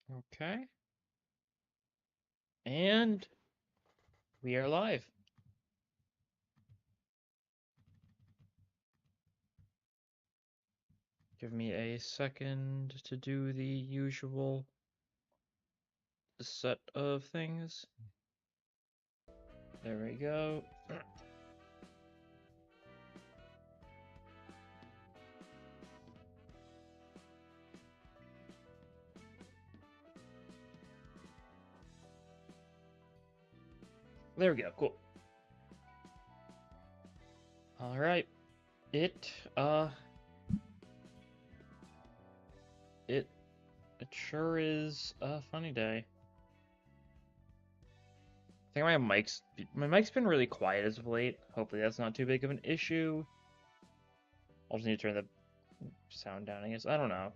Okay. And we are live. Give me a second to do the usual set of things. There we go. There we go. Cool. All right. It sure is a funny day. I think my mic's been really quiet as of late. Hopefully that's not too big of an issue. I'll just need to turn the sound down, I guess. I don't know.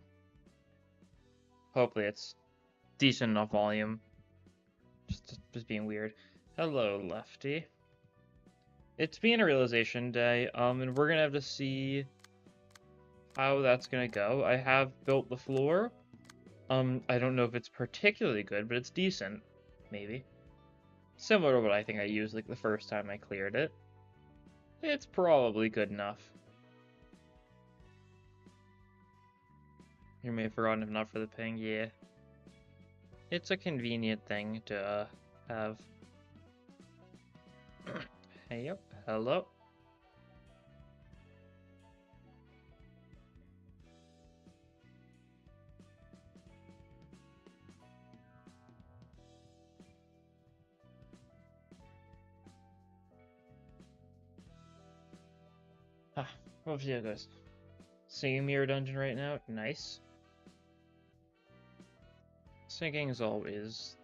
Hopefully it's decent enough volume. Just being weird. Hello, Lefty. It's been a realization day, and we're gonna have to see how that's gonna go. I have built the floor. I don't know if it's particularly good, but it's decent, maybe. Similar to what I think I used like the first time I cleared it. It's probably good enough. You may have forgotten if not for the ping, yeah. It's a convenient thing to have. Hey, yep, hello. We'll see how it goes. Singing Mirror Dungeon right now, nice. Singing is always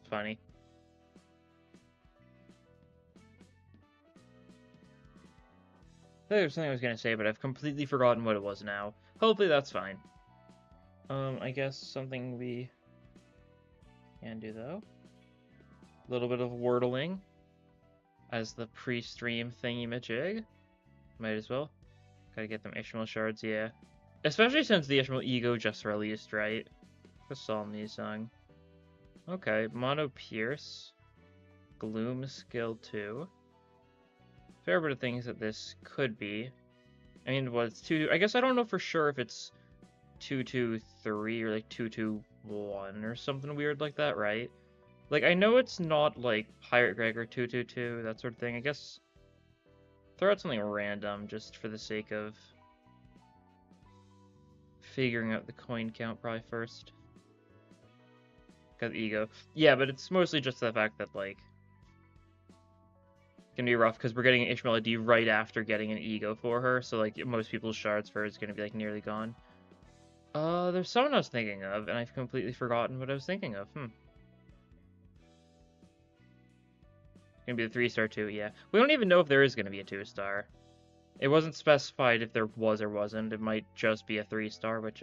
funny. There's something I was gonna say, but I've completely forgotten what it was now. Hopefully that's fine. I guess something we can do though. A little bit of wordling as the pre-stream thingy-majig. Might as well. Gotta get them Ishmael shards, yeah. Especially since the Ishmael Ego just released, right? The Solemnity song. Okay, Mono Pierce. Gloom Skill 2. Fair bit of things that this could be. I mean, what, it's 2... I guess I don't know for sure if it's 2-2-3 or like 2-2-1 or something weird like that, right? Like, I know it's not like Pirate Gregor 2-2-2, that sort of thing. I guess throw out something random just for the sake of figuring out the coin count probably first. Got the ego. Yeah, but it's mostly just the fact that, like, it's gonna be rough because we're getting an Ishmael ID right after getting an ego for her, so, like, most people's shards for her is gonna be, like, nearly gone. There's someone I was thinking of, and I've completely forgotten what I was thinking of. Gonna be the 3-star too, yeah. We don't even know if there is gonna be a 2-star. It wasn't specified if there was or wasn't. It might just be a 3-star, which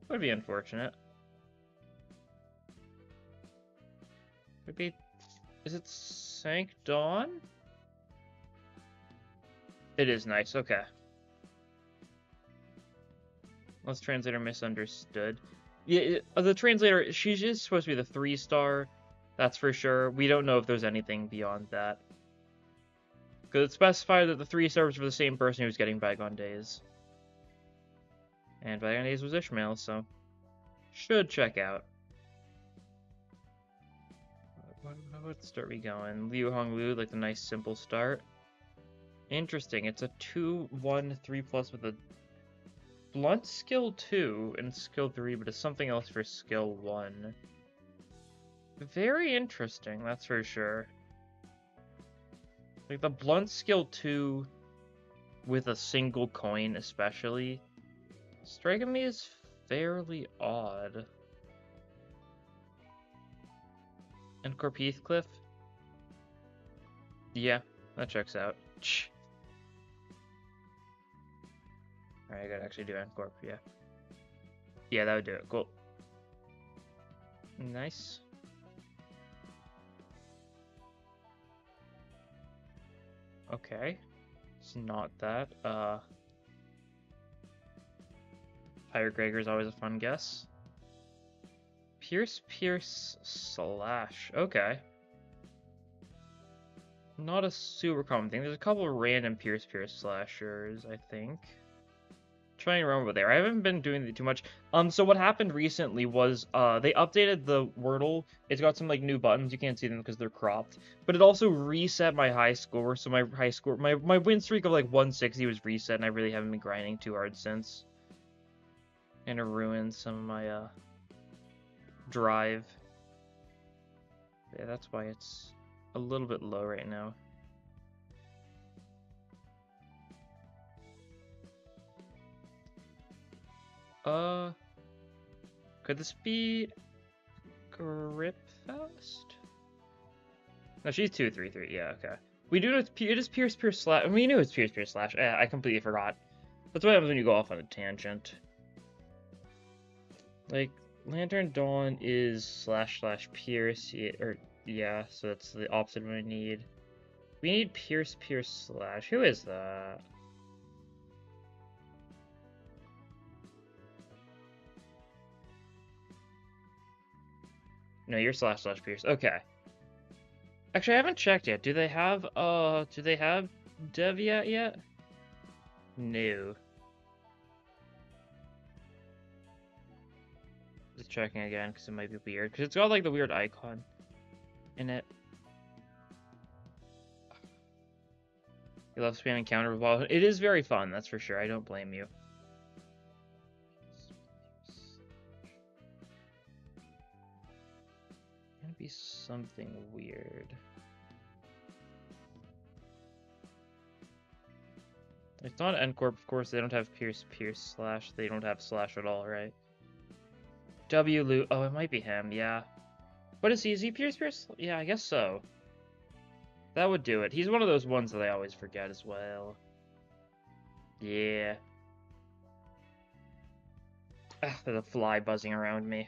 would be unfortunate. Could be. Is it Sank Dawn? It is nice. Okay. Let's translator misunderstood. Yeah, the translator. She is supposed to be the 3-star. That's for sure. We don't know if there's anything beyond that. Because it specified that the 3-star was for the same person who was getting Bygone Days. And Bygone Days was Ishmael, so should check out. What start we going? Liu Hong Lu, like the nice simple start. Interesting. It's a 2-1-3+ with a blunt skill 2 and skill 3, but it's something else for skill 1. Very interesting, that's for sure. Like the blunt skill 2 with a single coin especially striking me as fairly odd. And Corp Heathcliff? Yeah, that checks out. Alright, I gotta actually do Ancorp, yeah. Yeah, that would do it. Cool. Nice. Okay. It's not that. Pirate Gregor is always a fun guess. Pierce slash. Okay. Not a super common thing. There's a couple of random Pierce slashers, I think. Trying to remember there. I haven't been doing it too much. So what happened recently was they updated the Wordle. It's got some like new buttons. You can't see them because they're cropped. But it also reset my high score. So my high score, my win streak of like 160 was reset, and I really haven't been grinding too hard since. And it ruined some of my drive. Yeah, that's why it's a little bit low right now. Could this be Gripfest? No, she's 233. Yeah, okay. We do know it is Pierce slash. We knew it's Pierce slash. I completely forgot. That's what happens when you go off on a tangent. Like, Lantern Dawn is slash Pierce, yeah, so that's the opposite of what I need. We need Pierce slash. Who is that? No, you're slash Pierce. Okay. Actually, I haven't checked yet. Do they have Deviat yet? No. Just checking again, because it might be weird. Because it's got, like, the weird icon in it. You love spamming counter revolve. It is very fun, that's for sure. I don't blame you. Gonna be something weird. It's not N Corp, of course. They don't have Pierce slash. They don't have slash at all, right? W Loot. Oh, it might be him. Yeah. What is he? Is he Pierce? Yeah, I guess so. That would do it. He's one of those ones that I always forget as well. Yeah. Ah, there's a fly buzzing around me.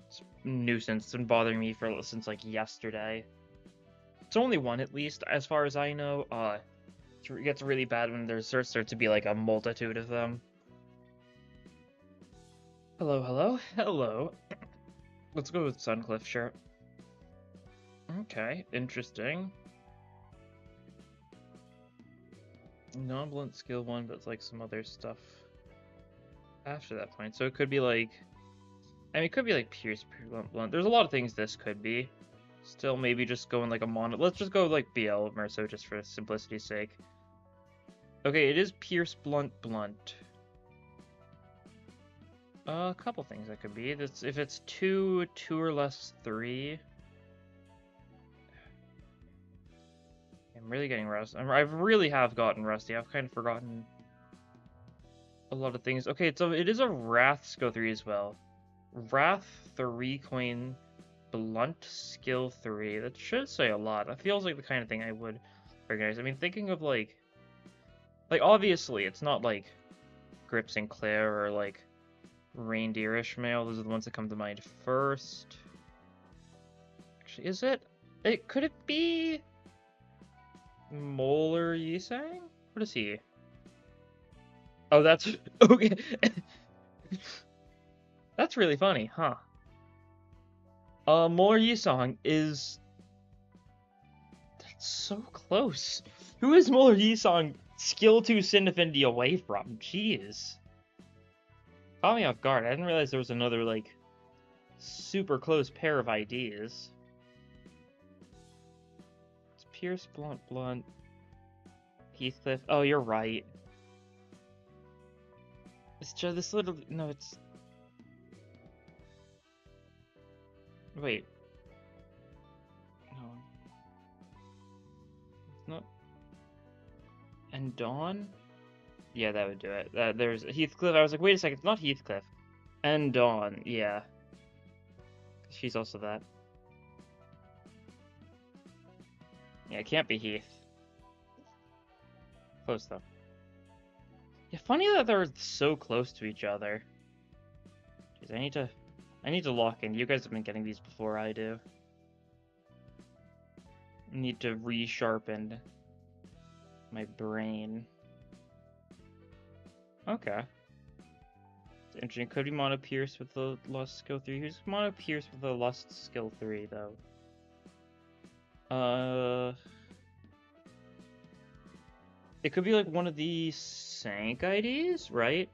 It's a nuisance. It's been bothering me since like yesterday. It's only one at least, as far as I know. It gets really bad when there starts to be like a multitude of them. Hello. Let's go with Suncliff shirt. Okay, interesting. Non-blunt skill 1, but it's like some other stuff after that point. So it could be like... I mean, it could be like Pierce blunt. There's a lot of things this could be. Still, maybe just going like a mono... Let's just go like BL Merso just for simplicity's sake. Okay, it is Pierce blunt. A couple things that could be. If it's 2 or less 3... I'm really getting rusty. I really have gotten rusty. I've kind of forgotten a lot of things. Okay, so it is a Wrath skill 3 as well. Wrath 3 coin blunt skill 3. That should say a lot. That feels like the kind of thing I would recognize. I mean, thinking of like obviously it's not like Grip Sinclair or like Reindeer Ishmael. Those are the ones that come to mind first. Actually, is it? Could it be Molar Yisang? What is he? Oh, that's... Okay. That's really funny, huh? Molar Yisang is... That's so close. Who is Molar Yisang skill 2 Sin Affinity away from? Jeez. Caught me off guard. I didn't realize there was another, like, super close pair of IDs. It's Pierce, Blunt. Heathcliff. Oh, you're right. It's just this little... No, it's... Wait. No. It's not... And Dawn? Yeah, that would do it. There's Heathcliff. I was like, wait a second, it's not Heathcliff. And Dawn, yeah. She's also that. Yeah, it can't be Heath. Close though. Yeah, funny that they're so close to each other. Jeez, I need to lock in. You guys have been getting these before I do. I need to resharpen my brain. Okay. Interesting. Could be Mono Pierce with the Lust skill 3. Who's Mono Pierce with the Lust skill 3, though? It could be like one of the Sank IDs, right?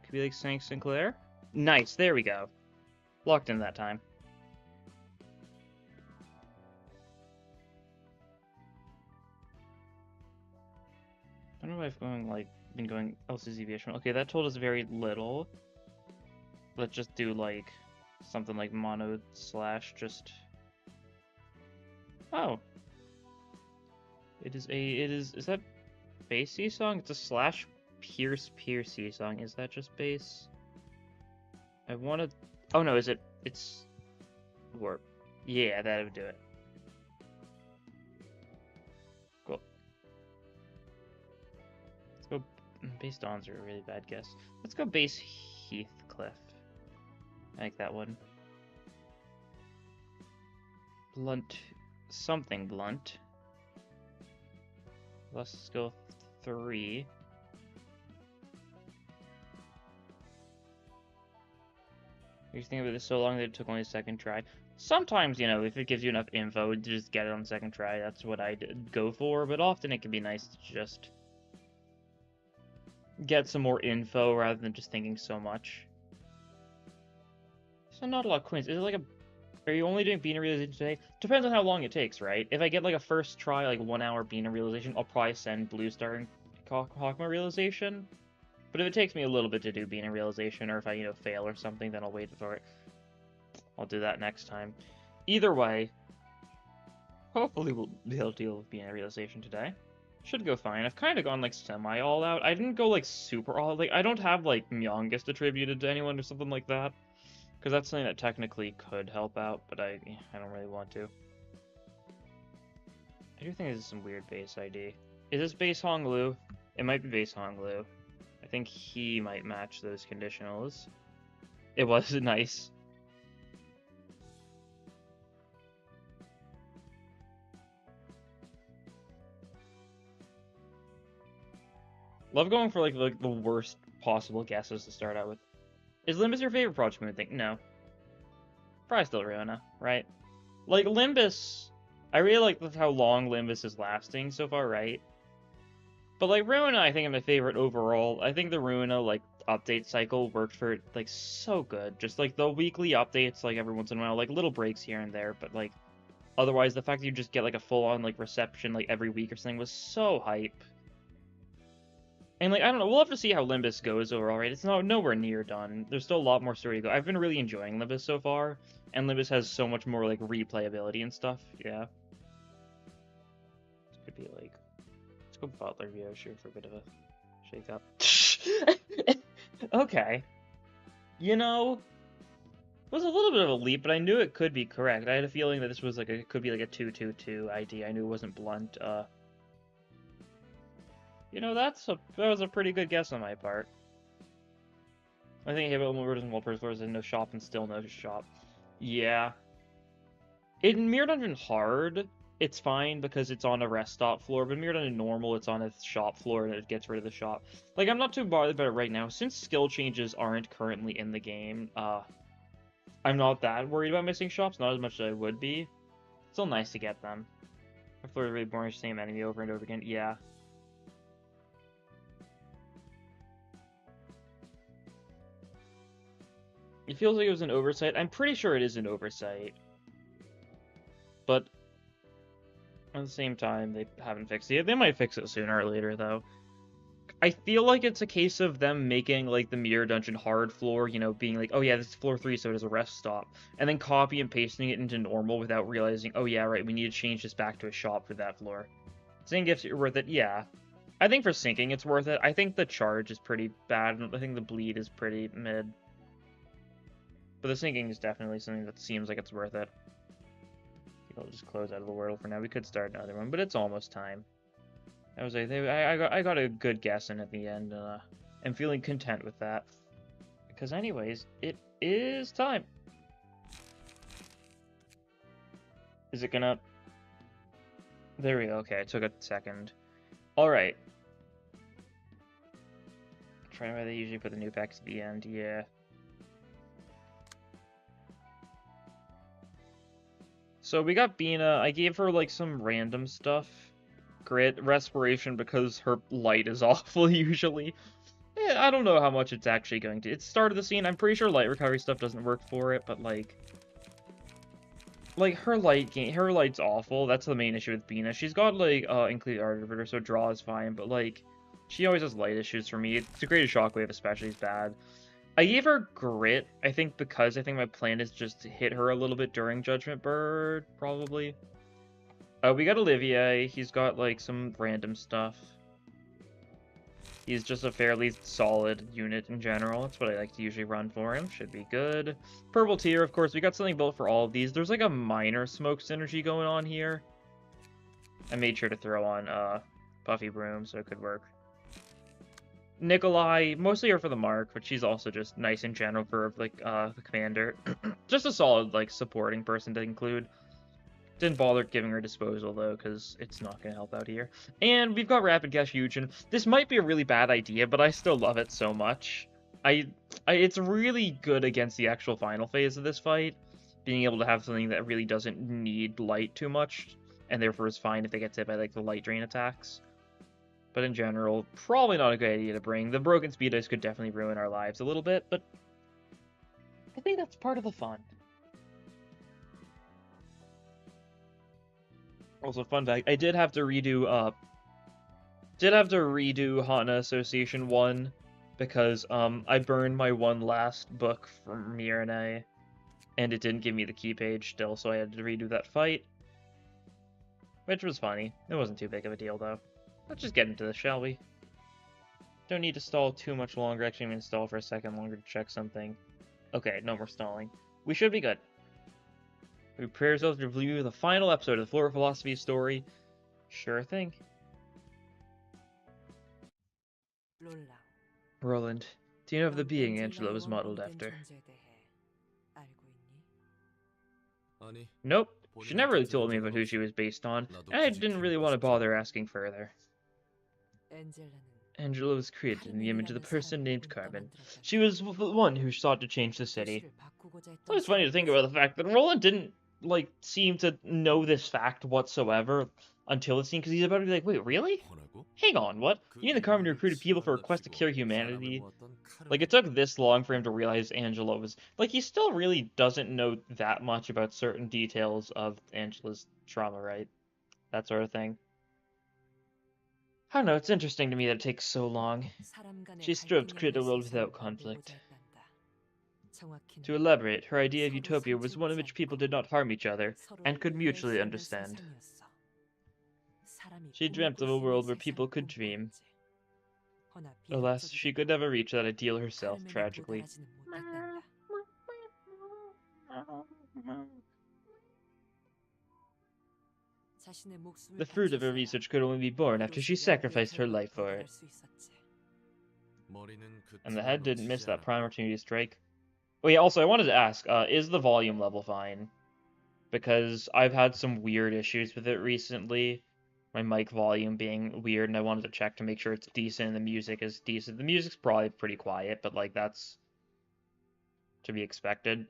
Could be like Sank Sinclair. Nice, there we go. Locked in that time. I don't know if I've been going LCZBH. Okay, that told us very little. Let's just do like something like mono slash just. Oh. Is that base C song? It's a slash Pierce C song. Is that just base? I wanted. Oh no, is it? It's warp. Yeah, that would do it. Cool. Let's go. Base Dawns are a really bad guess. Let's go base Heathcliff. I like that one. Blunt. Something blunt. Let's go 3. You're thinking about this so long that it took only a second try. Sometimes, you know, if it gives you enough info, just get it on the second try. That's what I go for, but often it can be nice to just get some more info rather than just thinking so much. So not a lot of coins. Is it like a... Are you only doing Bean Realization today? Depends on how long it takes, right? If I get like a first try, like 1 hour Bean Realization, I'll probably send Blue Star and Hawkma Realization. But if it takes me a little bit to do Bean Realization, or if I, you know, fail or something, then I'll wait for it. I'll do that next time. Either way, hopefully we'll be able to deal with Bean Realization today. Should go fine. I've kind of gone like semi all out. I didn't go like super all out. Like I don't have like Myongest attributed to anyone or something like that. Because that's something that technically could help out, but I don't really want to. I do think this is some weird base ID. Is this base Honglu? It might be base Honglu. I think he might match those conditionals. It was nice. Love going for like the worst possible guesses to start out with. Is Limbus your favorite Project Moon thing? No. Probably still Ruina, right? Like, Limbus... I really like how long Limbus is lasting so far, right? But, like, Ruina, I think, is my favorite overall. I think the Ruina, like, update cycle worked for, like, so good. Just, like, the weekly updates, like, every once in a while. Like, little breaks here and there, but, like... Otherwise, the fact that you just get, like, a full-on, like, reception, like, every week or something was so hype. And, like, I don't know, we'll have to see how Limbus goes overall, right? It's nowhere near done. There's still a lot more story to go. I've been really enjoying Limbus so far, and Limbus has so much more, like, replayability and stuff, yeah. This could be, like... Let's go Butler Vyoshu for a bit of a shake-up. Okay. You know... It was a little bit of a leap, but I knew it could be correct. I had a feeling that this was, like, it could be, like, a 2-2-2 ID. I knew it wasn't blunt, You know, that was a pretty good guess on my part. I think Halo Words and Wallpers floors in no shop and still no shop. Yeah. In Mirror Dungeon Hard, it's fine because it's on a rest stop floor, but in Mirror Dungeon Normal, it's on a shop floor and it gets rid of the shop. Like, I'm not too bothered about it right now. Since skill changes aren't currently in the game, I'm not that worried about missing shops, not as much as I would be. It's still nice to get them. My floor is really boring, same enemy over and over again. Yeah. It feels like it was an oversight. I'm pretty sure it is an oversight. But at the same time, they haven't fixed it. They might fix it sooner or later, though. I feel like it's a case of them making, like, the Mirror Dungeon hard floor, you know, being like, oh yeah, this is floor 3, so it is a rest stop. And then copy and pasting it into normal without realizing, oh yeah, right, we need to change this back to a shop for that floor. Saying gifts are worth it, yeah. I think for syncing, it's worth it. I think the charge is pretty bad, and I think the bleed is pretty mid. But the syncing is definitely something that seems like it's worth it. I think I'll just close out of the Wordle for now. We could start another one, but it's almost time. I got a good guess in at the end, and I'm feeling content with that. Because anyways, it is time. Is it gonna... There we go. Okay, it took a second. Alright. Try why they usually put the new packs at the end, yeah. So we got Bina. I gave her, like, some random stuff. Grit, Respiration, because her light is awful, usually. I don't know how much it's actually going to. It's started the scene. I'm pretty sure light recovery stuff doesn't work for it, but, like, her light's awful. That's the main issue with Bina. She's got, like, included Arbiter, so draw is fine, but, like, she always has light issues for me. To create a shockwave especially is bad. I gave her Grit, I think, because I think my plan is just to hit her a little bit during Judgment Bird, probably. We got Olivier. He's got, like, some random stuff. He's just a fairly solid unit in general. That's what I like to usually run for him. Should be good. Purple tier, of course. We got something built for all of these. There's, like, a minor smoke synergy going on here. I made sure to throw on Puffy Broom, so it could work. Nikolai, mostly her for the mark, but she's also just nice in general for, like, the commander. Just a solid, like, supporting person to include. Didn't bother giving her disposal, though, because it's not going to help out here. And we've got Rapid Cash Fusion. This might be a really bad idea, but I still love it so much. It's really good against the actual final phase of this fight, being able to have something that really doesn't need light too much, and therefore is fine if they get hit by, like, the light drain attacks. But in general, probably not a good idea to bring. The broken speed ice could definitely ruin our lives a little bit, but I think that's part of the fun. Also, fun fact, I did have to redo Hana Association 1 because I burned my one last book from Mirene, and it didn't give me the key page still, so I had to redo that fight. Which was funny. It wasn't too big of a deal, though. Let's just get into this, shall we? Don't need to stall too much longer. Actually, I'm going to stall for a second longer to check something. Okay, no more stalling. We should be good. We prepare ourselves to review the final episode of the Floor of Philosophy story. Sure thing. Roland, do you know of the being Angela was modeled after? Nope. She never really told me about who she was based on, and I didn't really want to bother asking further. Angela was created in the image of the person named Carmen. She was the one who sought to change the city. It was funny to think about the fact that Roland didn't, like, seem to know this fact whatsoever until the scene, because he's about to be like, wait, really? Hang on, what? You and the Carmen recruited people for a quest to cure humanity? Like, it took this long for him to realize Angela was... Like, he still really doesn't know that much about certain details of Angela's trauma, right? That sort of thing. I don't know, it's interesting to me that it takes so long. She strove to create a world without conflict. To elaborate, her idea of utopia was one in which people did not harm each other, and could mutually understand. She dreamt of a world where people could dream. Alas, she could never reach that ideal herself, tragically. The fruit of her research could only be born after she sacrificed her life for it. And the head didn't miss that prime opportunity to strike. Oh yeah, also I wanted to ask, is the volume level fine? Because I've had some weird issues with it recently. My mic volume being weird, and I wanted to check to make sure it's decent and the music is decent. The music's probably pretty quiet, but, like, that's to be expected.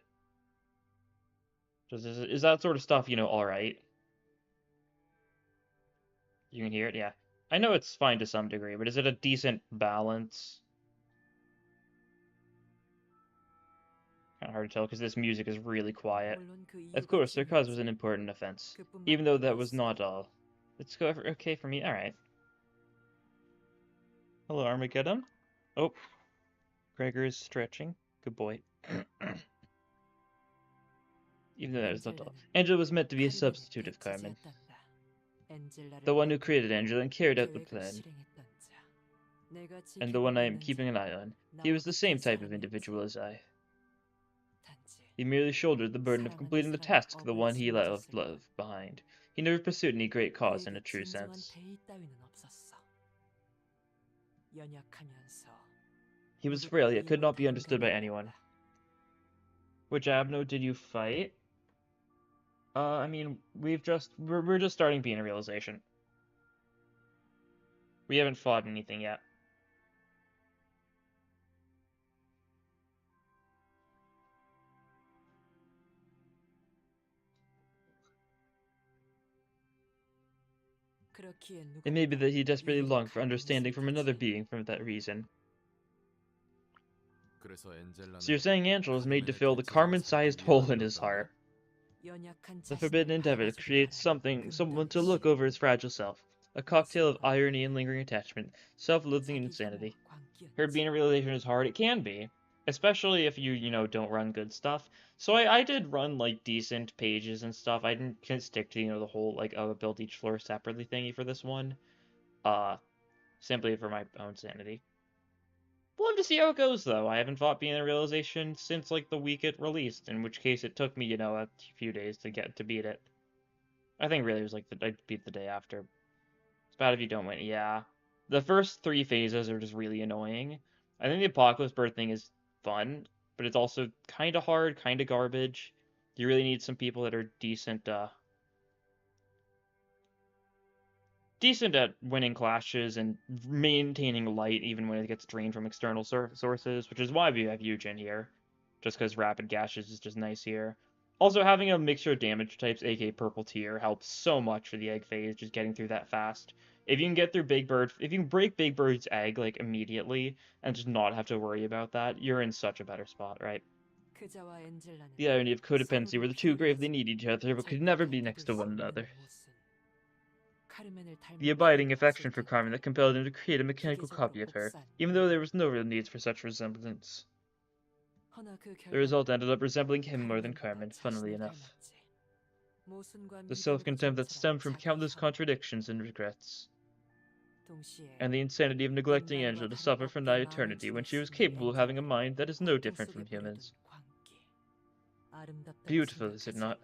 Is that sort of stuff, you know, alright? You can hear it? Yeah. I know it's fine to some degree, but is it a decent balance? Kind of hard to tell, because this music is really quiet. Of course, their cause was an important offense, even though that was not all. It's okay for me? Alright. Hello, Armageddon. Oh. Gregor's stretching. Good boy. Even though that is not all. Angela was meant to be a substitute of Carmen. The one who created Angela and carried out the plan. And the one I am keeping an eye on. He was the same type of individual as I. He merely shouldered the burden of completing the task the one he left behind. He never pursued any great cause in a true sense. He was frail, yet could not be understood by anyone. Which Abno did you fight? I mean, we're just starting being a realization. We haven't fought anything yet. It may be that he desperately longed for understanding from another being for that reason. So you're saying Angela was made to fill the Carmen-sized hole in his heart. The forbidden endeavor creates someone to look over his fragile self. A cocktail of irony and lingering attachment, self-loathing and insanity. Her being a realization is hard. It can be. Especially if you don't run good stuff. So I did run, like, decent pages and stuff. I didn't stick to, the whole, like, build each floor separately thingy for this one. Simply for my own sanity. We'll have to see how it goes, though. I haven't fought being a realization since, like, the week it released, in which case it took me, a few days to beat it. I think really it was, like, I beat the day after. It's bad if you don't win. Yeah. The first 3 phases are just really annoying. I think the Apocalypse Bird thing is fun, but it's also kind of hard, kind of garbage. You really need some people that are decent at winning clashes and maintaining light even when it gets drained from external sources, which is why we have Eugen here. Just because Rapid Gashes is just nice here. Also, having a mixture of damage types, aka Purple Tier, helps so much for the egg phase, just getting through that fast. If you can get through if you can break Big Bird's egg, like, immediately, and just not have to worry about that, you're in such a better spot, right? The irony of codependency where the two gravely need each other, but could never be next to one another. The abiding affection for Carmen that compelled him to create a mechanical copy of her, even though there was no real need for such resemblance. The result ended up resembling him more than Carmen, funnily enough. The self-contempt that stemmed from countless contradictions and regrets. And the insanity of neglecting Angela to suffer for nigh eternity when she was capable of having a mind that is no different from humans. Beautiful, is it not?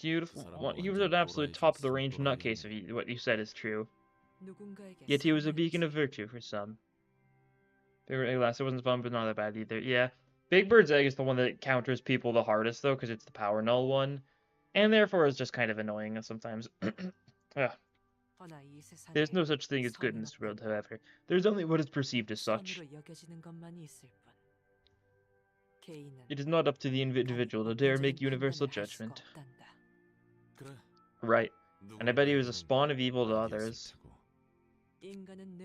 Beautiful. He was an absolute top-of-the-range nutcase if what you said is true. Yet he was a beacon of virtue for some. Alas, it wasn't fun, but not that bad either. Yeah. Big Bird's Egg is the one that counters people the hardest, though, because it's the power null one. And therefore is just kind of annoying sometimes. There's no such thing as good in this world, however. There's only what is perceived as such. It is not up to the individual to dare make universal judgment. Right. And I bet he was a spawn of evil to others.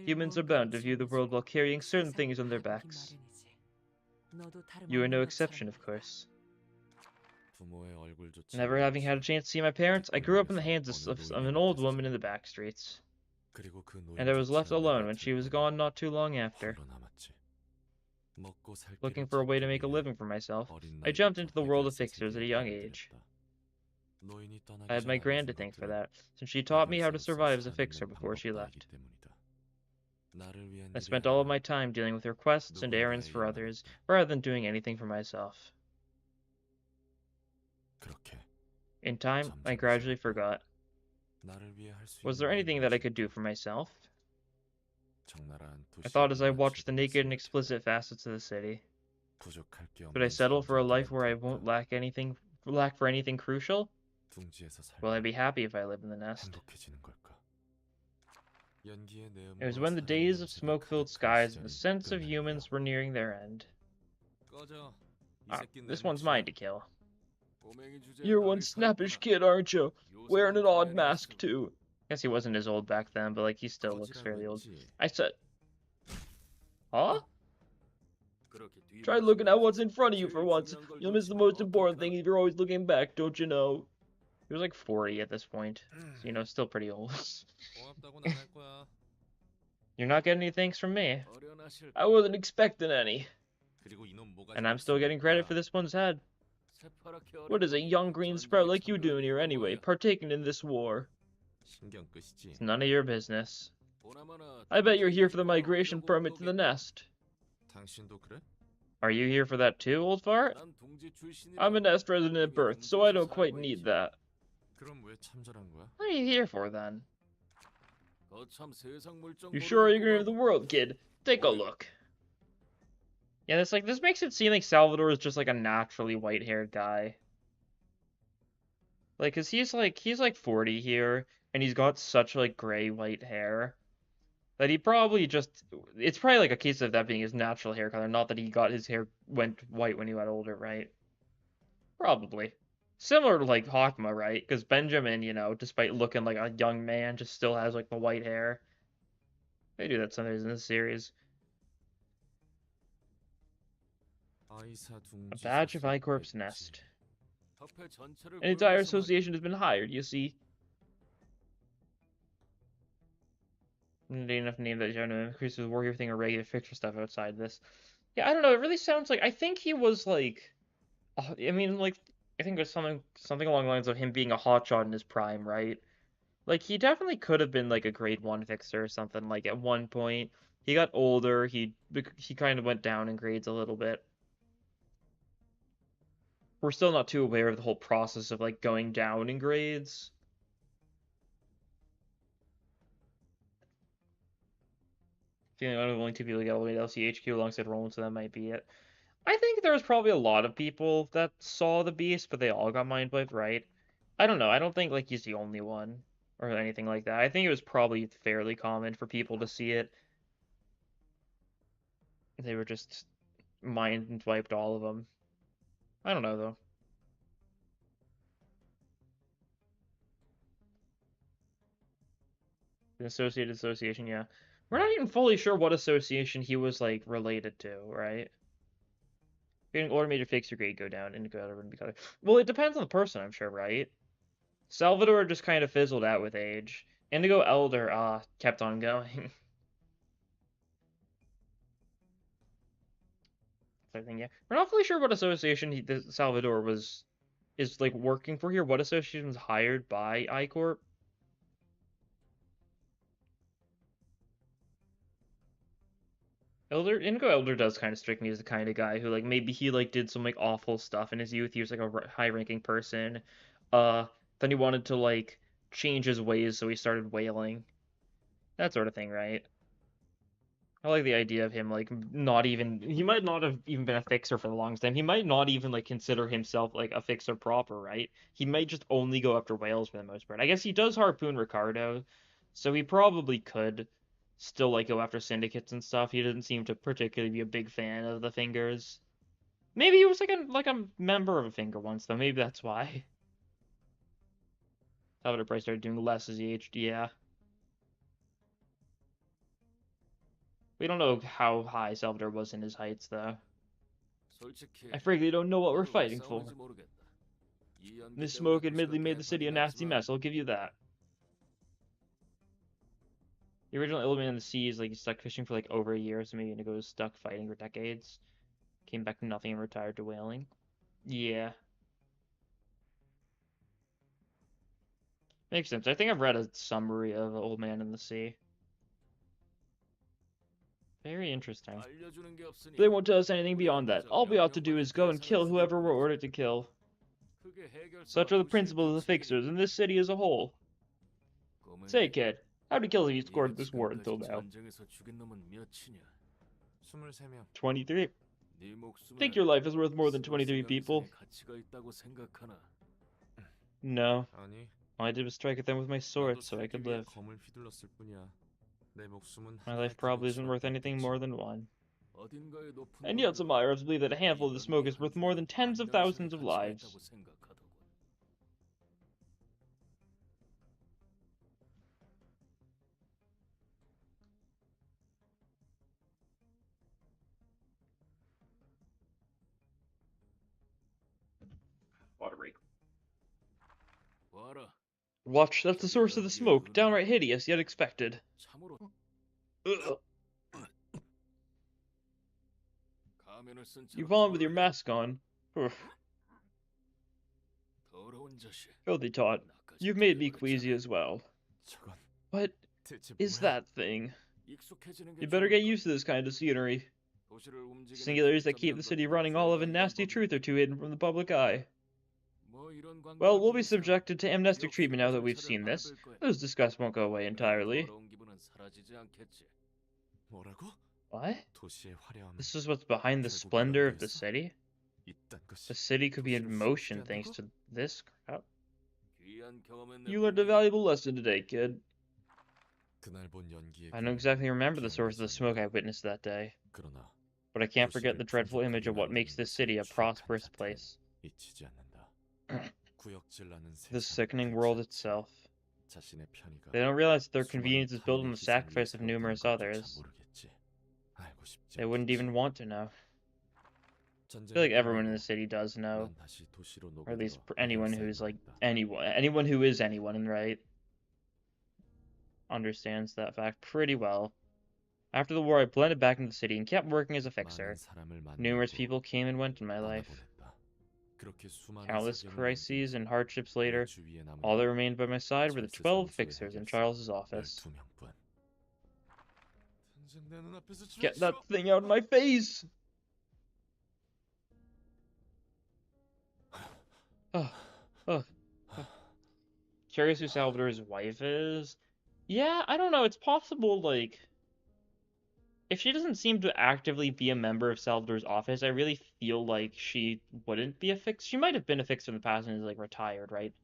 Humans are bound to view the world while carrying certain things on their backs. You are no exception, of course. Never having had a chance to see my parents, I grew up in the hands of an old woman in the back streets. And I was left alone when she was gone not too long after. Looking for a way to make a living for myself, I jumped into the world of fixers at a young age. I had my gran to thank for that, since she taught me how to survive as a fixer before she left. I spent all of my time dealing with requests and errands for others, rather than doing anything for myself. In time, I gradually forgot. Was there anything that I could do for myself? I thought as I watched the naked and explicit facets of the city. Could I settle for a life where I won't lack for anything crucial? Will I be happy if I live in the nest? It was when the days of smoke-filled skies and the sense of humans were nearing their end. This one's mine to kill. You're one snappish kid, aren't you? Wearing an odd mask, too. Guess he wasn't as old back then, but, like, he still looks fairly old. I said... Huh? Try looking at what's in front of you for once. You'll miss the most important thing if you're always looking back, don't you know? He was like 40 at this point. So, still pretty old. You're not getting any thanks from me. I wasn't expecting any. And I'm still getting credit for this one's head. What is a young green sprout like you doing here anyway, partaking in this war? It's none of your business. I bet you're here for the migration permit to the nest. Are you here for that too, old fart? I'm a nest resident at birth, so I don't quite need that. What are you here for, then? You sure are ignorant of the world, kid. Take a look. Yeah, this makes it seem like Salvador is just like a naturally white-haired guy. Like, 'cause he's like 40 here, and he's got such like gray white hair that he probably it's probably like a case of that being his natural hair color, not that he got his hair went white when he got older, right? Probably. Similar to, like, Hakma, right? Because Benjamin, you know, despite looking like a young man, just still has, like, the white hair. They do that sometimes in this series. A badge of I-Corp's nest. An entire association has been hired, you see. Enough name that you have to increase the work everything or regular fixture stuff outside this. Yeah, I don't know. It really sounds like I think he was like, I mean, like I think it was something along the lines of him being a hotshot in his prime, right? Like he definitely could have been like a grade 1 fixer or something. Like at one point, he got older. He kind of went down in grades a little bit. We're still not too aware of the whole process of like going down in grades. Feeling one of only two people get all the way to LCHQ alongside Roland, so that might be it. I think there was probably a lot of people that saw the beast, but they all got mind wiped, right? I don't know. I don't think like he's the only one or anything like that. I think it was probably fairly common for people to see it. They were just mind wiped all of them. I don't know though. The association, yeah. We're not even fully sure what association he was like related to, right? Getting automated fakes your grade go down, indigo and because well, it depends on the person, I'm sure, right? Salvador just kind of fizzled out with age. Indigo Elder kept on going. I think yeah, we're not fully sure what association Salvador is like working for here. What association was hired by I-Corp? Indigo Elder does kind of strike me as the kind of guy who like maybe he like did some like awful stuff in his youth. He was like a high-ranking person. Uh, then he wanted to like change his ways, so he started whaling. That sort of thing, right? I like the idea of him like not even he might not have even been a fixer for the longest time. He might not even like consider himself like a fixer proper, right? He might just only go after whales for the most part. I guess he does harpoon Ricardo, so he probably could still like go after syndicates and stuff. He doesn't seem to particularly be a big fan of the fingers. Maybe he was like a member of a finger once though. Maybe that's why. Salvador probably started doing less as he aged. Yeah. We don't know how high Salvador was in his heights though. I frankly don't know what we're fighting for. This smoke admittedly made the city a nasty mess, I'll give you that. The original old man in the sea is like he's stuck fishing for like over a year, so maybe Indigo was stuck fighting for decades. Came back to nothing and retired to whaling. Yeah. Makes sense. I think I've read a summary of Old Man in the Sea. Very interesting. They won't tell us anything beyond that. All we ought to do is go and kill whoever we're ordered to kill. Such are the principles of the fixers in this city as a whole. Say, kid, how many kills have you scored this war until now? 23. Think your life is worth more than 23 people? No. All I did was strike at them with my sword so I could live. My life probably isn't worth anything more than one. And yet some Irons believe that a handful of the smoke is worth more than tens of thousands of lives. Water break. Watch, that's the source of the smoke. Downright hideous, yet expected. Ugh. You vomit with your mask on. Ugh. Filthy tot. You've made me queasy as well. What is that thing? You better get used to this kind of scenery. Singularities that keep the city running all of a nasty truth are too hidden from the public eye. Well, we'll be subjected to amnestic treatment now that we've seen this. Those disgusts won't go away entirely. What? This is what's behind the splendor of the city? The city could be in motion thanks to this crap. You learned a valuable lesson today, kid. I don't exactly remember the source of the smoke I witnessed that day, but I can't forget the dreadful image of what makes this city a prosperous place. The sickening world itself. They don't realize that their convenience is built on the sacrifice of numerous others. They wouldn't even want to know. I feel like everyone in the city does know. Or at least anyone who's like anyone who is anyone, right? Understands that fact pretty well. After the war, I blended back into the city and kept working as a fixer. Numerous people came and went in my life. Countless crises and hardships later, all that remained by my side were the 12 fixers in Charles's office. Get that thing out of my face! Oh. Curious who Salvador's wife is? Yeah, I don't know. It's possible, like, if she doesn't seem to actively be a member of Salvador's office, I really feel like she wouldn't be a fixer. She might have been a fixer in the past and is, like, retired, right?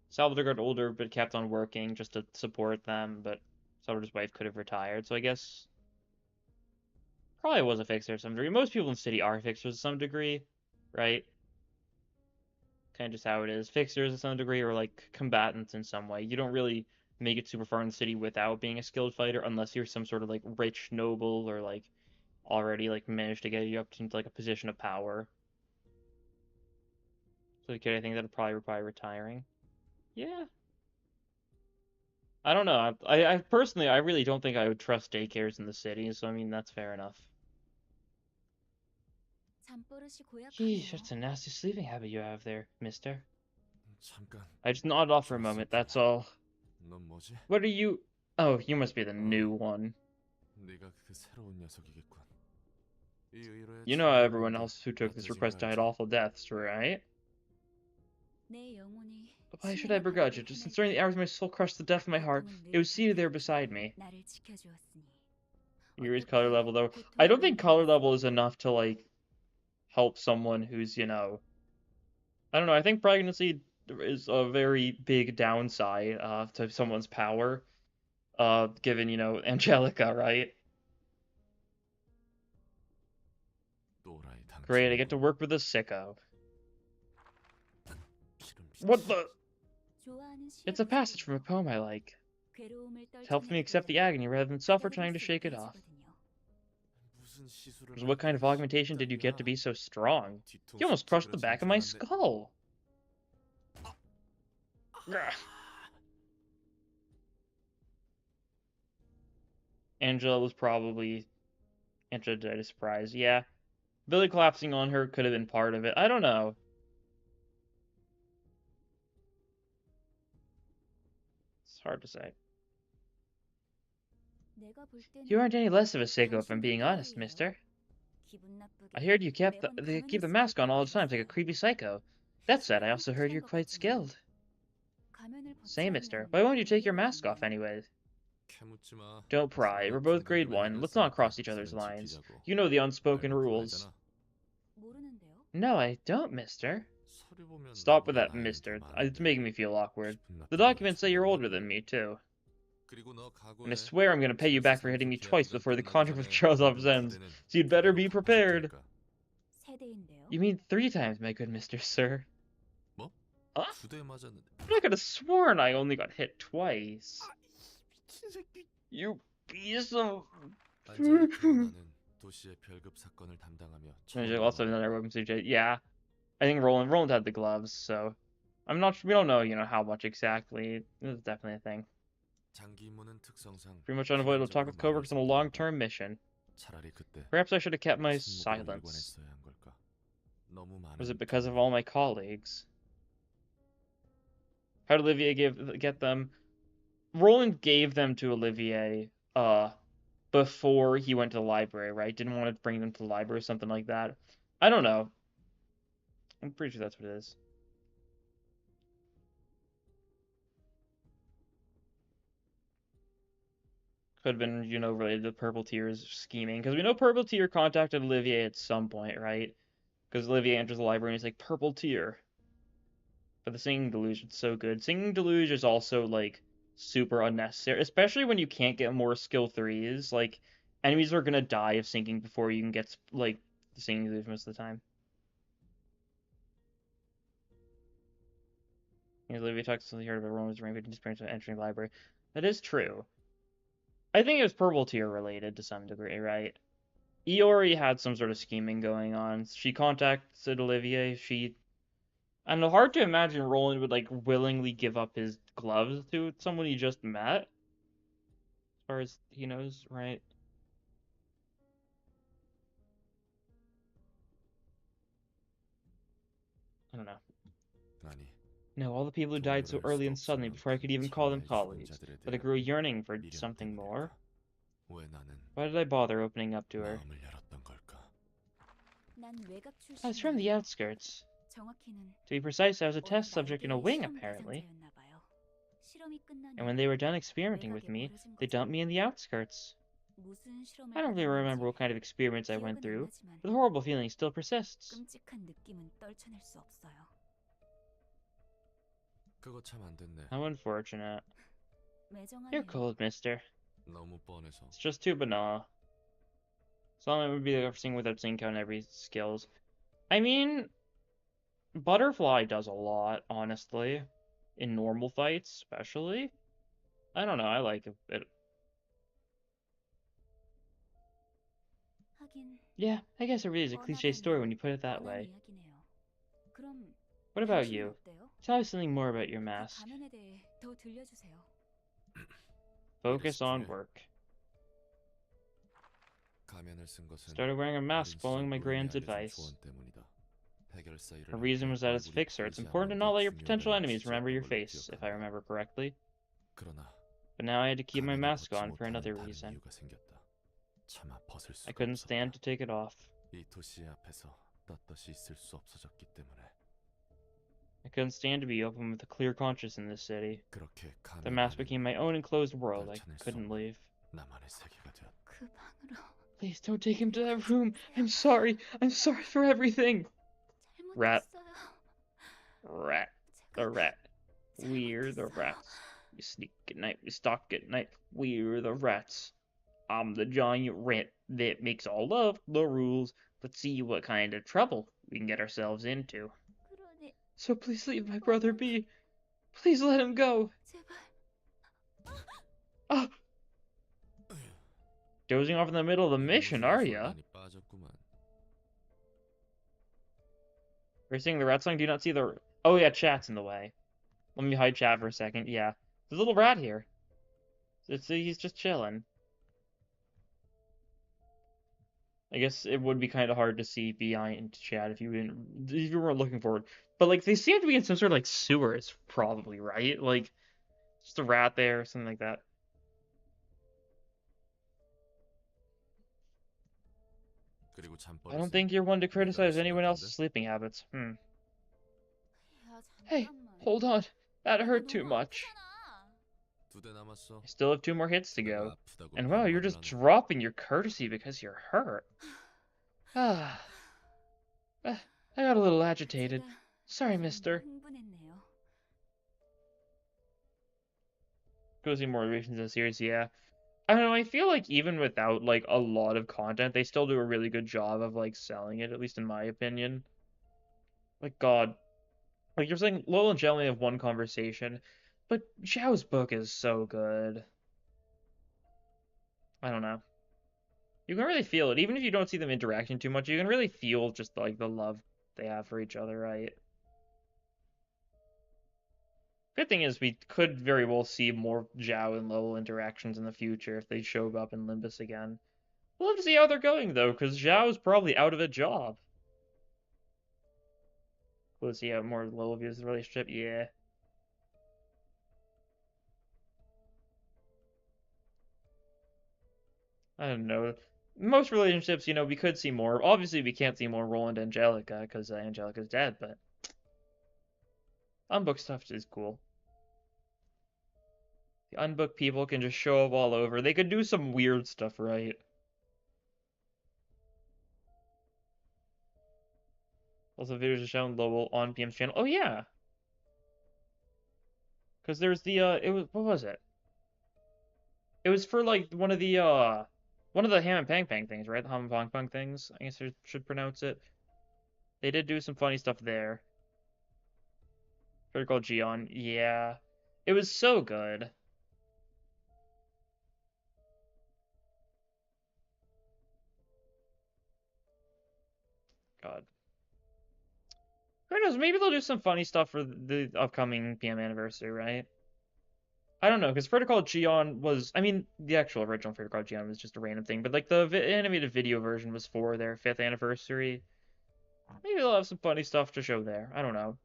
Salvador got older but kept on working just to support them, but Salvador's wife could have retired, so I guess probably was a fixer to some degree. Most people in the city are fixers to some degree, right? Kind of just how it is. Fixers to some degree or, like, combatants in some way. You don't really make it super far in the city without being a skilled fighter unless you're some sort of, like, rich noble or, like, already, like, managed to get you up to, like, a position of power. So, okay, I think that would probably require retiring. Yeah. I don't know. I personally, I really don't think I would trust daycares in the city, so, I mean, that's fair enough. Yeesh, that's a nasty sleeping habit you have there, mister. I just nodded off for a moment, that's all. What are you... Oh, you must be the new one. You know how everyone else who took this request died awful deaths, right? Why should I begrudge it? Just concerning the hours my soul crushed the depth of my heart, it was seated there beside me. Yuri's color level, though. I don't think color level is enough to, like, help someone who's, you know... I don't know, I think pregnancy is a very big downside to someone's power, given, you know, Angelica, right? Great, I get to work with a sicko. What the? It's a passage from a poem I like. It helps me accept the agony rather than suffer trying to shake it off. So what kind of augmentation did you get to be so strong? You almost crushed the back of my skull. Angela was probably Angela to surprise. Yeah. Billy collapsing on her could have been part of it. I don't know. It's hard to say. You aren't any less of a sicko if I'm being honest, mister. I heard you keep the mask on all the time like a creepy psycho. That said, I also heard you're quite skilled. Say, mister, why won't you take your mask off anyways? Don't pry. We're both grade 1. Let's not cross each other's lines. You know the unspoken rules. No, I don't, mister. Stop with that, mister. It's making me feel awkward. The documents say you're older than me, too. And I swear I'm going to pay you back for hitting me twice before the contract with Charles' office ends, so you'd better be prepared. You mean 3 times, my good mister, sir. Huh? I could have sworn I only got hit twice. You piece of... Also another weapon CJ. Yeah. I think Roland had the gloves, so... I'm not sure, we don't know, you know, how much exactly. It's definitely a thing. Pretty much unavoidable talk with coworkers on a long-term mission. Perhaps I should have kept my silence. Was it because of all my colleagues? How did Olivier get them? Roland gave them to Olivier before he went to the library, right? Didn't want to bring them to the library or something like that. I don't know. I'm pretty sure that's what it is. Could have been, you know, related to Purple Tear's scheming. Because we know Purple Tear contacted Olivier at some point, right? Because Olivier enters the library and he's like, Purple Tear. But the Singing Deluge is so good. Singing Deluge is also, like, super unnecessary. Especially when you can't get more skill 3s. Like, enemies are gonna die of sinking before you can get, like, the Singing Deluge most of the time. Olivia talks to heard about Roman's rampant experience of entering the library. That is true. I think it was purple tier related to some degree, right? Iori had some sort of scheming going on. She contacted Olivier. I don't know, hard to imagine Roland would like willingly give up his gloves to someone he just met. As far as he knows, right? I don't know. No, all the people who died so early and suddenly before I could even call them colleagues. But I grew a yearning for something more. Why did I bother opening up to her? I was from the outskirts. To be precise, I was a test subject in a wing, apparently. And when they were done experimenting with me, they dumped me in the outskirts. I don't really remember what kind of experiments I went through, but the horrible feeling still persists. How unfortunate. You're cold, mister. It's just too banal. Solomon would be the thing without seeing count every skills. I mean, Butterfly does a lot, honestly. In normal fights, especially. I don't know, I like it. Yeah, I guess it really is a cliche story when you put it that way. What about you? Tell us something more about your mask. Focus on work. Started wearing a mask following my grand's advice. Her reason was that as a fixer, it's important to not let your potential enemies remember your face, if I remember correctly. But now I had to keep my mask on for another reason. I couldn't stand to take it off. I couldn't stand to be open with a clear conscience in this city. The mask became my own enclosed world. I couldn't leave. Please don't take him to that room. I'm sorry. I'm sorry for everything. Rat. Rat. The rat. We're the rats. We sneak at night. We stalk at night. We're the rats. I'm the giant rat that makes all of the rules. Let's see what kind of trouble we can get ourselves into. So please leave my brother be. Please let him go. Ah! Dozing off in the middle of the mission, are ya? We're singing the rat song. Do you not see the... Oh yeah, chat's in the way. Let me hide chat for a second. Yeah. There's a little rat here. He's just chilling. I guess it would be kind of hard to see behind chat if you weren't looking forward. But like they seem to be in some sort of like sewers, probably, right? Like just a rat there, something like that. I don't think you're one to criticize anyone else's sleeping habits. Hey, hold on. That hurt too much. I still have 2 more hits to go. And wow, you're just dropping your courtesy because you're hurt. I got a little agitated. Sorry, mister. Go see more reactions in the series, yeah. I don't know, I feel like even without, like, a lot of content, they still do a really good job of, like, selling it, at least in my opinion. Like, God. Like, you're saying Lowell and Jelly only have one conversation, but Zhao's book is so good. I don't know. You can really feel it. Even if you don't see them interacting too much, you can really feel just, like, the love they have for each other, right? Good thing is we could very well see more Zhao and Lowell interactions in the future if they show up in Limbus again. We'll have to see how they're going, though, because Zhao's probably out of a job. We'll see how more Lowell views the relationship. Yeah. I don't know. Most relationships, you know, we could see more. Obviously, we can't see more Roland and Angelica, because Angelica's dead, but... Unbook stuff is cool. The unbooked people can just show up all over. They could do some weird stuff, right? Also, videos are shown Lowell on PM's channel. Oh, yeah! Because there's the, what was it? It was for, like, one of the Ham and Pang Pang things, right? The Ham and Pang Pang things, I guess I should pronounce it. They did do some funny stuff there. Critical Geon, yeah. It was so good. God. Who knows? Maybe they'll do some funny stuff for the upcoming PM anniversary, right? I don't know, because Protocol Geon was, I mean, the actual original Protocol Geon was just a random thing, but like the animated video version was for their 5th anniversary. Maybe they'll have some funny stuff to show there. I don't know.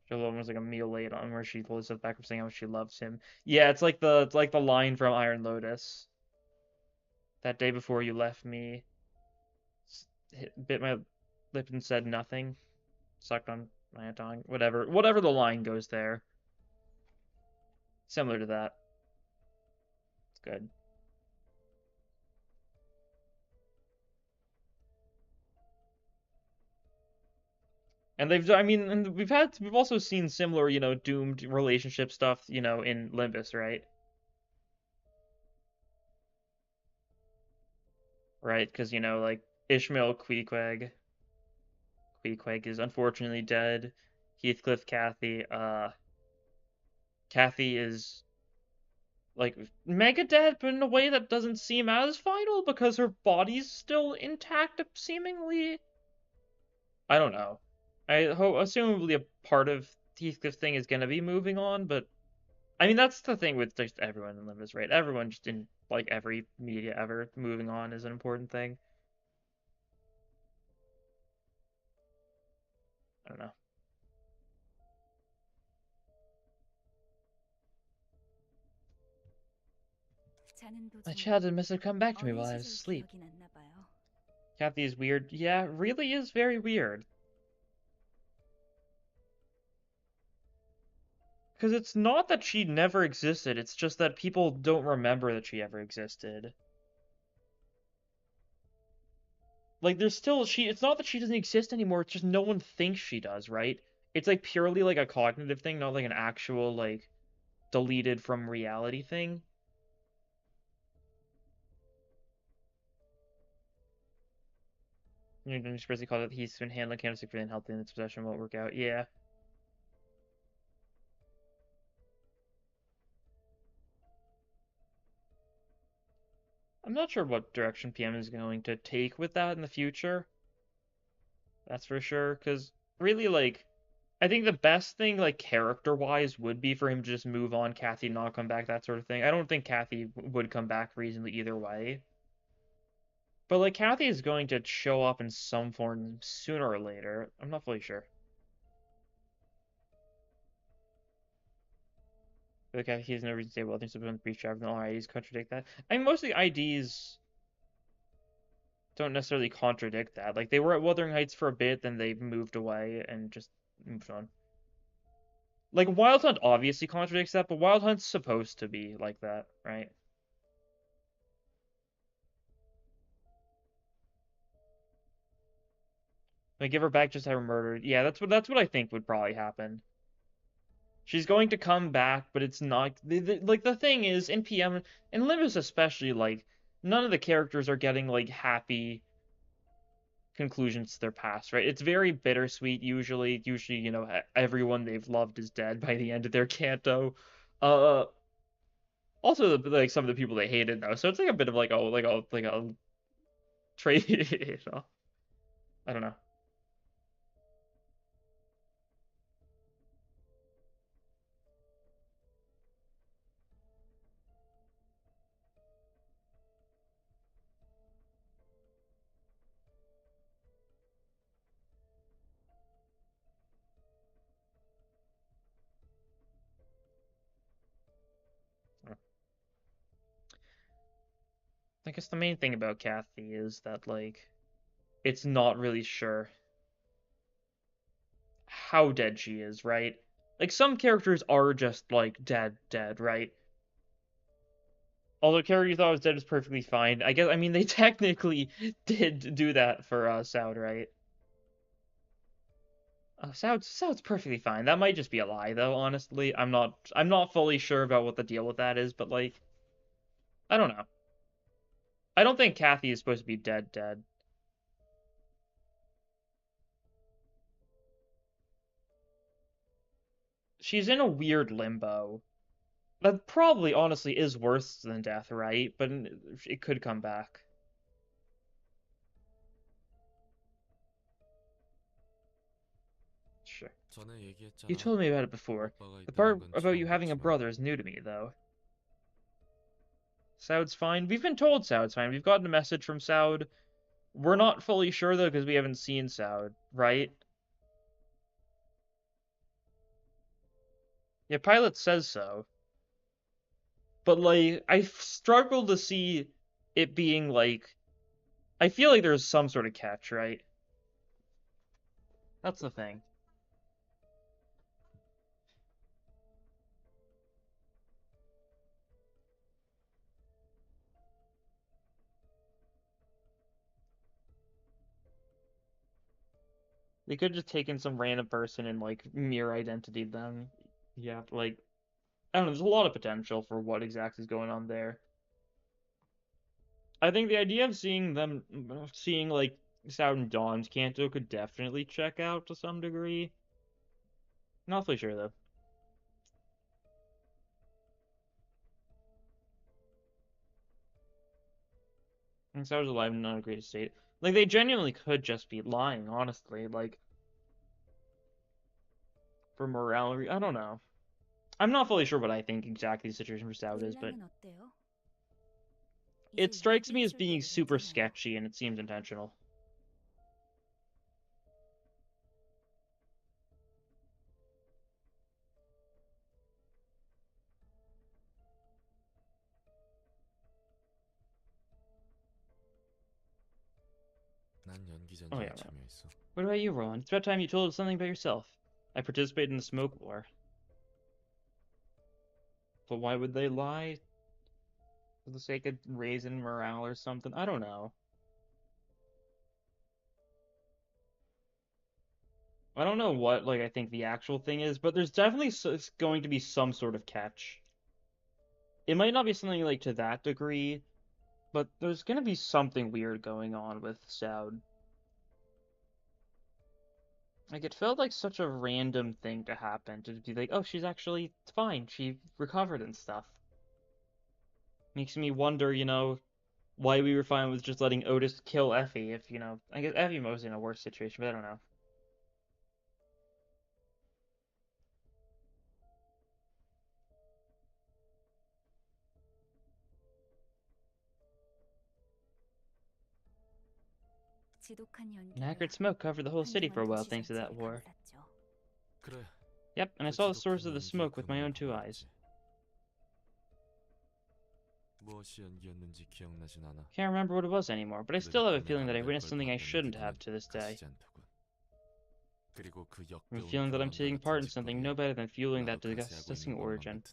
Shalom was like a meal late on where she pulls it back from saying how much she loves him. Yeah, it's like the line from Iron Lotus. That day before you left me, bit my lip and said nothing. Sucked on my tongue. Whatever the line goes there. Similar to that. It's good. And I mean, and we've also seen similar, doomed relationship stuff, in Limbus, right? Right? Because, like Ishmael Queequeg is unfortunately dead. Heathcliff Kathy is like mega dead, but in a way that doesn't seem as final because her body's still intact, seemingly. I don't know. I hope, assumably, a part of Heathcliff's thing is gonna be moving on, but I mean that's the thing with just everyone in Limbus, right? Everyone just in like every media ever moving on is an important thing. I don't know. My childhood must have come back to me while I was asleep. Kathy is weird. Yeah, really is very weird. Because it's not that she never existed, it's just that people don't remember that she ever existed. Like, it's not that she doesn't exist anymore, it's just no one thinks she does, right? It's like purely like a cognitive thing, not like an actual, like, deleted from reality thing. You know, basically called it, he's been handling Candlestick really unhealthy and its possession won't work out. Yeah. I'm not sure what direction PM is going to take with that in the future. That's for sure. Because really, like, I think the best thing, like, character-wise, would be for him to just move on, Kathy not come back, that sort of thing. I don't think Kathy would come back reasonably either way. But, like, Kathy is going to show up in some form sooner or later. I'm not fully sure. Like, Kathy has no reason to say, well, things have been breached, and all IDs contradict that. I mean, most of the IDs don't necessarily contradict that. Like, they were at Wuthering Heights for a bit, then they moved away and just moved on. Like, Wild Hunt obviously contradicts that, but Wild Hunt's supposed to be like that, right? Like, give her back, just have her murdered. Yeah, that's what I think would probably happen. She's going to come back, but it's not like the thing is in PM and Limbus especially, like none of the characters are getting like happy conclusions to their past, right? It's very bittersweet usually. Usually, everyone they've loved is dead by the end of their canto. Uh Also like some of the people they hated though. So it's like a bit of like a trade, I don't know. I guess the main thing about Kathy is that like it's not really sure how dead she is, right? Like some characters are just like dead, right? Although character you thought was dead is perfectly fine. I mean they technically did do that for Soud, right? Soud's perfectly fine. That might just be a lie though, honestly. I'm not fully sure about what the deal with that is, but like I don't know. I don't think Kathy is supposed to be dead. She's in a weird limbo. That probably, honestly, is worse than death, right? But it could come back. Sure. You told me about it before. The part about you having a brother is new to me, though. Saud's fine. We've been told Saud's fine. We've gotten a message from Saud. We're not fully sure, though, because we haven't seen Saud, right? Yeah, Pilot says so. But, like, I struggle to see it being, like... I feel like there's some sort of catch, right? That's the thing. They could have just taken some random person and, like, mirror identity them. Yeah, like... I don't know, there's a lot of potential for what exactly is going on there. I think the idea of seeing like, Saud and Dawn's Kanto could definitely check out to some degree. Not fully sure, though. And Saud's alive and not in a great state. Like, they genuinely could just be lying, honestly. Like, for morale, I don't know. I'm not fully sure what I think exactly the situation for Saud is, but it strikes me as being super sketchy, and it seems intentional. Oh yeah. What about you, Roland? It's about time you told us something about yourself. I participated in the smoke war. But why would they lie? For the sake of raising morale or something? I don't know. I don't know what, like, I think the actual thing is, but there's definitely going to be some sort of catch. It might not be something, like, to that degree, but there's gonna be something weird going on with Saud. Like, it felt like such a random thing to happen, to be like, oh, she's actually fine, she recovered and stuff. Makes me wonder, why we were fine with just letting Otis kill Effie if, I guess Effie mostly in a worse situation, but I don't know. An acrid smoke covered the whole city for a while thanks to that war. Yep, and I saw the source of the smoke with my own two eyes. Can't remember what it was anymore, but I still have a feeling that I witnessed something I shouldn't have to this day. I'm feeling that I'm taking part in something no better than fueling that disgusting origin.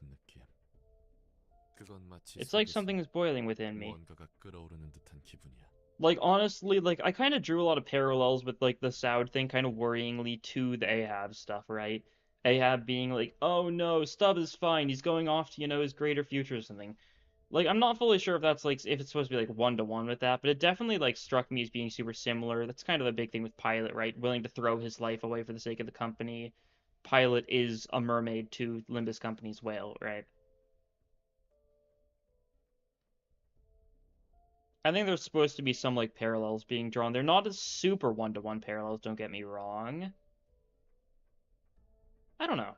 It's like something is boiling within me. Like, honestly, like, I kind of drew a lot of parallels with, like, the Saud thing kind of worryingly to the Ahab stuff, right? Ahab being like, oh no, Stubb is fine, he's going off to, his greater future or something. Like, I'm not fully sure if that's, like, if it's supposed to be, like, one-to-one with that, but it definitely, like, struck me as being super similar. That's kind of the big thing with Pilot, right? Willing to throw his life away for the sake of the company. Pilot is a mermaid to Limbus Company's whale, right? I think there's supposed to be some, like, parallels being drawn. They're not as super one-to-one parallels, don't get me wrong. I don't know.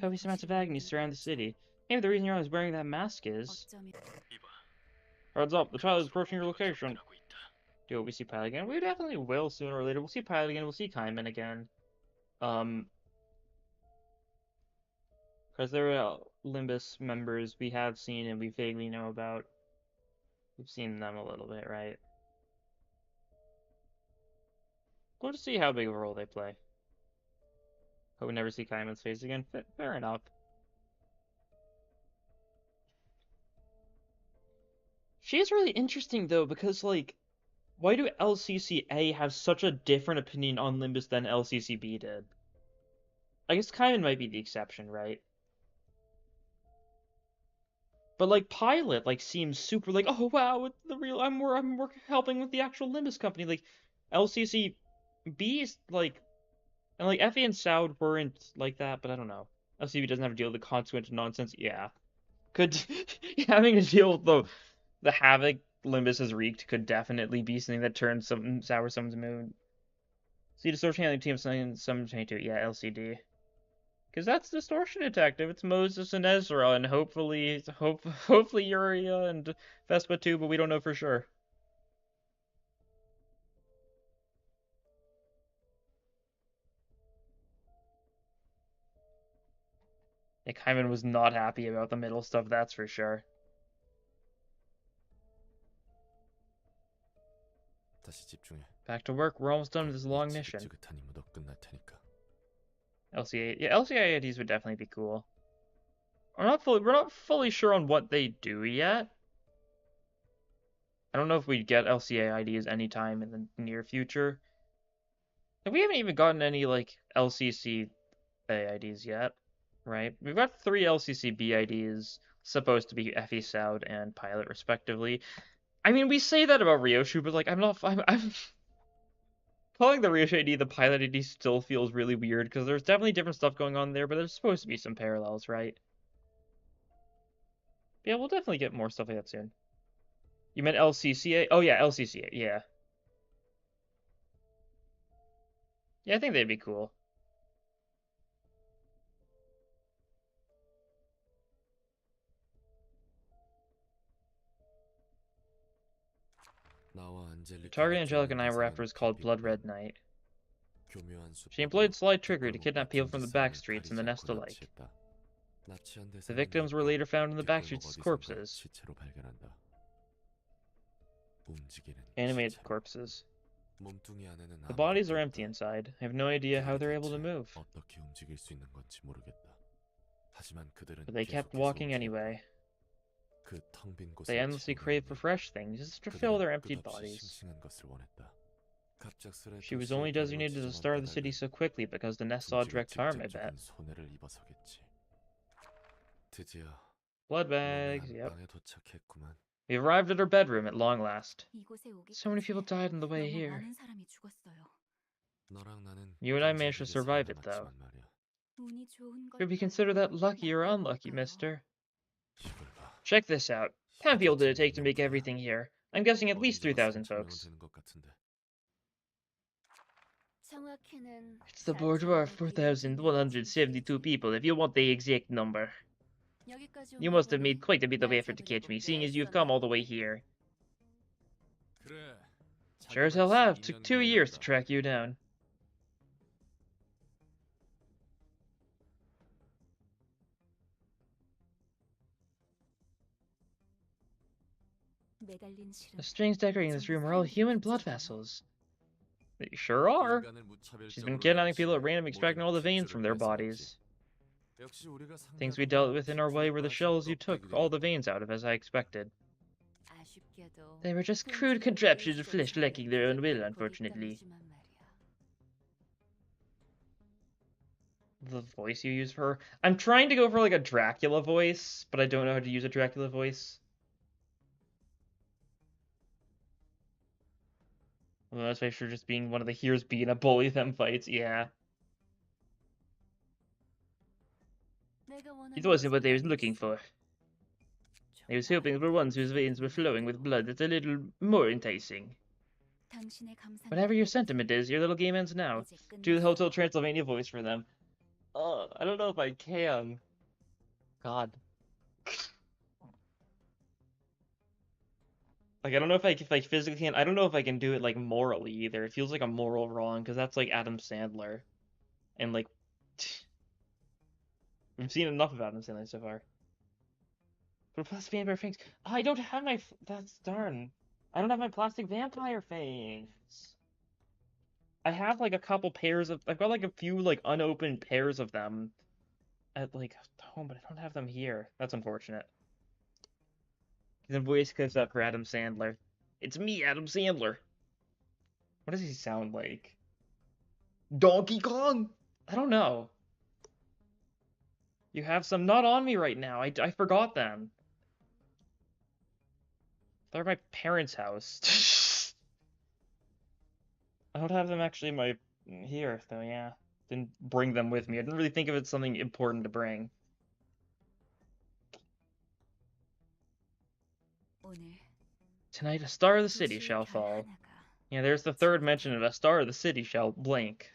Copious amounts of agony surround the city. Maybe the reason you're always wearing that mask is... Heads up, the child is approaching your location. Do we see Pilot again? We definitely will sooner or later. We'll see Pilot again, we'll see Kaiman again. Because there are Limbus members we have seen and we vaguely know about. We've seen them a little bit, right? We'll just see how big of a role they play. Hope we never see Kaiman's face again. Fair enough. She's really interesting, though, because, like, why do LCCA have such a different opinion on Limbus than LCCB did? I guess Kaiman might be the exception, right? But like Pilot like seems super like, oh wow, it's the real I'm helping with the actual Limbus company. Like LCC B is like, and like Effie and Soud weren't like that, but I don't know. LCB doesn't have to deal with the consequent nonsense. Yeah. Could having to deal with the havoc Limbus has wreaked could definitely be something that turns some sour someone's mood. See, distortion handling team some 22. Yeah, LCD. Because that's Distortion Detective. It's Moses and Ezra, and hopefully Yuria and Vespa too, but we don't know for sure. Nick Hyman was not happy about the middle stuff, that's for sure. Back to work. We're almost done with this long mission. LCA, yeah, LCA IDs would definitely be cool. We're not fully sure on what they do yet. I don't know if we'd get LCA IDs anytime in the near future. And we haven't even gotten any like LCC IDs yet, right? We've got 3 LCC B IDs supposed to be FE Soud and Pilot respectively. I mean, we say that about Ryoshu, but like I'm calling the Ryoshu ID the Pilot ID still feels really weird because there's definitely different stuff going on there, but there's supposed to be some parallels, right? Yeah, we'll definitely get more stuff like that soon. You meant LCCA? Oh yeah, LCCA, yeah. Yeah, I think they'd be cool. The target Angelica and I were after was called Blood Red Knight. She employed slight trickery to kidnap people from the back streets and the nest alike. The victims were later found in the back streets as corpses. Animated corpses. The bodies are empty inside. I have no idea how they're able to move. But they kept walking anyway. They endlessly crave for fresh things, just to fill their emptied bodies. She was only designated as a star of the city so quickly because the nest saw direct harm, I bet. Blood bags, yep. We arrived at her bedroom at long last. So many people died on the way here. You and I managed to survive it, though. Should we consider that lucky or unlucky, mister? Check this out. How many people did it take to make everything here? I'm guessing at least 3,000 folks. It's the bourgeois 4,172 people, if you want the exact number. You must have made quite a bit of effort to catch me, seeing as you've come all the way here. Sure as hell have. Took 2 years to track you down. The strings decorating this room are all human blood vessels. They sure are. She's been kidnapping people at random, extracting all the veins from their bodies. Things we dealt with in our way were the shells you took all the veins out of, as I expected. They were just crude contraptions of flesh lacking their own will, unfortunately. The voice you use for her? I'm trying to go for like a Dracula voice, but I don't know how to use a Dracula voice. Well, that's why for just being one of the heroes being a bully them fights, yeah. It wasn't what they was looking for. They was hoping for ones whose veins were flowing with blood that's a little more enticing. Whatever your sentiment is, your little game ends now. Do the Hotel Transylvania voice for them. Oh, I don't know if I can. God. Like, I don't know if I physically can. I don't know if I can do it, like, morally either. It feels like a moral wrong, because that's, like, Adam Sandler. And, like, we've seen enough of Adam Sandler so far. But plastic vampire fangs. Oh, I don't have my. That's darn. I don't have my plastic vampire fangs. I have, like, a couple pairs of. I've got, like, a few, like, unopened pairs of them at, like, home, but I don't have them here. That's unfortunate. The voice goes up for Adam Sandler. It's me, Adam Sandler. What does he sound like? Donkey Kong? I don't know. You have some not on me right now. I forgot them. They're my parents' house. I don't have them actually in my here, though, yeah. Didn't bring them with me. I didn't really think of it as something important to bring. Tonight, a star of the city shall fall. Yeah, there's the third mention of a star of the city shall blink.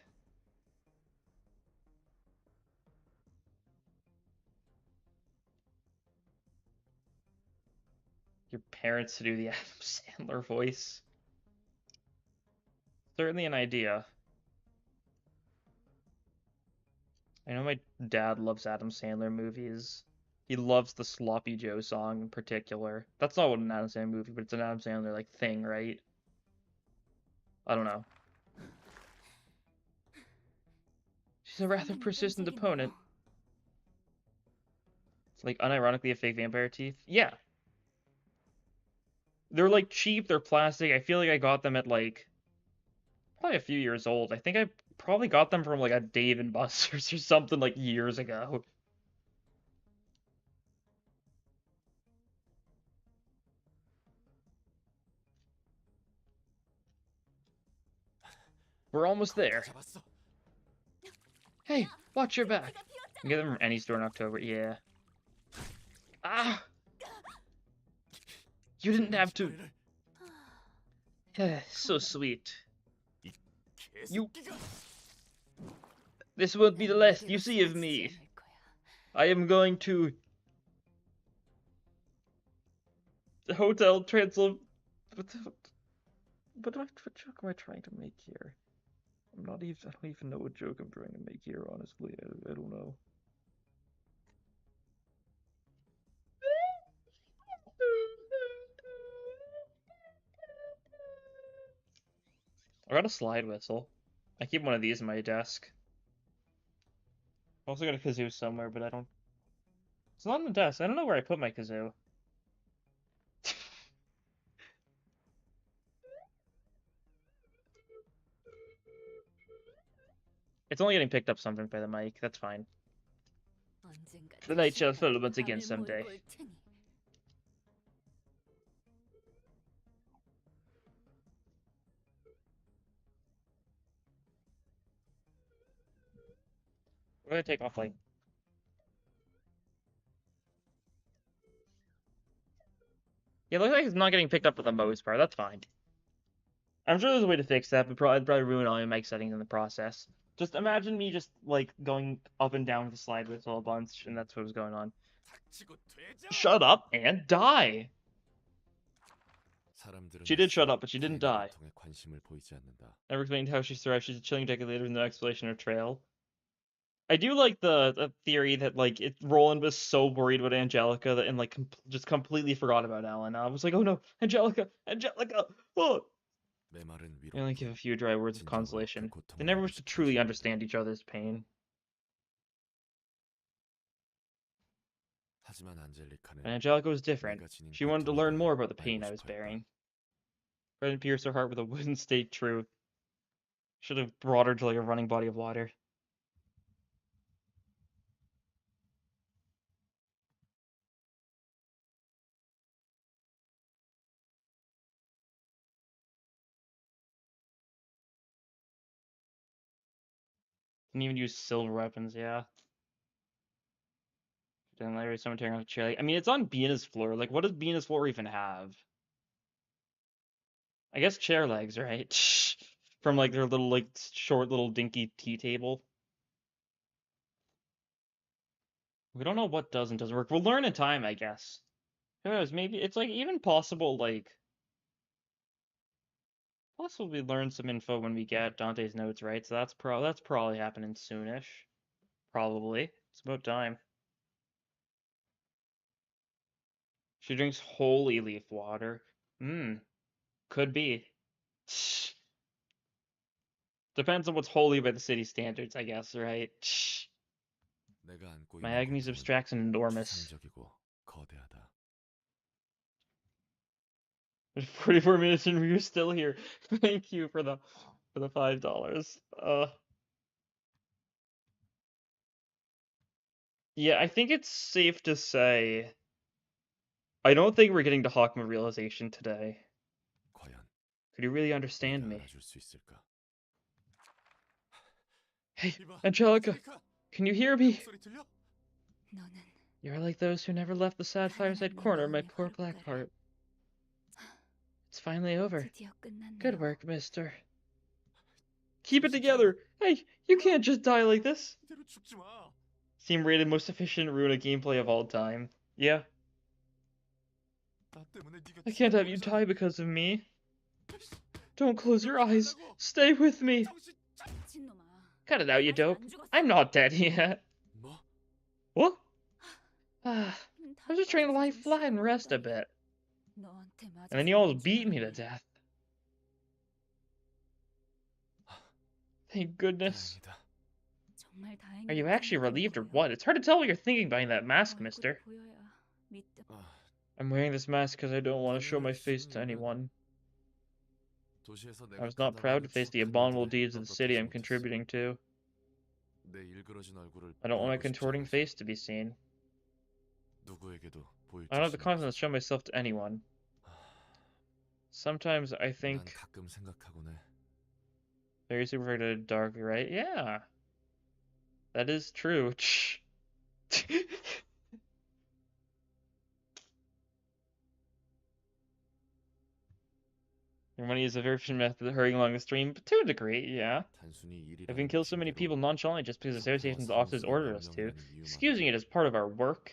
Your parents to do the Adam Sandler voice. Certainly an idea. I know my dad loves Adam Sandler movies. He loves the Sloppy Joe song in particular. That's not what an Adam Sandler movie, but it's an Adam Sandler like thing, right? I don't know. She's a rather persistent opponent. It's like unironically a fake vampire teeth. Yeah. They're like cheap, they're plastic. I feel like I got them at like probably a few years old. I think I probably got them from like a Dave and Buster's or something like years ago. We're almost there. Hey, watch your back. You can get them from any store in October. Yeah. Ah! You didn't have to. So sweet. You. This won't be the last you see of me. I am going to the Hotel Transylvania. What joke am I trying to make here? I don't even know what joke I'm trying to make here, honestly. I don't know. I got a slide whistle. I keep one of these in my desk. I also got a kazoo somewhere, but I don't... It's not on the desk. I don't know where I put my kazoo. It's only getting picked up something by the mic. That's fine. The night shall fall once again someday. We're gonna take off, like... Yeah, it looks like it's not getting picked up for the most part. That's fine. I'm sure there's a way to fix that, but I'd probably ruin all your mic settings in the process. Just imagine me just, like, going up and down with the slide whistle a bunch, and that's what was going on. Shut up and die! She did shut up, but she didn't die. Never explained how she survived. She's a chilling decade later with no explanation or trail. I do like the theory that like Roland was so worried about Angelica that and like just completely forgot about Ellen. I was like, oh no, Angelica, Angelica! Oh! They only give a few dry words of consolation. They never wish to truly understand each other's pain. But Angelica was different. She wanted to learn more about the pain I was bearing. Rather than pierce her heart with a wooden stake truth. Should have brought her to like a running body of water. Didn't even use silver weapons, yeah. Then Larry someone tearing off a chair. Like, I mean, it's on Bina's floor. Like, what does Bina's floor even have? I guess chair legs, right? From like their little, like, short little dinky tea table. We don't know what does and doesn't work. We'll learn in time, I guess. Who knows? Maybe it's like even possible, like, possibly learn some info when we get Dante's notes, right? So that's probably happening soonish. Probably. It's about time. She drinks holy leaf water. Could be. Depends on what's holy by the city standards, I guess, right? My agony's abstract and enormous. 44 minutes and you're still here. Thank you for the $5. Yeah, I think it's safe to say I don't think we're getting to Hakma Realization today. 과연 Could you really 네가 understand me? 알아줄 수 있을까? Hey, 이봐, Angelica, 안젤리카. can you hear 내 me? 목소리 들려? 너는 You're like those who never left the sad fireside corner of my poor black heart. It's finally over. 드디어 끝났네요. Good work, mister. Keep it together! Hey, you can't just die like this! 이대로 죽지 마. Steam rated most efficient Runa gameplay of all time. Yeah, 나 때문에 네가 I can't have you 죽어버리잖아. die because of me. Don't close your eyes. Stay with me. 정신 차려. 미친놈아. Cut it out, you 아직 dope. 안 죽었어. I'm not dead yet. 뭐? What? I 다 was just trying to lie 빠져서 flat and 좀 rest a 쉬어보다니. bit. 너한테 맞아서 And then you almost 그런 줄 beat me to 알았네. death. Thank goodness. 다행이다. 정말 다행이야. Are you actually relieved or 보여. what? It's hard to tell what you're thinking behind that mask, 얼굴이 mister. 보여야 믿든. 아, I'm wearing this mask because I don't want to show my face to anyone. 도시에서 I 내가 was not proud to face the 추억한 abominable 일들을 deeds of the city I'm 떳떳하지 못했어. contributing to. 내 일그러진 얼굴을 I don't want my 보이고 싶지 contorting 않아서 face to be seen. 누구에게도 보일 I don't have the 자신이 confidence to 없어. show myself to anyone. Sometimes I 난 think 가끔 생각하곤 해. very superficial, dark, right? Yeah. That is true. Your money is a very efficient method of hurrying along the stream, but to a degree, yeah. 단순히 일이라는 If we can kill so many 핑계로 people nonchalantly just because associations 평화와 officers 사무소의 ordered us to, 명령이라는 이유만으로 excusing it as part of our work,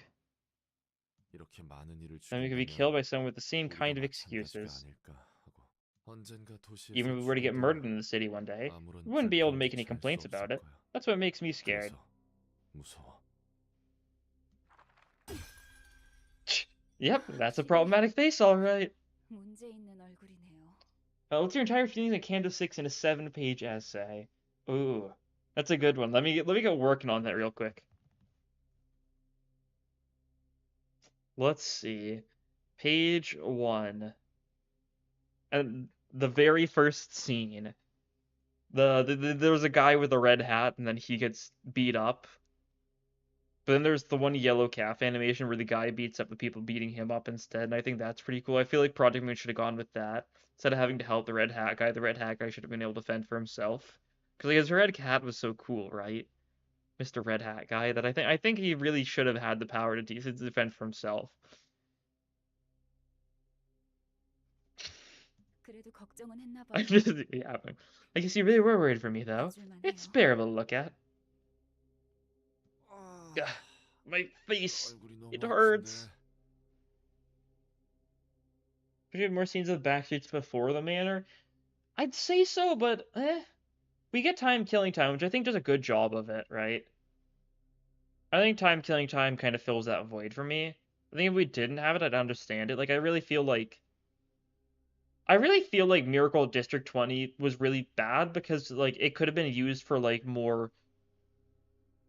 이렇게 많은 일을 then we could be 죽인다면 killed by someone with the same 우리도 kind of 마찬가지가 excuses. 아닐까 하고. 언젠가 도시에서 Even if we were to get 죽어도 murdered in the city one day, 아무런 we wouldn't be able to 불평 make any 조차할 수 complaints 없을 about it. 거야. That's what makes me scared. 그래서 무서워. Yep, that's a problematic face, alright. 문제 있는 얼굴이네요. What's your entire feelings on Canto 6 in a 7-page essay? Ooh, that's a good one. Let me get working on that real quick. Let's see. Page 1. And the very first scene. There was a guy with a red hat, and then he gets beat up. But then there's the one yellow calf animation where the guy beats up the people beating him up instead, and I think that's pretty cool. I feel like Project Moon should have gone with that. Instead of having to help the red hat guy should have been able to fend for himself. Because like, his red hat was so cool, right? Mr. Red Hat guy, that I think he really should have had the power to defend for himself. 그래도 걱정은 했나 봐. I guess you really were worried for me, though. It's bearable to look at. Ugh, my face. 얼굴이 너무 It 아픈데. hurts. Should we have more scenes of backstreets before the manor? I'd say so, but we get killing time, which I think does a good job of it, right? I think killing time kind of fills that void for me. I think if we didn't have it, I'd understand it. Like, I really feel like Miracle District 20 was really bad because, like, it could have been used for, like, more,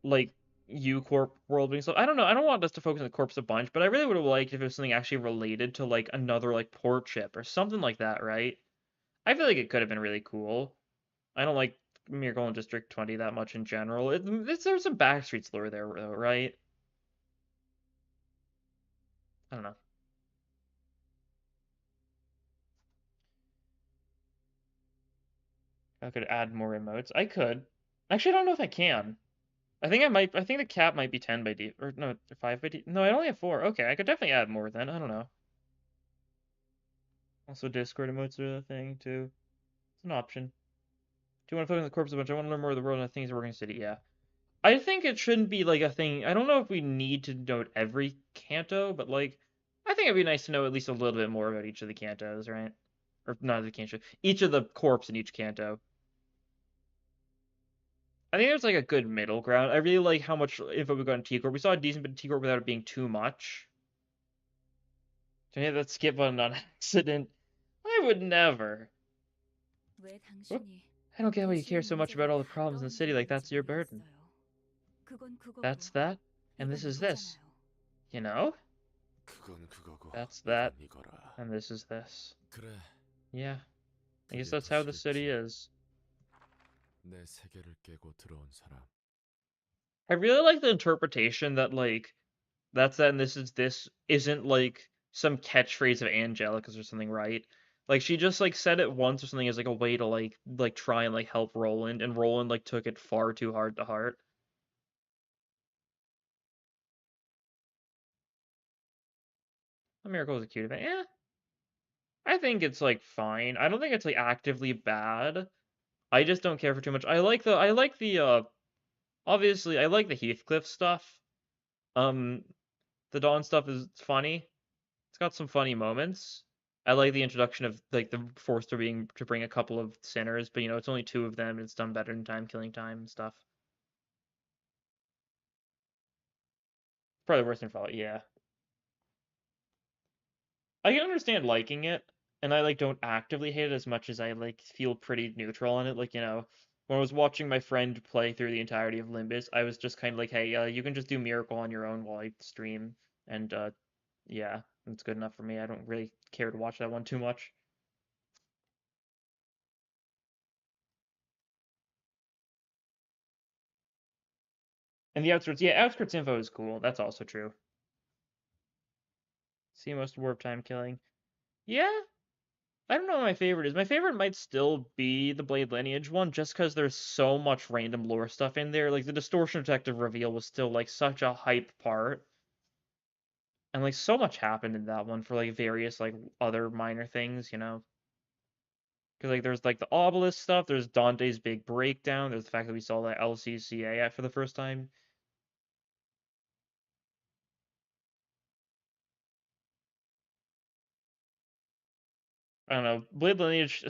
like, U-Corp world-building stuff. I don't know. I don't want us to focus on the corpse a bunch, but I really would have liked if it was something actually related to, like, another, like, port ship or something like that, right? I feel like it could have been really cool. I don't like Miracle in District 20 that much in general. There's some Backstreets lore there, though, right? I don't know. I could add more emotes. I could. Actually, I don't know if I can. I think the cap might be 10 by default. Or no, 5 by default. No, I only have 4. Okay, I could definitely add more then. I don't know. Also, Discord emotes are a thing, too. It's an option. Do you want to focus on the corpse a bunch? I want to learn more of the world and the things working in the city. Yeah. I think it shouldn't be, like, a thing. I don't know if we need to note every canto, but, like, I think it'd be nice to know at least a little bit more about each of the cantos, right? Or not the canto. Each of the corpse in each canto. I think there's like a good middle ground. I really like how much info we got in T-Corp. We saw a decent bit of T-Corp without it being too much. To hit that skip button on accident. I would never. 왜 당신이 I don't get why you care so much about all the problems in the city, like that's your burden. 그건 그거고, That's that, and this 이건 is this. 이거잖아요. You know? 그건 그거고. That's that, 이건 이거라. and this is this. 그래. Yeah. I guess 그게 that's how the 도시겠지. city is. 내 세계를 깨고 들어온 사람. I really like the interpretation that, like, that's that and this is this isn't, like, some catchphrase of Angelica's or something, right? Like she just like said it once or something as like a way to like try and like help Roland, and Roland like took it far too hard to heart. A Miracle is a cute event. Yeah, I think it's like fine. I don't think it's like actively bad. I just don't care for too much. I like the obviously I like the Heathcliff stuff. Um the Dawn stuff is funny. It's got some funny moments. I like the introduction of like the Forster being to bring a couple of sinners, but it's only two of them, and it's done better than Time Killing Time and stuff. Probably worse than Fallout, yeah. I can understand liking it, and I like don't actively hate it as much as I like feel pretty neutral on it. Like, when I was watching my friend play through the entirety of Limbus, I was just kind of like, hey, you can just do Miracle on your own while I stream, and yeah, it's good enough for me. I don't really care to watch that one too much. And the Outskirts, yeah, Outskirts info is cool. That's also true. See most warp time killing. Yeah, I don't know what my favorite is. My favorite might still be the Blade Lineage one, just because there's so much random lore stuff in there. Like the Distortion Detective reveal was still like such a hype part, and like so much happened in that one for like various like other minor things, Because like there's like the obelisk stuff, there's Dante's big breakdown, there's the fact that we saw that LCCA for the first time. I don't know. Blade Lineage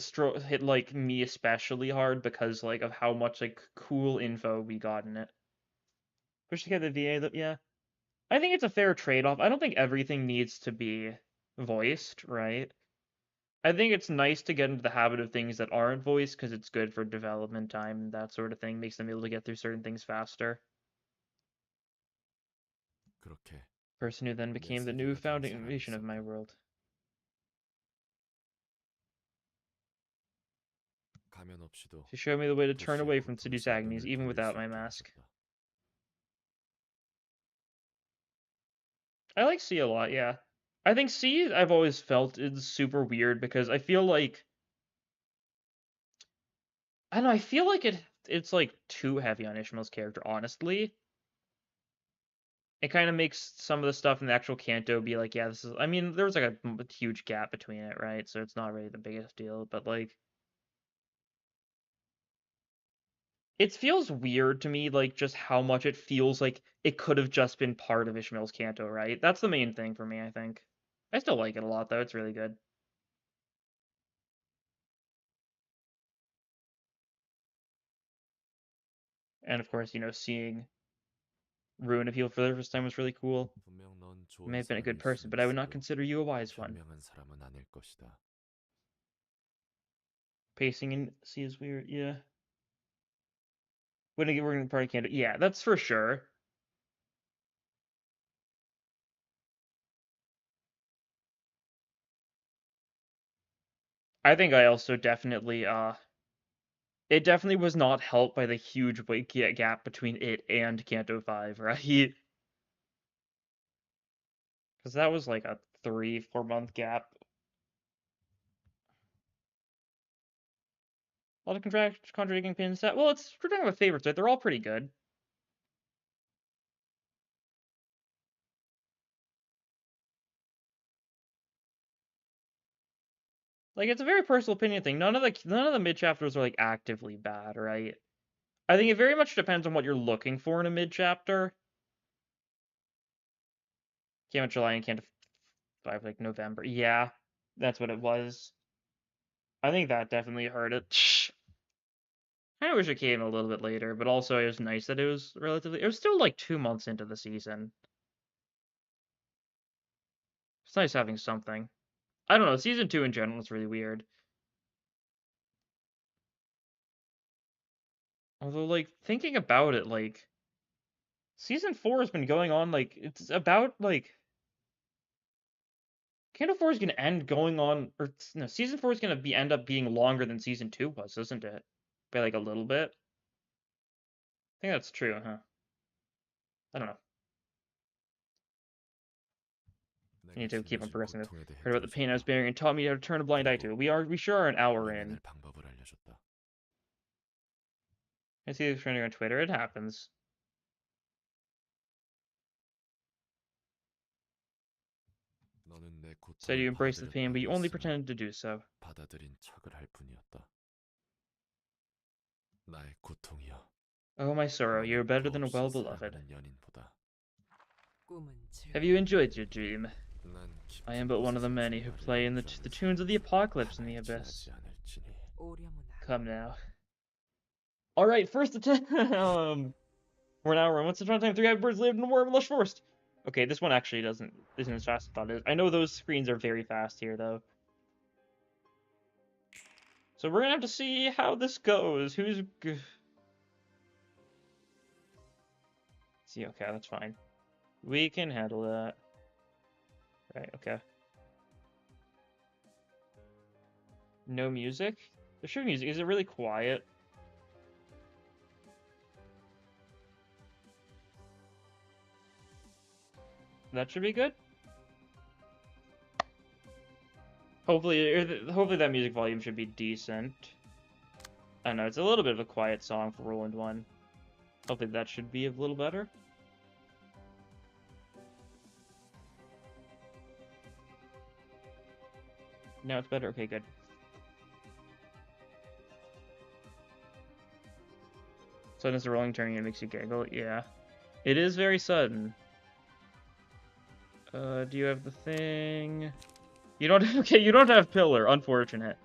hit like me especially hard because like of how much like cool info we got in it. Push together the VA, yeah. I think it's a fair trade-off. I don't think everything needs to be voiced, right? I think it's nice to get into the habit of things that aren't voiced because it's good for development time and that sort of thing. Makes them able to get through certain things faster. 그렇게 Person who then 내 became the new 세계가 된 사람이 foundation of my 있었다. world. 가면 없이도 She showed me the way to turn 도시의 away from seduced 고통스러운 agonies, 눈을 even 돌릴 without 수 my 있게 mask. 해줬다. I like C a lot, yeah. I think C, I've always felt is super weird because I feel like I don't know, I feel like it's like too heavy on Ishmael's character, honestly. It kind of makes some of the stuff in the actual Kanto be like, yeah, this is. I mean, there was like a huge gap between it, right? So it's not really the biggest deal, but like, it feels weird to me, like just how much it feels like it could have just been part of Ishmael's Kanto, right? That's the main thing for me, I think. I still like it a lot, though. It's really good. And of course, seeing Ruin appeal for the first time was really cool. 분명 넌 You may 좋은 have been a good 사람일 person, 수는 but I would not 있어도 consider you a wise one. 현명한 사람은 아닐 것이다. Pacing in C is weird, yeah. We're gonna party Kanto. Yeah, that's for sure. I think I also definitely it definitely was not helped by the huge weight gap between it and Kanto 5, right? Because that was like a 3-4 month gap. A lot of contradicting pins that well, we're talking about favorites, right? They're all pretty good. Like it's a very personal opinion thing. None of the mid chapters are like actively bad, right? I think it very much depends on what you're looking for in a mid chapter. Came out July and Kanto 5 like November. Yeah, that's what it was. I think that definitely hurt it. I wish it came a little bit later, but also it was nice that it was relatively. It was still like 2 months into the season. It's nice having something. I don't know. Season 2 in general is really weird. Although, like, thinking about it, like, season 4 has been going on, like, it's about, like, Candle 4 is going to end going on, or, no, season 4 is going to end up being longer than season 2 was, isn't it? By, like, a little bit. I think that's true, huh? I don't know. I need to keep on progressing this. 고통에 대해 Heard about the pain I was bearing and taught me how to turn a blind eye to it. We sure are an hour in. 방법을 알려줬다. I see this trending on Twitter. It happens. 너는 내 Said 고통을 you embraced the 받아들였다고 pain, but you only 했으나 pretended to do so. 받아들인 척을 할 뿐이었다. 나의 고통이여. Oh, my sorrow, you are better than a 더없이 well-beloved. 사랑하는 연인보다 Have you enjoyed your dream? 난 I am but one of the many who play in the tunes of the apocalypse in the abyss. 않을지니. Come now. Alright, first attempt. We're an hour in. Once upon a time, 3 happy birds lived in a warm and lush forest. Okay, this one actually isn't as fast as I thought it is. I know those screens are very fast here, though. So we're gonna have to see how this goes. See, okay, that's fine. We can handle that. Right, okay. No music? There should be music. Is it really quiet? That should be good. Hopefully that music volume should be decent. I know, it's a little bit of a quiet song for Roland 1. Hopefully that should be a little better. Now it's better? Okay, good. Sudden as a rolling turning, it makes you giggle. Yeah. It is very sudden. Do you have the thing? You don't. Okay, you don't have pillar. Unfortunate.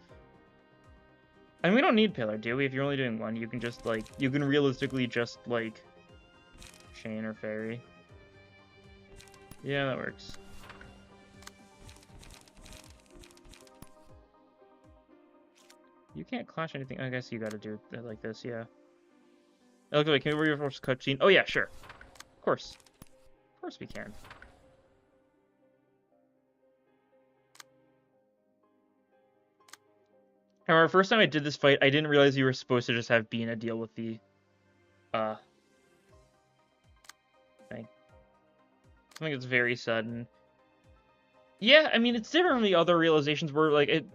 And we don't need pillar, do we? If you're only doing one, you can just, like, you can realistically just, like, chain or fairy. Yeah, that works. You can't clash anything. I guess you gotta do it like this, yeah. Okay, can we reinforce cutscene? Oh yeah, sure. Of course. Of course we can. However, first time I did this fight, I didn't realize you were supposed to just have Bina deal with the, thing. Something that's very sudden. Yeah, I mean, it's different from the other realizations where, like, it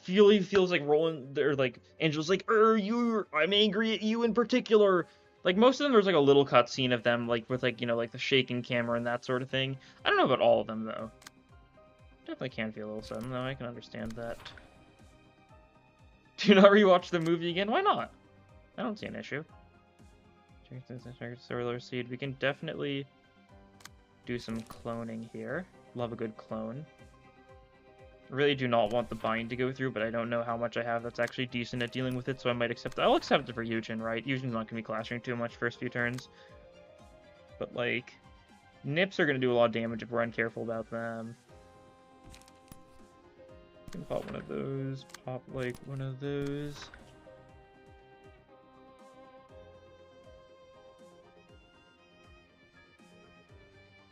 really feels like Roland, or, like, Angel's like, I'm angry at you in particular. Like, most of them, there's, like, a little cutscene of them, like, with, like, you know, like, the shaking camera and that sort of thing. I don't know about all of them, though. Definitely can feel a little sudden, though. I can understand that. Do not rewatch the movie again? Why not? I don't see an issue. Solar seed. We can definitely do some cloning here. Love a good clone. Really do not want the bind to go through, but I don't know how much I have that's actually decent at dealing with it, so I might accept it. I'll accept it for Yujin, right? Yujin's not going to be clashing too much first few turns. But, like, Nips are going to do a lot of damage if we're uncareful about them. Can pop one of those, pop like one of those.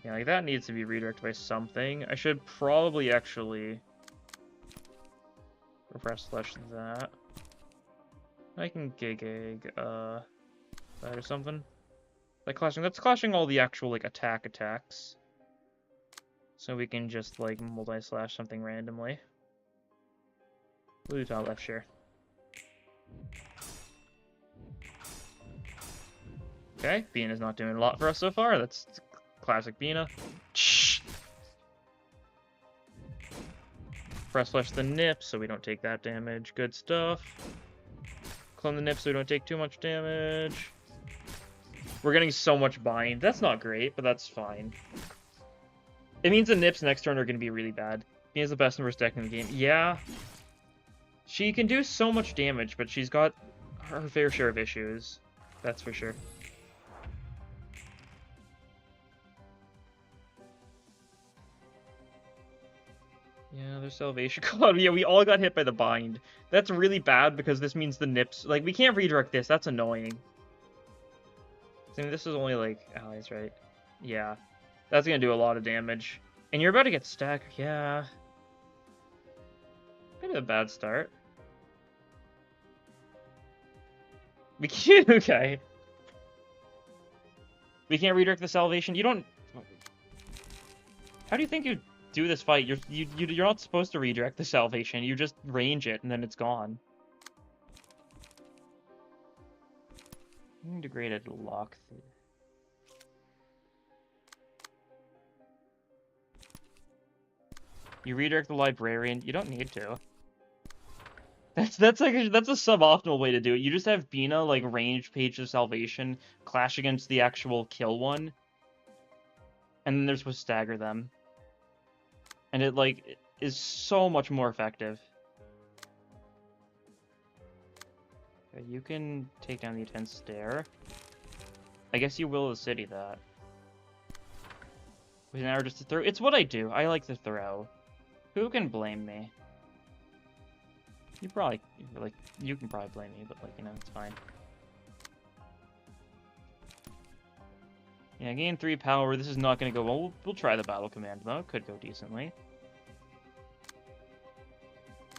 Yeah, like that needs to be redirected by something. I should probably actually reverse slash that. I can gig that or something. Like clashing, that's clashing all the actual like attacks. So we can just like multi-slash something randomly. Blue top left, sure. Okay, Bina's not doing a lot for us so far. That's classic Bina. Shh. Press flush the nip so we don't take that damage. Good stuff. Clone the nip so we don't take too much damage. We're getting so much bind. That's not great, but that's fine. It means the nips next turn are going to be really bad. Bina's the best inverse deck in the game. Yeah. She can do so much damage, but she's got her fair share of issues. That's for sure. Yeah, there's Salvation. God, yeah, we all got hit by the bind. That's really bad because this means the nips... Like, we can't redirect this. That's annoying. I mean, this is only, like, allies, right? Yeah. That's gonna do a lot of damage. And you're about to get staggered. Yeah. Maybe a bad start. We can't... Okay. We can't redirect the Salvation. You don't... How do you think you do this fight, you're not supposed to redirect the salvation. You just range it and then it's gone. Integrated lock through. You redirect the librarian. You don't need to. That's a suboptimal way to do it. You just have Bina like range Page of Salvation clash against the actual kill one, and then they're supposed to stagger them, and it like is so much more effective. Okay, you can take down the Intense Stare. I guess you will the city that. With an arrow just to throw. It's what I do. I like to throw. Who can blame me? You probably, like, you can probably blame me, but, like, you know, it's fine. Yeah, gain 3 power. This is not going to go well. We'll try the battle command, though. It could go decently.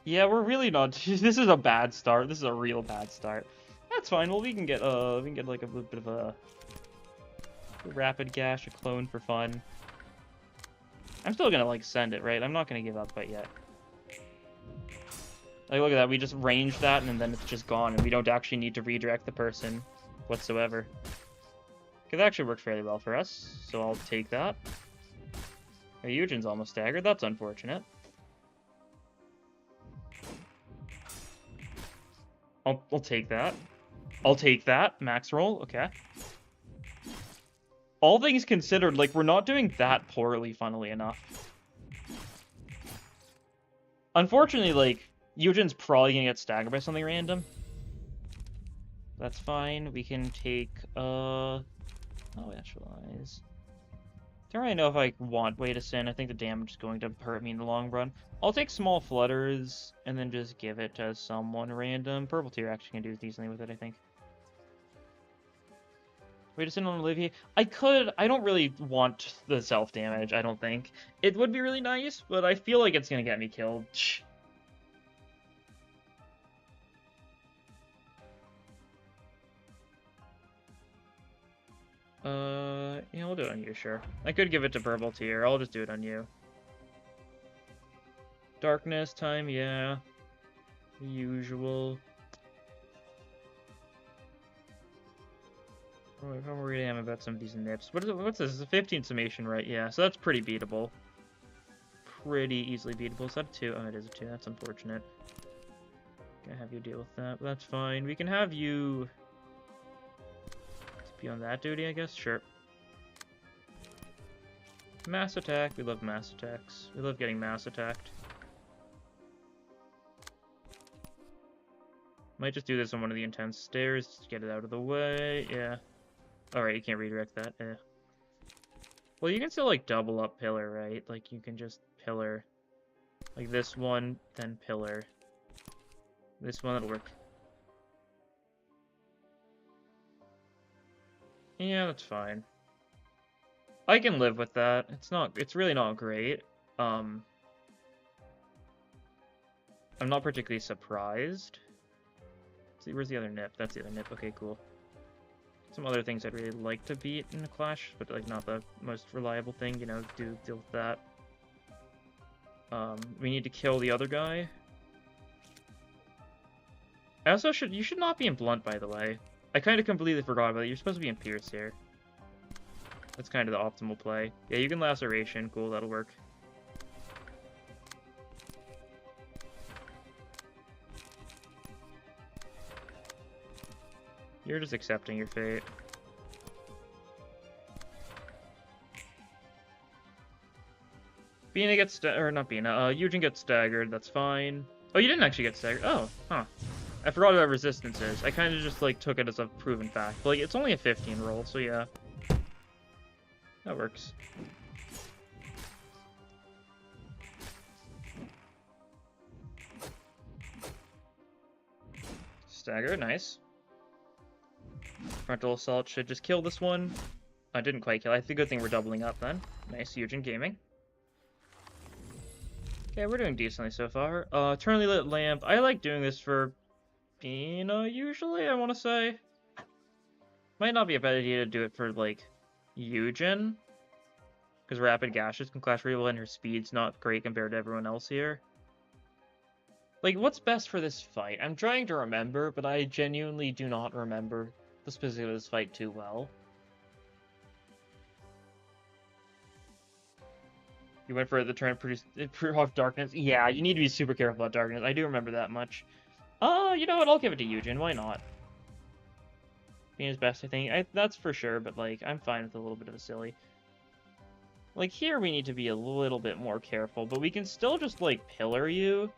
Yeah, we're really not... This is a bad start. This is a real bad start. That's fine. Well, we can get, like, a bit of a rapid gash, a clone for fun. I'm still going to, like, send it, right? I'm not going to give up quite yet. Like, look at that, we just range that, and then it's just gone, and we don't actually need to redirect the person whatsoever. Okay, that actually worked fairly well for us, so I'll take that. Okay, Eugen's almost staggered, that's unfortunate. I'll take that. I'll take that, max roll, okay. All things considered, like, we're not doing that poorly, funnily enough. Unfortunately, like, Eugen's probably gonna get staggered by something random. That's fine. We can take, oh, actualize. Don't really know if I want Way to Sin. I think the damage is going to hurt me in the long run. I'll take Small Flutters, and then just give it to someone random. Purple Tier actually can do decently with it, I think. Way to Sin on Olivier. I don't really want the self-damage, I don't think. It would be really nice, but I feel like it's gonna get me killed. Yeah, we'll do it on you, sure. I could give it to Purple Tier. I'll just do it on you. Darkness time, yeah. Usual. Oh, if I'm worried I am about some of these nips. What's this? It's a 15 summation, right? Yeah, so that's pretty beatable. Pretty easily beatable. Is that a 2? Oh, it is a 2. That's unfortunate. Gonna have you deal with that, but that's fine. We can have you be on that duty, I guess? Sure. Mass attack. We love mass attacks. We love getting mass attacked. Might just do this on one of the Intense Stairs to get it out of the way. Yeah. Alright, you can't redirect that. Eh. Well, you can still, like, double up pillar, right? Like, you can just pillar. Like this one, then pillar. This one, that'll work. Yeah, that's fine. I can live with that. It's really not great. I'm not particularly surprised. See, where's the other nip? That's the other nip. Okay, cool. Some other things I'd really like to beat in a clash, but like not the most reliable thing, you know, deal with that. We need to kill the other guy. You should not be in Blunt, by the way. I kind of completely forgot about it. You're supposed to be in Pierce here. That's kind of the optimal play. Yeah, you can Laceration. Cool, that'll work. You're just accepting your fate. Bina gets or not Bina. Eugen gets staggered. That's fine. Oh, you didn't actually get staggered. Oh, huh. I forgot about resistances. I kind of just like took it as a proven fact. But, like, it's only a 15 roll, so yeah. That works. Stagger, nice. Frontal Assault should just kill this one. I didn't quite kill. I think good thing we're doubling up then. Nice, Eugen Gaming. Okay, we're doing decently so far. Eternally Lit Lamp. I like doing this for Bina, usually, I want to say. Might not be a bad idea to do it for, like, Eugen. Because Rapid Gashes can clash really well, and her speed's not great compared to everyone else here. Like, what's best for this fight? I'm trying to remember, but I genuinely do not remember the specifics of this fight too well. You went for the turn produce off darkness. Yeah, you need to be super careful about darkness. I do remember that much. You know what? I'll give it to Eugen. Why not? Being his best, I think. That's for sure, but, like, I'm fine with a little bit of a silly. Like, here we need to be a little bit more careful, but we can still just, like, pillar you.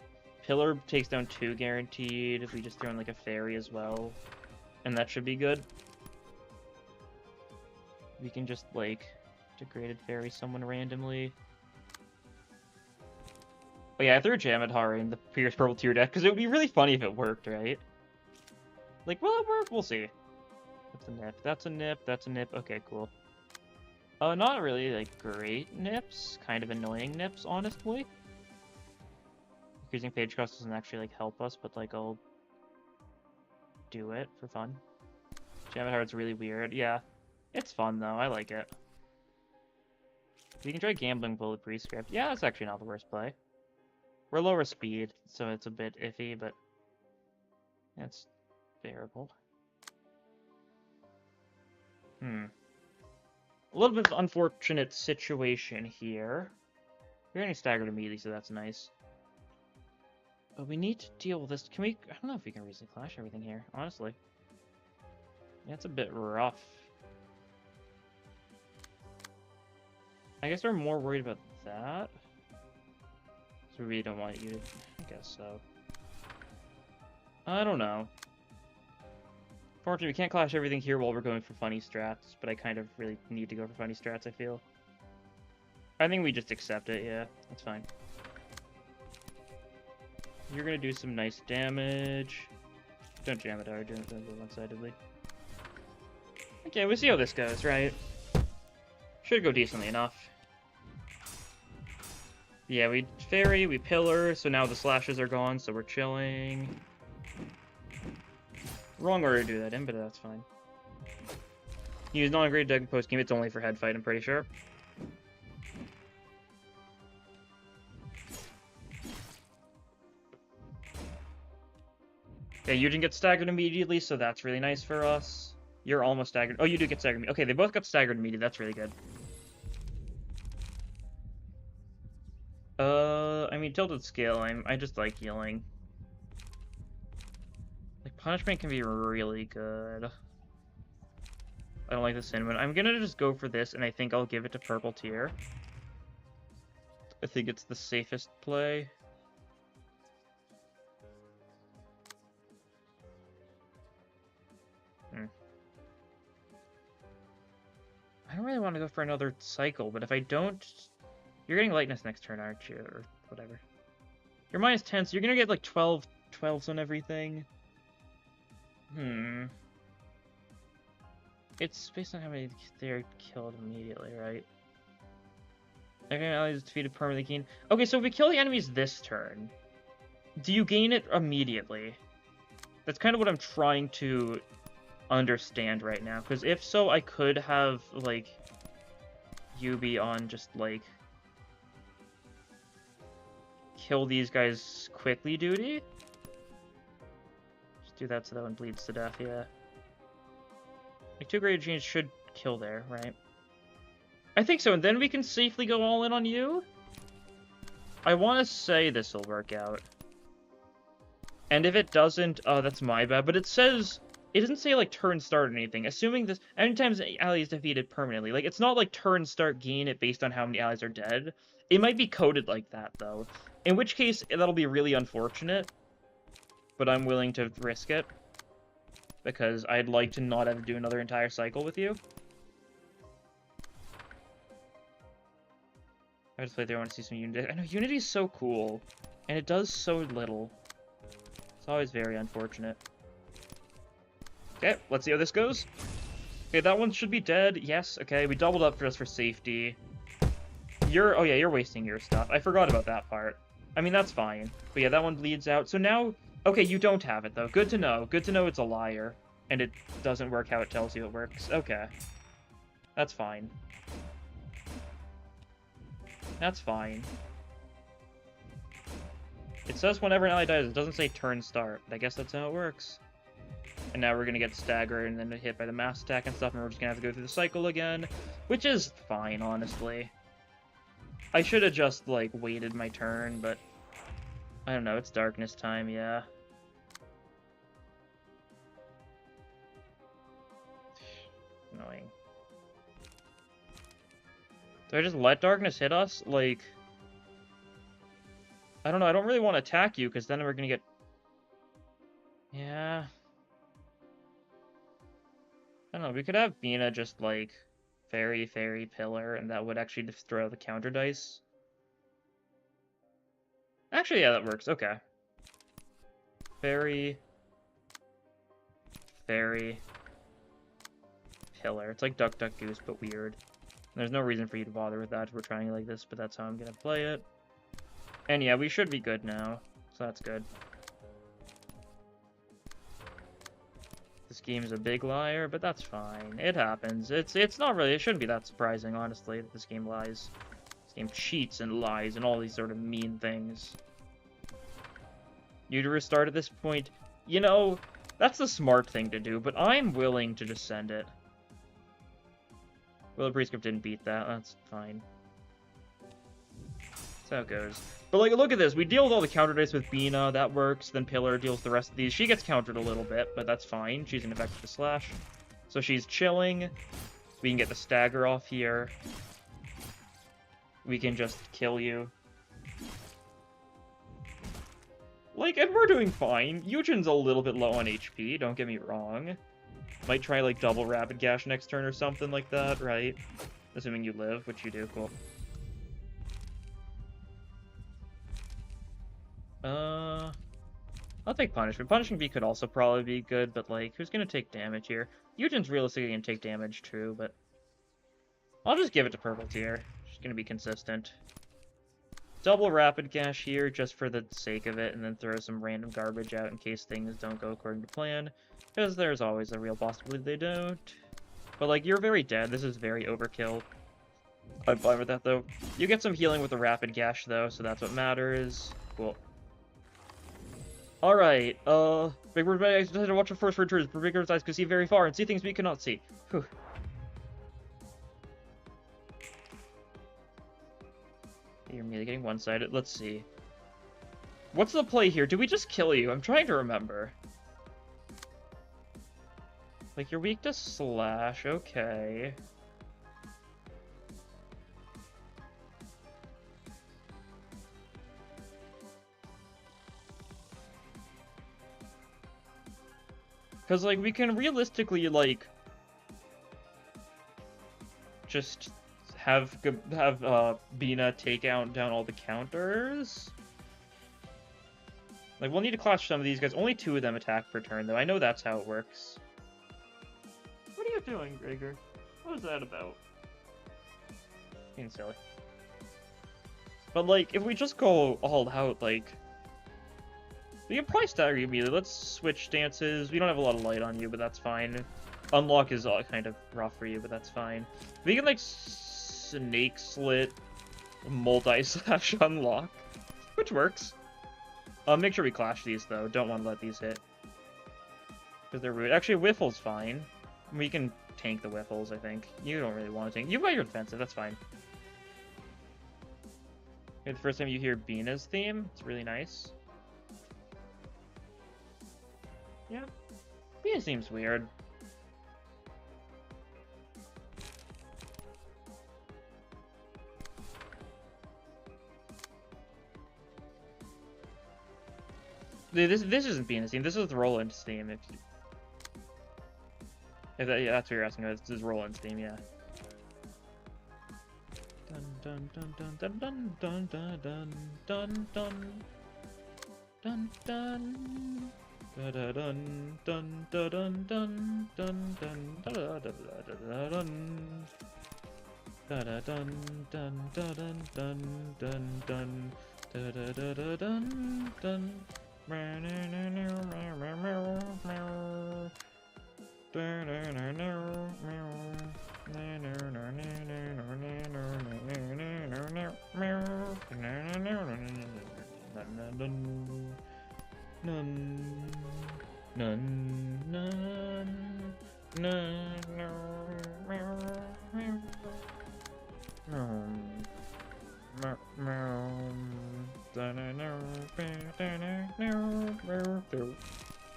Pillar takes down 2 guaranteed if we just throw in, like, a fairy as well. And that should be good. We can just, like, degraded fairy someone randomly. But yeah, I threw Jamadhara in the Pierce Purple Tier deck, because it would be really funny if it worked, right? Like, will it work? We'll see. That's a nip. That's a nip. That's a nip. Okay, cool. Not really, like, great nips. Kind of annoying nips, honestly. Using page cost doesn't actually, like, help us, but, like, I'll do it for fun. Jamadhara's really weird. Yeah, it's fun, though. I like it. We can try Gambling Bullet Prescript. Yeah, that's actually not the worst play. We're lower speed, so it's a bit iffy, but it's bearable. A little bit of an unfortunate situation here. You're getting staggered immediately, so that's nice. But we need to deal with this. Can we... I don't know if we can reasonably clash everything here, honestly. Yeah, it's a bit rough. I guess we're more worried about that. So we really don't want you to... I guess so. I don't know. Fortunately, we can't clash everything here while we're going for funny strats, but I kind of really need to go for funny strats, I feel. I think we just accept it, yeah. That's fine. You're gonna do some nice damage. Don't jam it hard, don't do it one-sidedly. Okay, we'll see how this goes, right? Should go decently enough. Yeah, we fairy, we pillar, so now the slashes are gone, so we're chilling. Wrong order to do that in, but that's fine. Use non-great deck post game, it's only for head fight, I'm pretty sure. Okay, Eugen gets staggered immediately, so that's really nice for us. You're almost staggered. Oh, you do get staggered. Okay, they both got staggered immediately, that's really good. I mean, tilted scale, I just like healing. Like, punishment can be really good. I don't like the cinnamon. I'm gonna just go for this, and I think I'll give it to purple tier. I think it's the safest play. I don't really want to go for another cycle, but if I don't... You're getting lightness next turn, aren't you? Or whatever. You're minus 10, so you're gonna get like 12s on everything. It's based on how many they're killed immediately, right? Okay, ally is defeated permanently gain. Okay, so if we kill the enemies this turn, do you gain it immediately? That's kind of what I'm trying to understand right now, because if so, I could have, like, you be on just, like, kill these guys quickly duty. Just do that so that one bleeds to death, yeah. Like, 2 great genes should kill there, right? I think so, and then we can safely go all in on you? I want to say this will work out. And if it doesn't, oh, that's my bad, but it says... It doesn't say, like, turn start or anything. Assuming this... Anytime an ally is defeated permanently. Like, it's not like turn start gain it based on how many allies are dead. It might be coded like that, though. In which case, that'll be really unfortunate. But I'm willing to risk it. Because I'd like to not have to do another entire cycle with you. I just played there, I want to see some Unity. I know, Unity is so cool. And it does so little. It's always very unfortunate. Okay, let's see how this goes. Okay, that one should be dead. Yes, okay, we doubled up just for safety. Oh yeah, you're wasting your stuff. I forgot about that part. I mean, that's fine. But yeah, that one bleeds out. So now, okay, you don't have it, though. Good to know. Good to know it's a liar. And it doesn't work how it tells you it works. Okay. That's fine. That's fine. It says whenever an ally dies, it doesn't say turn start. I guess that's how it works. And now we're gonna get staggered and then hit by the mass attack and stuff, and we're just gonna have to go through the cycle again. Which is fine, honestly. I should have just, like, waited my turn, but... I don't know, it's darkness time, yeah. Annoying. Do I just let darkness hit us? Like... I don't know, I don't really want to attack you, because then we're gonna get... Yeah... I don't know, we could have Bina just, like, fairy, pillar, and that would actually just throw the counter dice. Actually, yeah, that works, okay. Fairy, pillar. It's like Duck, Duck, Goose, but weird. There's no reason for you to bother with that if we're trying it like this, but that's how I'm gonna play it. And yeah, we should be good now, so that's good. This game is a big liar, but that's fine. It happens. It's not really, it shouldn't be that surprising, honestly, that this game lies. This game cheats and lies and all these sort of mean things. You to restart at this point, you know, that's the smart thing to do, but I'm willing to just send it. Well, the prescript didn't beat that, that's fine. That's how it goes. But, like, look at this. We deal with all the counter dice with Bina. That works. Then Pillar deals the rest of these. She gets countered a little bit, but that's fine. She's an effective slash. So she's chilling. We can get the stagger off here. We can just kill you. Like, and we're doing fine. Eugen's a little bit low on HP, don't get me wrong. Might try, like, double Rapid Gash next turn or something like that, right? Assuming you live, which you do, cool. I'll take Punishment. Punishing B could also probably be good, but, like, who's gonna take damage here? Eugen's realistically gonna take damage, too, but... I'll just give it to Purple Tier. She's gonna be consistent. Double Rapid Gash here, just for the sake of it, and then throw some random garbage out in case things don't go according to plan. Because there's always a real possibility they don't. But, like, you're very dead. This is very overkill. I'm fine with that, though. You get some healing with the Rapid Gash, though, so that's what matters. Cool. Alright, Big Bird's eyes decided to watch the first returns, but Big Bird's eyes can see very far and see things we cannot see. Whew. You're immediately getting one-sided. Let's see. What's the play here? Do we just kill you? I'm trying to remember. Like, you're weak to slash. Okay. Because, like, we can realistically, like, just have Bina take down all the counters. Like, we'll need to clash some of these guys. Only 2 of them attack per turn, though. I know that's how it works. What are you doing, Gregor? What is that about? Being silly. But, like, if we just go all out, like... We can probably stagger you immediately. Let's switch stances. We don't have a lot of light on you, but that's fine. Unlock is kind of rough for you, but that's fine. We can, like, snake slit multi-slash unlock, which works. Make sure we clash these, though. Don't want to let these hit. Because they're rude. Actually, Whiffle's fine. We can tank the Whiffles, I think. You don't really want to tank. You've got your defensive, that's fine. Okay, the first time you hear Bina's theme, it's really nice. Yeah. Bina seems weird. This isn't Bina's theme. This is Roland's theme. Yeah, that's what you're asking about. This is Roland's theme, yeah. Dun dun dun dun dun dun dun dun dun dun dun dun. Da da dun dun da dun dun dun dun da da da da dun da da dun dun da dun dun dun dun da da da da dun dun.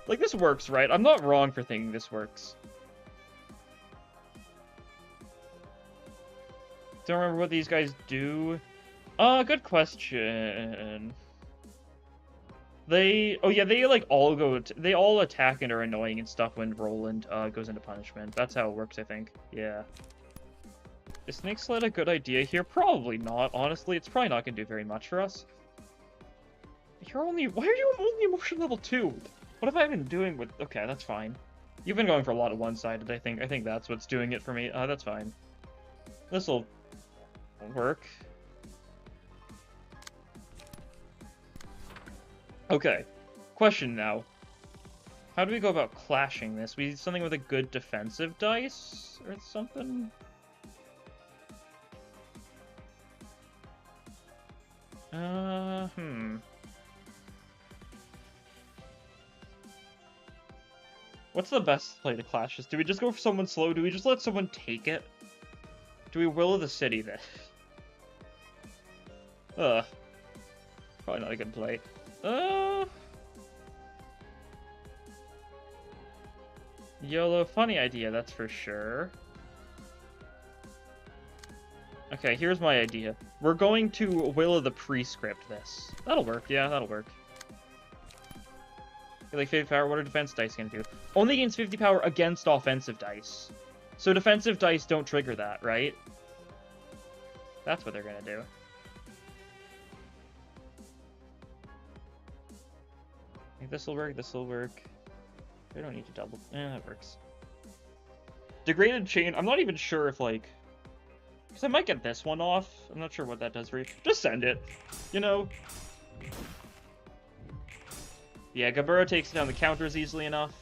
Like, this works, right? I'm not wrong for thinking this works. Don't remember what these guys do. Good question. They, oh yeah, they like all go, they all attack and are annoying and stuff when Roland goes into punishment. That's how it works, I think. Yeah. Is Snake Sled a good idea here? Probably not, honestly. It's probably not gonna do very much for us. You're only, why are you only emotion level 2? What have I been doing with, okay, that's fine. You've been going for a lot of one-sided, I think. I think that's what's doing it for me. That's fine. This'll work. Okay, question now. How do we go about clashing this? We need something with a good defensive dice or something? What's the best play to clash this? Do we just go for someone slow? Do we just let someone take it? Do we Will of the City this? Probably not a good play. YOLO, funny idea, that's for sure. Okay, here's my idea. We're going to Will of the Prescript this. That'll work, yeah, that'll work. Like 50 power, what are defense dice gonna do? Only gains 50 power against offensive dice. So defensive dice don't trigger that, right? That's what they're gonna do. I think this'll work, this'll work. We don't need to double. That works. Degraded Chain, I'm not even sure if, like... Because I might get this one off. I'm not sure what that does for you. Just send it. You know? Yeah, Gaburo takes down the counters easily enough.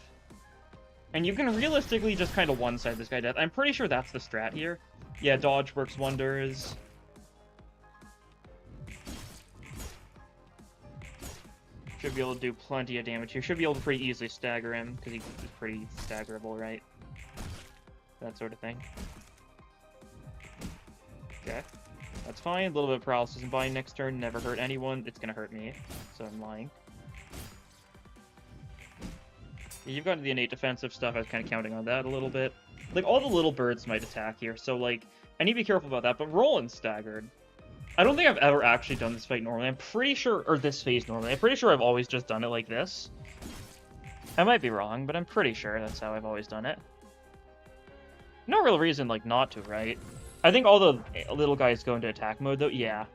And you can realistically just kind of one-side this guy death. I'm pretty sure that's the strat here. Yeah, dodge works wonders. Should be able to do plenty of damage here. Should be able to pretty easily stagger him, because he's pretty staggerable, right? That sort of thing. Okay. That's fine. A little bit of paralysis and bind next turn. Never hurt anyone. It's gonna hurt me, so I'm lying. Yeah, you've got the innate defensive stuff. I was kind of counting on that a little bit. Like, all the little birds might attack here, so, like, I need to be careful about that. But Roland's staggered. I don't think I've ever actually done this fight normally. I'm pretty sure, or this phase normally. I'm pretty sure I've always just done it like this. I might be wrong, but I'm pretty sure that's how I've always done it. No real reason, like, not to, right? I think all the little guys go into attack mode, though. Yeah.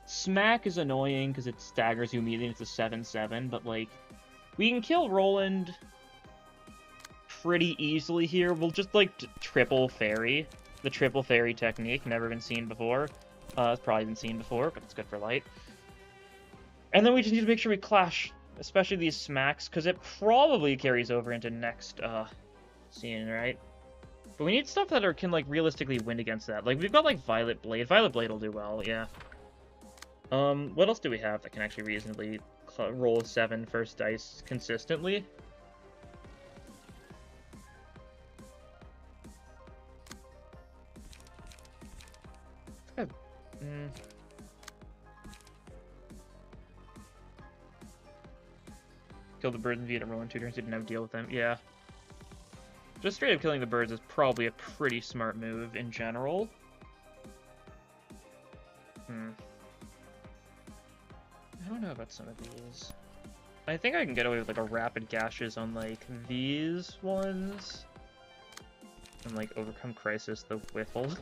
Smack is annoying because it staggers you immediately. It's a 7/7, but, like, we can kill Roland pretty easily here. We'll just, like, triple fairy. The triple fairy technique, never been seen before. It's probably been seen before, but it's good for light. And then we just need to make sure we clash, especially these smacks, because it probably carries over into next scene, right? But we need stuff that can, like, realistically win against that. Like, we've got, like, Violet Blade. Violet Blade will do well, yeah. What else do we have that can actually reasonably roll a 7 first dice consistently? Kill the birds and Viet Roland 2 turns, didn't have to deal with them. Yeah. Just straight up killing the birds is probably a pretty smart move in general. I don't know about some of these. I think I can get away with, like, a rapid gashes on, like, these ones. And, like, Overcome Crisis the Whiffle.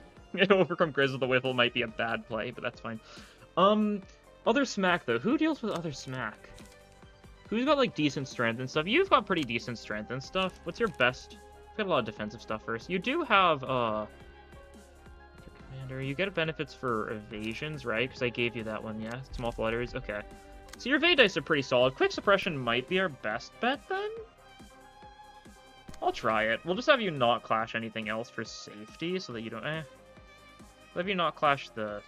Overcome Crisis the Whiffle might be a bad play, but that's fine. Other smack, though. Who deals with other smack? Who's got, like, decent strength and stuff? You've got pretty decent strength and stuff. What's your best? You've got a lot of defensive stuff first. You do have, your commander. You get benefits for evasions, right? Because I gave you that one, yeah? Small flutters, okay. So your evade dice are pretty solid. Quick suppression might be our best bet, then? I'll try it. We'll just have you not clash anything else for safety, so that you don't, We'll have you not clash the...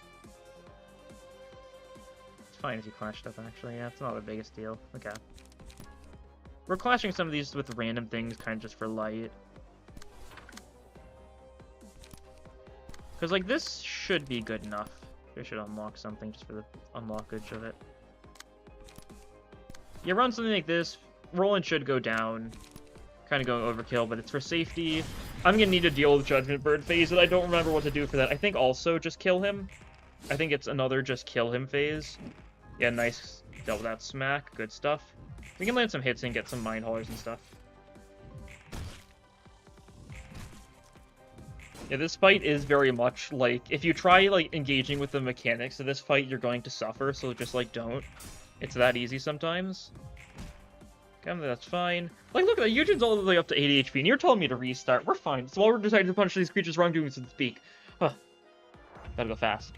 Fine if you clash stuff, actually. Yeah, it's not the biggest deal. Okay. We're clashing some of these with random things, kind of just for light. Because, like, this should be good enough. I should unlock something just for the unlockage of it. You run something like this, Roland should go down. Kind of going overkill, but it's for safety. I'm going to need to deal with Judgment Bird phase, and I don't remember what to do for that. I think also just kill him. I think it's another just kill him phase. Yeah, nice. Dealt with that smack. Good stuff. We can land some hits and get some mind haulers and stuff. Yeah, this fight is very much like, if you try, like, engaging with the mechanics of this fight, you're going to suffer, so just, like, don't. It's that easy sometimes. Okay, that's fine. Like, look at that, Eugen's all the way up to 80 HP, and you're telling me to restart. We're fine. So while we're deciding to punish these creatures' wrongdoings with speak. Huh. Gotta go fast.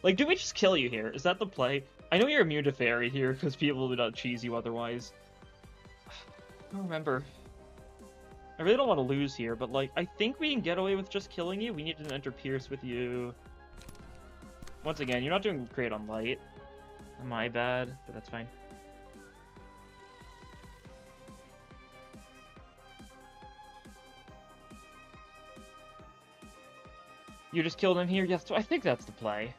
Like, do we just kill you here? Is that the play? I know you're immune to fairy here, because people will not cheese you otherwise. I don't remember. I really don't want to lose here, but, like, I think we can get away with just killing you. We need to enter Pierce with you. Once again, you're not doing great on light. My bad, but that's fine. You just killed him here? Yes, I think that's the play.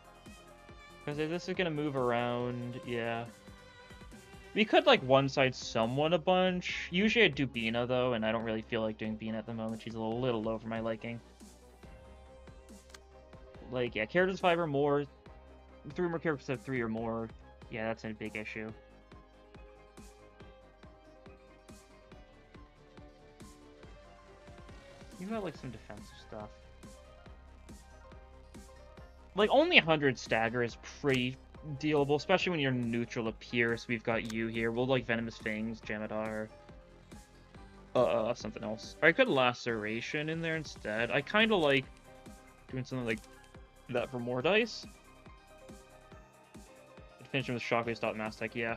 Because this is going to move around, yeah. We could, like, one-side someone a bunch. Usually I'd do Bina, though, and I don't really feel like doing Bina at the moment. She's a little low for my liking. Like, yeah, characters 5 or more. 3 more characters have 3 or more. Yeah, that's a big issue. You got, like, some defensive stuff. Like, only 100 stagger is pretty dealable, especially when you're neutral to Pierce. We've got you here. We'll, like, Venomous Fangs, Jamadar. Something else. Or I could Laceration in there instead. I kind of like doing something like that for more dice. Finish him with Shockwave, stop Mastech, yeah.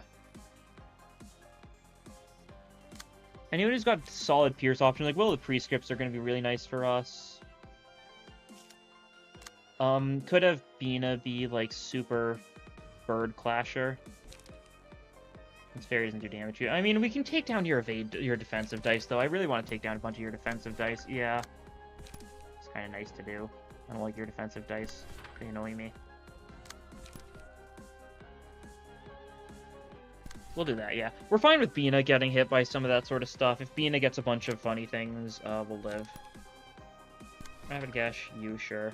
Anyone who's got solid Pierce options, like, well, the Prescripts are going to be really nice for us. Could have Bina be, like, super Bird Clasher. This fairy doesn't do damage to you. I mean, we can take down your defensive dice, though. I really want to take down a bunch of your defensive dice. Yeah. It's kind of nice to do. I don't like your defensive dice. They annoy me. We'll do that, yeah. We're fine with Bina getting hit by some of that sort of stuff. If Bina gets a bunch of funny things, we'll live. I would guess you, sure.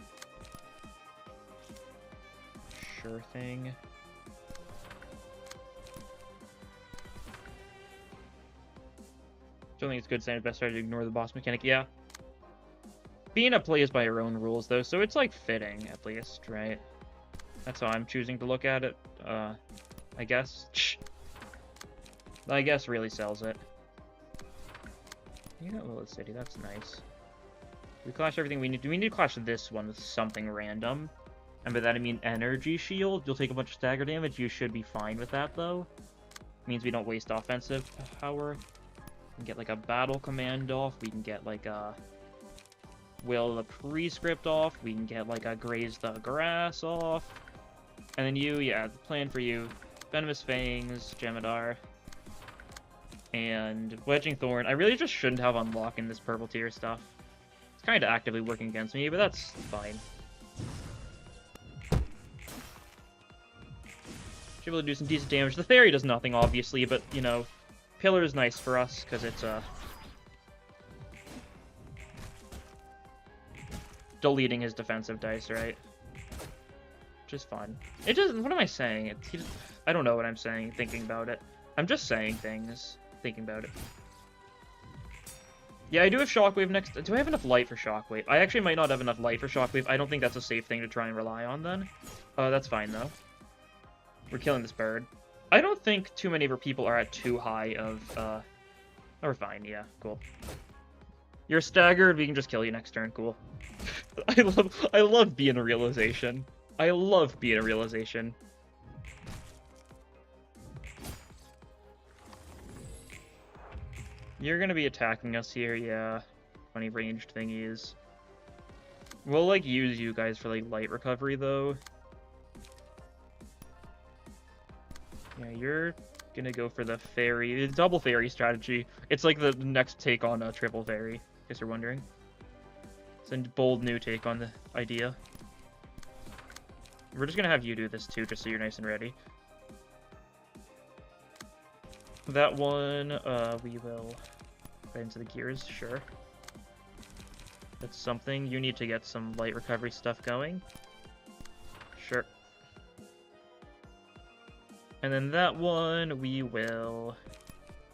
Sure thing. Don't think it's good saying it's best to ignore the boss mechanic, yeah. Bina plays by her own rules, though, so it's, like, fitting, at least, right? That's how I'm choosing to look at it, I guess. I guess really sells it. You got Willow City, that's nice. We clash everything we need. We need to clash this one with something random. And by that I mean Energy Shield. You'll take a bunch of stagger damage. You should be fine with that, though. Means we don't waste offensive power. We can get, like, a Battle Command off. We can get, like, a Will the Prescript off. We can get, like, a Graze the Grass off. And then you, yeah, the plan for you. Venomous Fangs, Jamadar. And Wedging Thorn. I really just shouldn't have unlocking this purple tier stuff. It's kind of actively working against me, but that's fine. Should be able to do some decent damage. The fairy does nothing, obviously, but, you know, Pillar is nice for us, because it's, deleting his defensive dice, right? Which is fun. It doesn't... What am I saying? I don't know what I'm saying, thinking about it. I'm just saying things, thinking about it. Yeah, I do have Shockwave next. Do I have enough light for Shockwave? I actually might not have enough light for Shockwave. I don't think that's a safe thing to try and rely on, then. That's fine, though. We're killing this bird. I don't think too many of our people are at too high of, Oh, we're fine, yeah, cool. You're staggered, we can just kill you next turn, cool. I love being a realization. I love being a realization. You're gonna be attacking us here, yeah. Funny ranged thingies. We'll, like, use you guys for, like, light recovery, though. Yeah, you're gonna go for the fairy, the double fairy strategy. It's like the next take on a triple fairy, in case you're wondering. It's a bold new take on the idea. We're just gonna have you do this too, just so you're nice and ready. That one, we will right into the gears, sure. That's something. You need to get some light recovery stuff going. Sure. And then that one, we will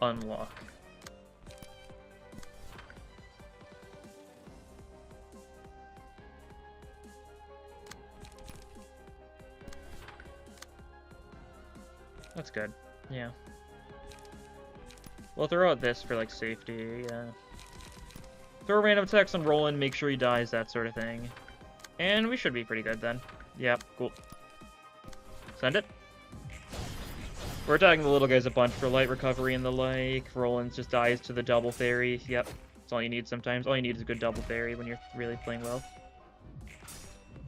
unlock. That's good. Yeah. We'll throw out this for, like, safety, yeah. Throw random attacks on Roland, make sure he dies, that sort of thing. And we should be pretty good then. Yep, cool. Send it. We're attacking the little guys a bunch for light recovery and the like. Roland just dies to the double fairy. Yep, that's all you need sometimes. All you need is a good double fairy when you're really playing well.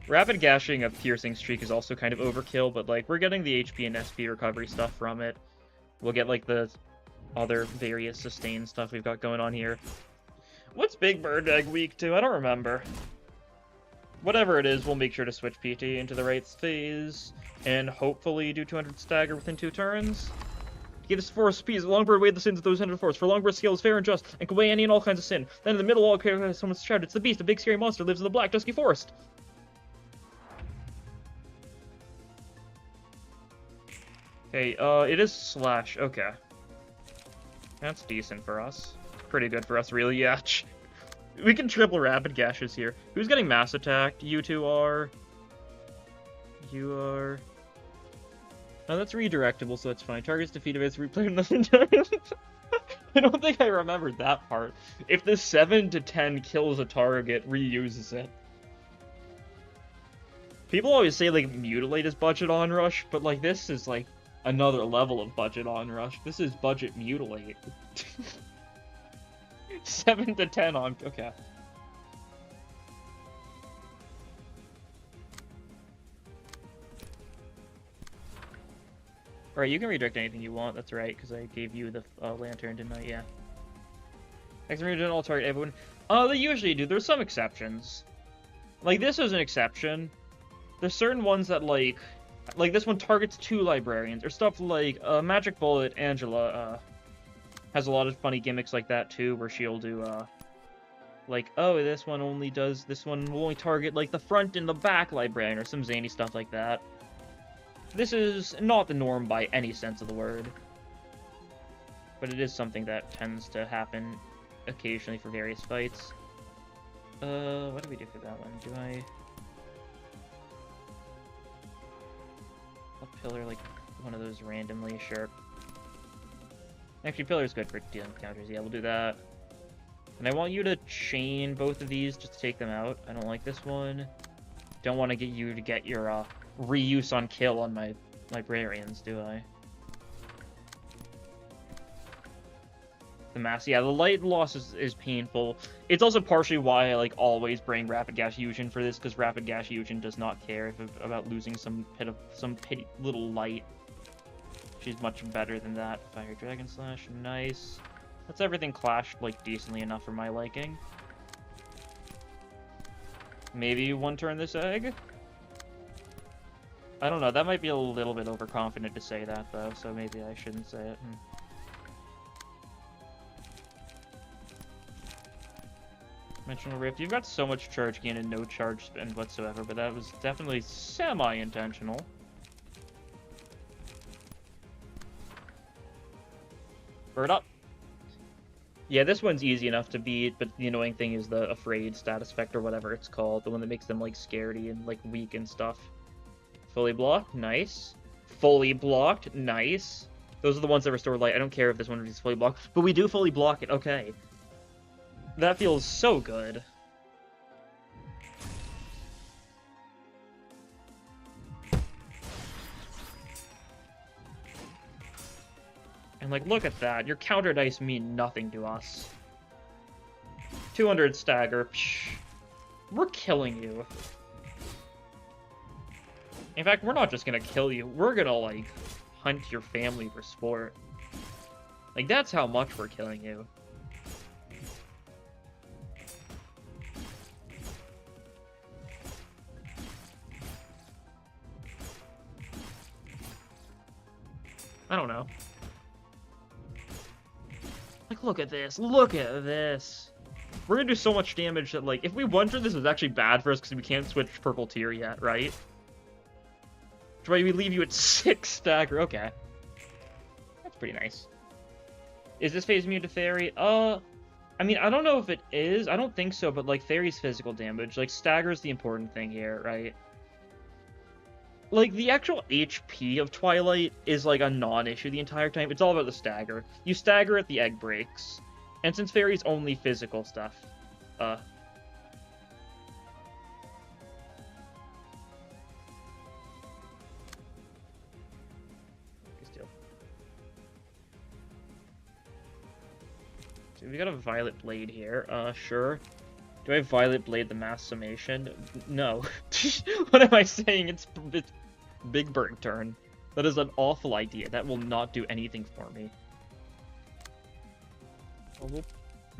Rapid gashing a piercing streak is also kind of overkill, but like we're getting the HP and SP recovery stuff from it. We'll get like the other various sustain stuff we've got going on here. What's Big Bird Egg weak to? I don't remember. Whatever it is, we'll make sure to switch PT into the right phase, and hopefully do 200 stagger within 2 turns. Give us force peace. Longbird weighed the sins of those 100 force. For Longbird's scale is fair and just, and can weigh any and all kinds of sin. Then in the middle, all someone's shout, it's the beast, a big scary monster, lives in the black, dusky forest. Okay, it is slash, okay. That's decent for us. Pretty good for us, really, yeah. We can triple rapid gashes here. Who's getting mass attacked? You two are. You are. Oh, that's redirectable, so that's fine. Target's defeated as replayed another time. I don't think I remembered that part. If the 7 to 10 kills a target, reuses it. People always say, like, Mutilate is budget onrush, but, like, this is, like, another level of budget onrush. This is budget Mutilate. 7 to 10 on... Okay. Alright, you can redirect anything you want, that's right, because I gave you the lantern, didn't I? Yeah. X-ray all target everyone. They usually do. There's some exceptions. Like, this is an exception. There's certain ones that, like this one targets 2 librarians, or stuff like, Magic Bullet Angela, has a lot of funny gimmicks like that, too, where she'll do, like, oh, this one will only target, like, the front and the back librarian, or some zany stuff like that. This is not the norm by any sense of the word. But it is something that tends to happen occasionally for various fights. What do we do for that one? Do I... I'll pillar, like, one of those randomly, sure. Actually, pillar's good for dealing with counters. Yeah, we'll do that. And I want you to chain both of these just to take them out. I don't like this one. Don't want to get you to get your, reuse on kill on my librarians, do I? The mass, yeah, the light loss is painful. It's also partially why I, like, always bring Rapid Gash Fusion for this, because Rapid Gash Fusion does not care about losing some petty little light. She's much better than that. Fire Dragon Slash, nice. That's everything clashed, like, decently enough for my liking. Maybe one turn this egg? I don't know, that might be a little bit overconfident to say that, though, so maybe I shouldn't say it. Dimensional Rift. You've got so much charge gain and no charge spend whatsoever, but that was definitely semi-intentional. Bird up. Yeah, this one's easy enough to beat, but the annoying thing is the Afraid status effect or whatever it's called, the one that makes them, like, scaredy and, like, weak and stuff. Fully blocked, nice. Fully blocked, nice. Those are the ones that restore light. I don't care if this one is fully blocked, but we do fully block it, okay. That feels so good. And, like, look at that. Your counter dice mean nothing to us. 200 stagger. Psh. We're killing you. In fact, we're not just gonna kill you. We're gonna, like, hunt your family for sport. Like, that's how much we're killing you. I don't know. Like, look at this. Look at this. We're gonna do so much damage that, like, if we wonder this is actually bad for us because we can't switch purple tier yet, right? Which way we leave you at 6 stagger. Okay. That's pretty nice. Is this phase immune to fairy? I mean, I don't know if it is. I don't think so, but, like, fairy's physical damage. Like, stagger's the important thing here, right? Like, the actual HP of Twilight is, like, a non-issue the entire time. It's all about the stagger. You stagger at the egg breaks. And since fairy's only physical stuff, so we got a Violet Blade here. Sure. Do I Violet Blade the mass summation? No. What am I saying? It's Big Bird turn. That is an awful idea. That will not do anything for me.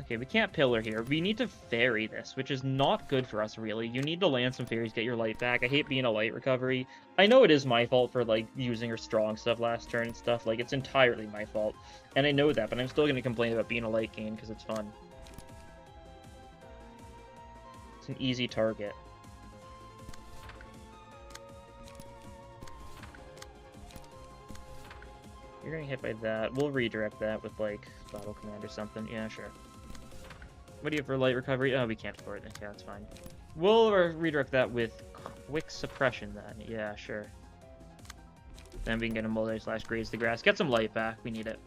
Okay, we can't pillar here. We need to fairy this, which is not good for us, really. You need to land some fairies, get your light back. I hate being a light recovery. I know it is my fault for, like, using her strong stuff last turn and stuff. Like, it's entirely my fault. And I know that, but I'm still going to complain about being a light gain because it's fun. It's an easy target. You're getting hit by that. We'll redirect that with, like, Battle Command or something. Yeah, sure. What do you have for light recovery? Oh, we can't afford it. Yeah, that's fine. We'll redirect that with quick suppression then. Yeah, sure. Then we can get a multi/graze the grass. Get some light back. We need it.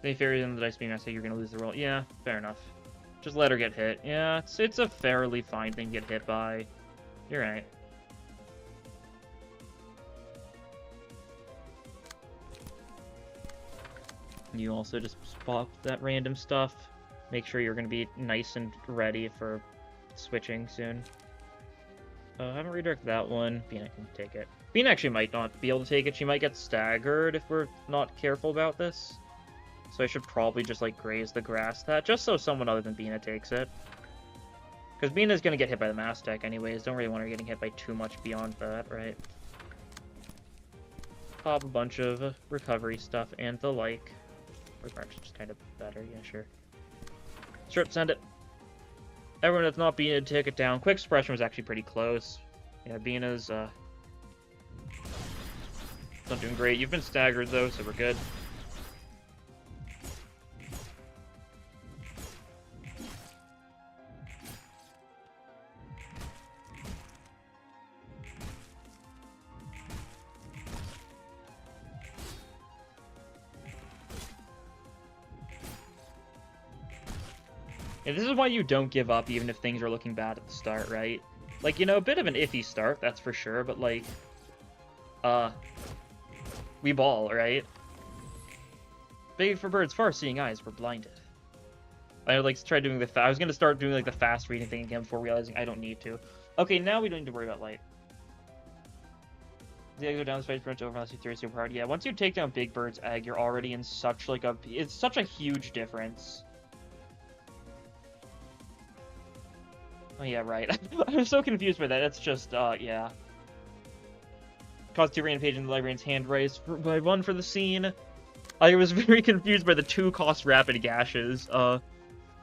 They fairies in the dice beam. I say you're gonna lose the roll. Yeah, fair enough. Just let her get hit. Yeah, it's a fairly fine thing to get hit by. You're right. You also just spot that random stuff. Make sure you're going to be nice and ready for switching soon. I haven't redirected that one. Beana can take it. Beana actually might not be able to take it. She might get staggered if we're not careful about this. So I should probably just, like, graze the grass that, just so someone other than Beana takes it. Because Beana's going to get hit by the mass deck anyways. Don't really want her getting hit by too much beyond that, right? Pop a bunch of recovery stuff and the like. Mark's just kind of better, yeah, sure. Sure, send it. Everyone that's not Beana, take it down. Quick suppression was actually pretty close. Yeah, Beana's, not doing great. You've been staggered, though, so we're good. Yeah, this is why you don't give up even if things are looking bad at the start, right? Like, you know, a bit of an iffy start, that's for sure, but, like, we ball, right? Big for birds, far-seeing eyes, we're blinded. I would, like, try doing the I was gonna start doing, like, the fast reading thing again before realizing I don't need to. Okay, now we don't need to worry about light. The egg go down the space branch over unless you throw it super hard. Yeah, once you take down Big Bird's egg, you're already in such, like, it's such a huge difference. Oh, yeah, right. I'm so confused by that. That's just, yeah. Cause 2 random page in the librarian's hand raised by 1 for the scene. I was very confused by the 2 cost rapid gashes. But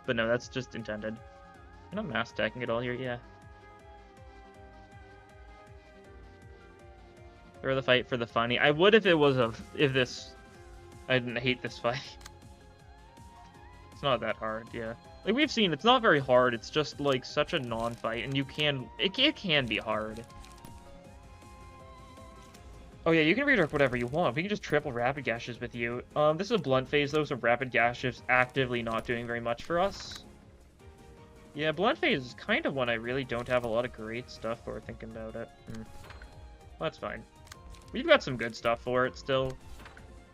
no, that's just intended. I'm not mass attacking it all here, yeah. Throw the fight for the funny. I would if it was I didn't hate this fight. It's not that hard, yeah. Like, we've seen, it's not very hard, it's just, like, such a non-fight, and it can be hard. Oh yeah, you can redirect whatever you want. We can just triple rapid gashes with you. This is a blunt phase, though, so rapid gashes actively not doing very much for us. Yeah, blunt phase is kind of one I really don't have a lot of great stuff for, thinking about it. Well, that's fine. We've got some good stuff for it, still.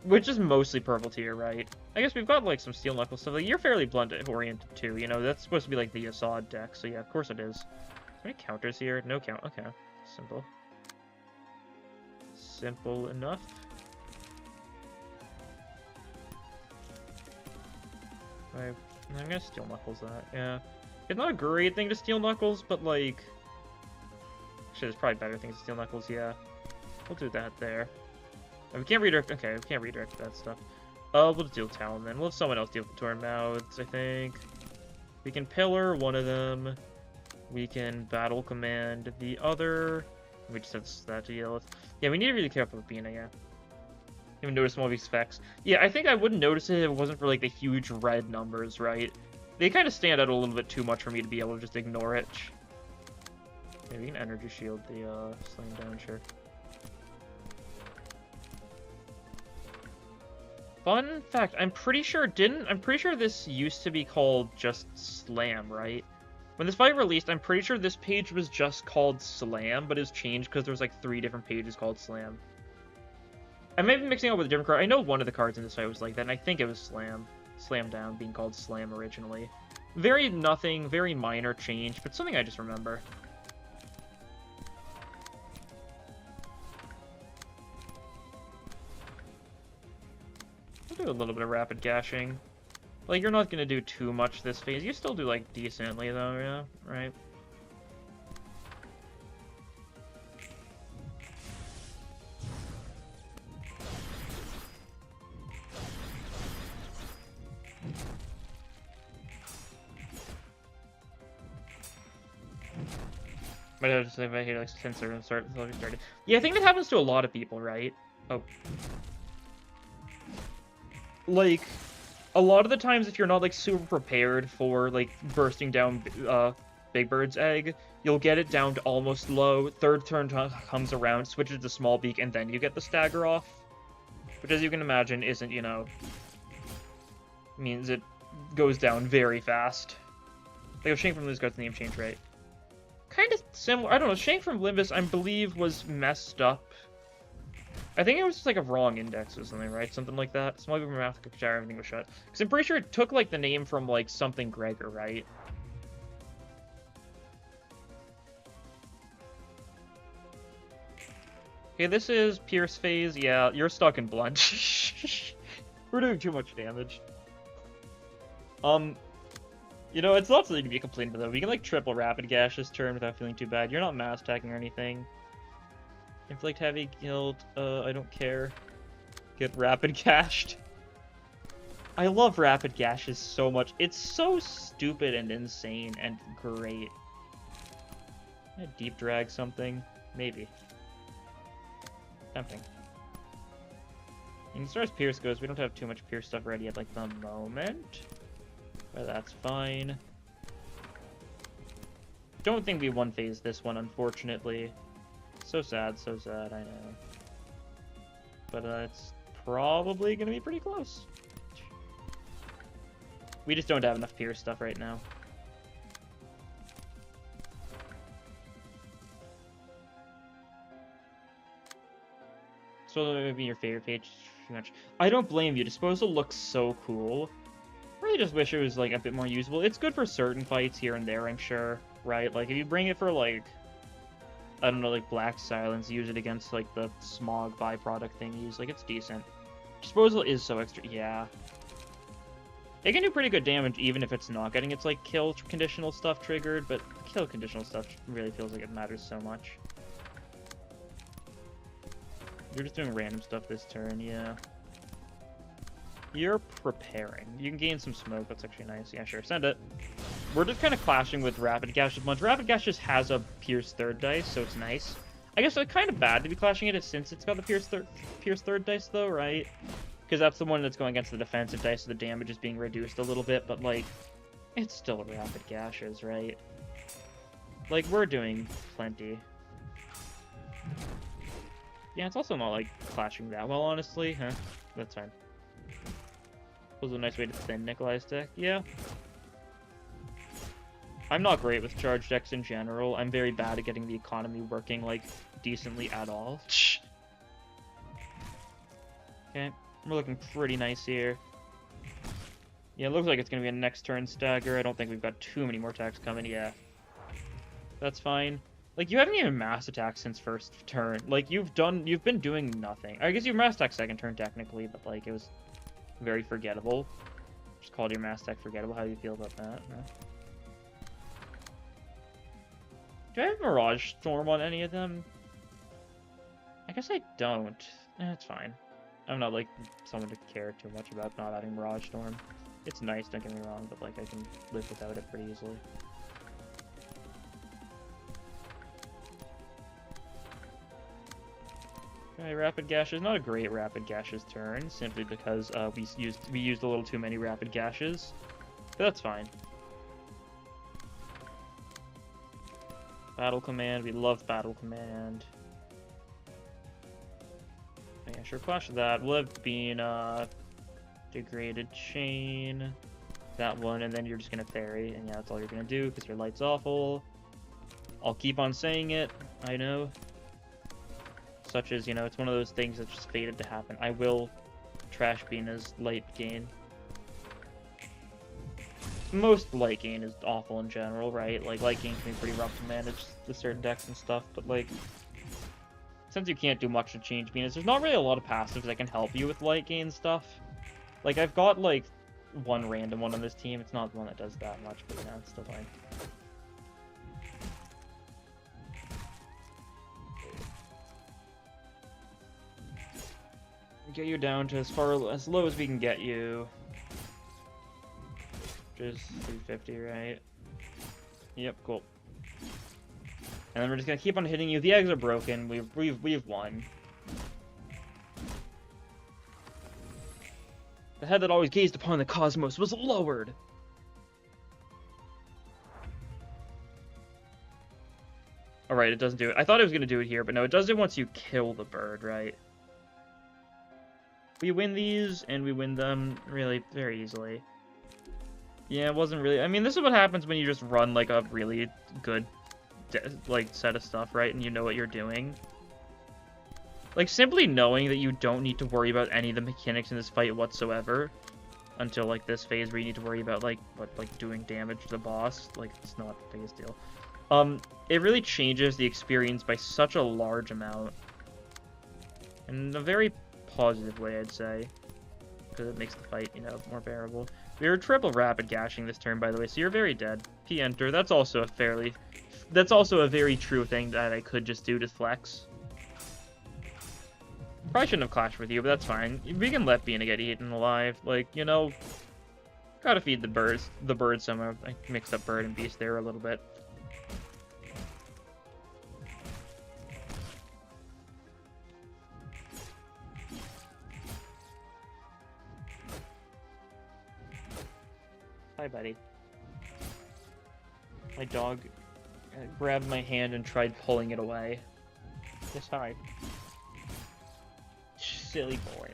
Which is mostly purple tier, right? I guess we've got, like, some steel knuckle stuff. Like, you're fairly blunt-oriented, too, you know? That's supposed to be, like, the Assad deck, so yeah, of course it is. Is there any counters here? No count. Okay. Simple. Simple enough. I'm gonna steel knuckles that, yeah. It's not a great thing to steel knuckles, but, like... Actually, there's probably better things to steel knuckles, yeah. We'll do that there. We can't redirect. Okay, we can't redirect that stuff. We'll just deal with Talon then. We'll have someone else deal with Torn Mouths, I think. We can pillar one of them. We can battle command the other. We just have that to deal with. Yeah, we need to be really careful with Bina, yeah. Even notice some of these specs. Yeah, I think I wouldn't notice it if it wasn't for like the huge red numbers, right? They kind of stand out a little bit too much for me to be able to just ignore it. Maybe we can energy shield the slam down, sure. Fun fact, I'm pretty sure this used to be called just Slam, right? When this fight released, I'm pretty sure this page was just called Slam, but it was changed because there was like 3 different pages called Slam. I may be mixing up with a different card. I know one of the cards in this fight was like that, and I think it was Slam. Slam Down being called Slam originally. Very minor change, but something I just remember. Do a little bit of rapid gashing. Like, you're not gonna do too much this phase. You still do, like, decently, though, yeah? Right? Might have to say if I hate, like, sensor and start started. Yeah, I think that happens to a lot of people, right? Oh. Like, a lot of the times if you're not, like, super prepared for, like, bursting down Big Bird's egg, you'll get it down to almost low, third turn comes around, switches to Small Beak, and then you get the stagger off. Which, as you can imagine, isn't, you know, means it goes down very fast. Like, Shank from Limbus got the name change, right? Kind of similar, I don't know, Shank from Limbus, I believe, was messed up. I think it was just like a wrong index or something, right? Something like that. Small Beak from Africa, everything was shut. Because I'm pretty sure it took, like, the name from, like, something Gregor, right? Okay, this is Pierce phase. Yeah, you're stuck in Blunt. We're doing too much damage. You know, it's not something to be complained about, though. We can, like, triple Rapid Gash this turn without feeling too bad. You're not mass attacking or anything. Inflict Heavy Guilt, I don't care. Get Rapid Gashed. I love Rapid Gashes so much. It's so stupid and insane and great. Can I deep drag something? Maybe. Tempting. And as far as Pierce goes, we don't have too much Pierce stuff ready at, like, the moment. But that's fine. Don't think we one-phase this one, unfortunately. So sad, I know. But it's probably going to be pretty close. We just don't have enough Pierce stuff right now. So that would be your favorite page, pretty much. I don't blame you. Disposal looks so cool. Really just wish it was, like, a bit more usable. It's good for certain fights here and there, I'm sure. Right? Like, if you bring it for, like, I don't know, like Black Silence, use it against, like, the smog byproduct thingies. Like, it's decent. Disposal is so extra. Yeah. It can do pretty good damage even if it's not getting its, like, kill conditional stuff triggered, but kill conditional stuff really feels like it matters so much. You're just doing random stuff this turn, yeah. You're preparing. You can gain some smoke, that's actually nice. Yeah, sure, send it. We're just kind of clashing with Rapid Gash a bunch. Rapid Gash just has a Pierce third dice, so it's nice. I guess it's kind of bad to be clashing it since it's got the Pierce third dice, though, right? Because that's the one that's going against the defensive dice, so the damage is being reduced a little bit, but, like, it's still Rapid Gashes, right? Like, we're doing plenty. Yeah, it's also not, like, clashing that well, honestly. Huh? That's fine. Was a nice way to thin Nikolai's deck. Yeah. I'm not great with charge decks in general. I'm very bad at getting the economy working, like, decently at all. Okay, we're looking pretty nice here. Yeah, it looks like it's going to be a next turn stagger. I don't think we've got too many more attacks coming. Yeah. That's fine. Like, you haven't even mass attacked since first turn. Like, you've been doing nothing. I guess you've mass attacked second turn, technically, but, like, it was very forgettable. Just called your mass attack forgettable. How do you feel about that? No? Do I have Mirage Storm on any of them? I guess I don't. It's fine. I'm not, like, someone to care too much about not having Mirage Storm. It's nice, don't get me wrong, but, like, I can live without it pretty easily. Okay, Rapid Gashes. Not a great Rapid Gashes turn, simply because we used a little too many Rapid Gashes. But that's fine. Battle Command. We love Battle Command. Yeah, sure, Clash of that. Will have been Degraded Chain. That one, and then you're just gonna Fairy, and yeah, that's all you're gonna do, because your light's awful. I'll keep on saying it, I know. Such as, you know, it's one of those things that's just fated to happen. I will trash Bina's light gain. Most light gain is awful in general, right? Like, light gain can be pretty rough to manage with certain decks and stuff, but, like, since you can't do much to change Bina's, there's not really a lot of passives that can help you with light gain stuff. Like, I've got, like, one random one on this team. It's not the one that does that much, but, yeah, it's still fine. Get you down to as low as we can get you. Which is 350, right? Yep, cool. And then we're just gonna keep on hitting you. The eggs are broken. We've won. The head that always gazed upon the cosmos was lowered. Alright, it doesn't do it. I thought it was gonna do it here, but no, it does it once you kill the bird, right? We win these, and we win them really very easily. Yeah, it wasn't really... I mean, this is what happens when you just run, like, a really good, like, set of stuff, right? And you know what you're doing. Like, simply knowing that you don't need to worry about any of the mechanics in this fight whatsoever until, like, this phase where you need to worry about, like, doing damage to the boss. Like, it's not the biggest deal. It really changes the experience by such a large amount. In a very positive way, I'd say, because it makes the fight, you know, more bearable. We were triple Rapid Gashing this turn, by the way, so you're very dead. P-Enter, that's also a very true thing that I could just do to flex. Probably shouldn't have clashed with you, but that's fine. We can let Bina get eaten alive. Like, you know, gotta feed the birds somehow. I mixed up bird and beast there a little bit. Hi, buddy. My dog grabbed my hand and tried pulling it away. Yes, hi. Silly boys.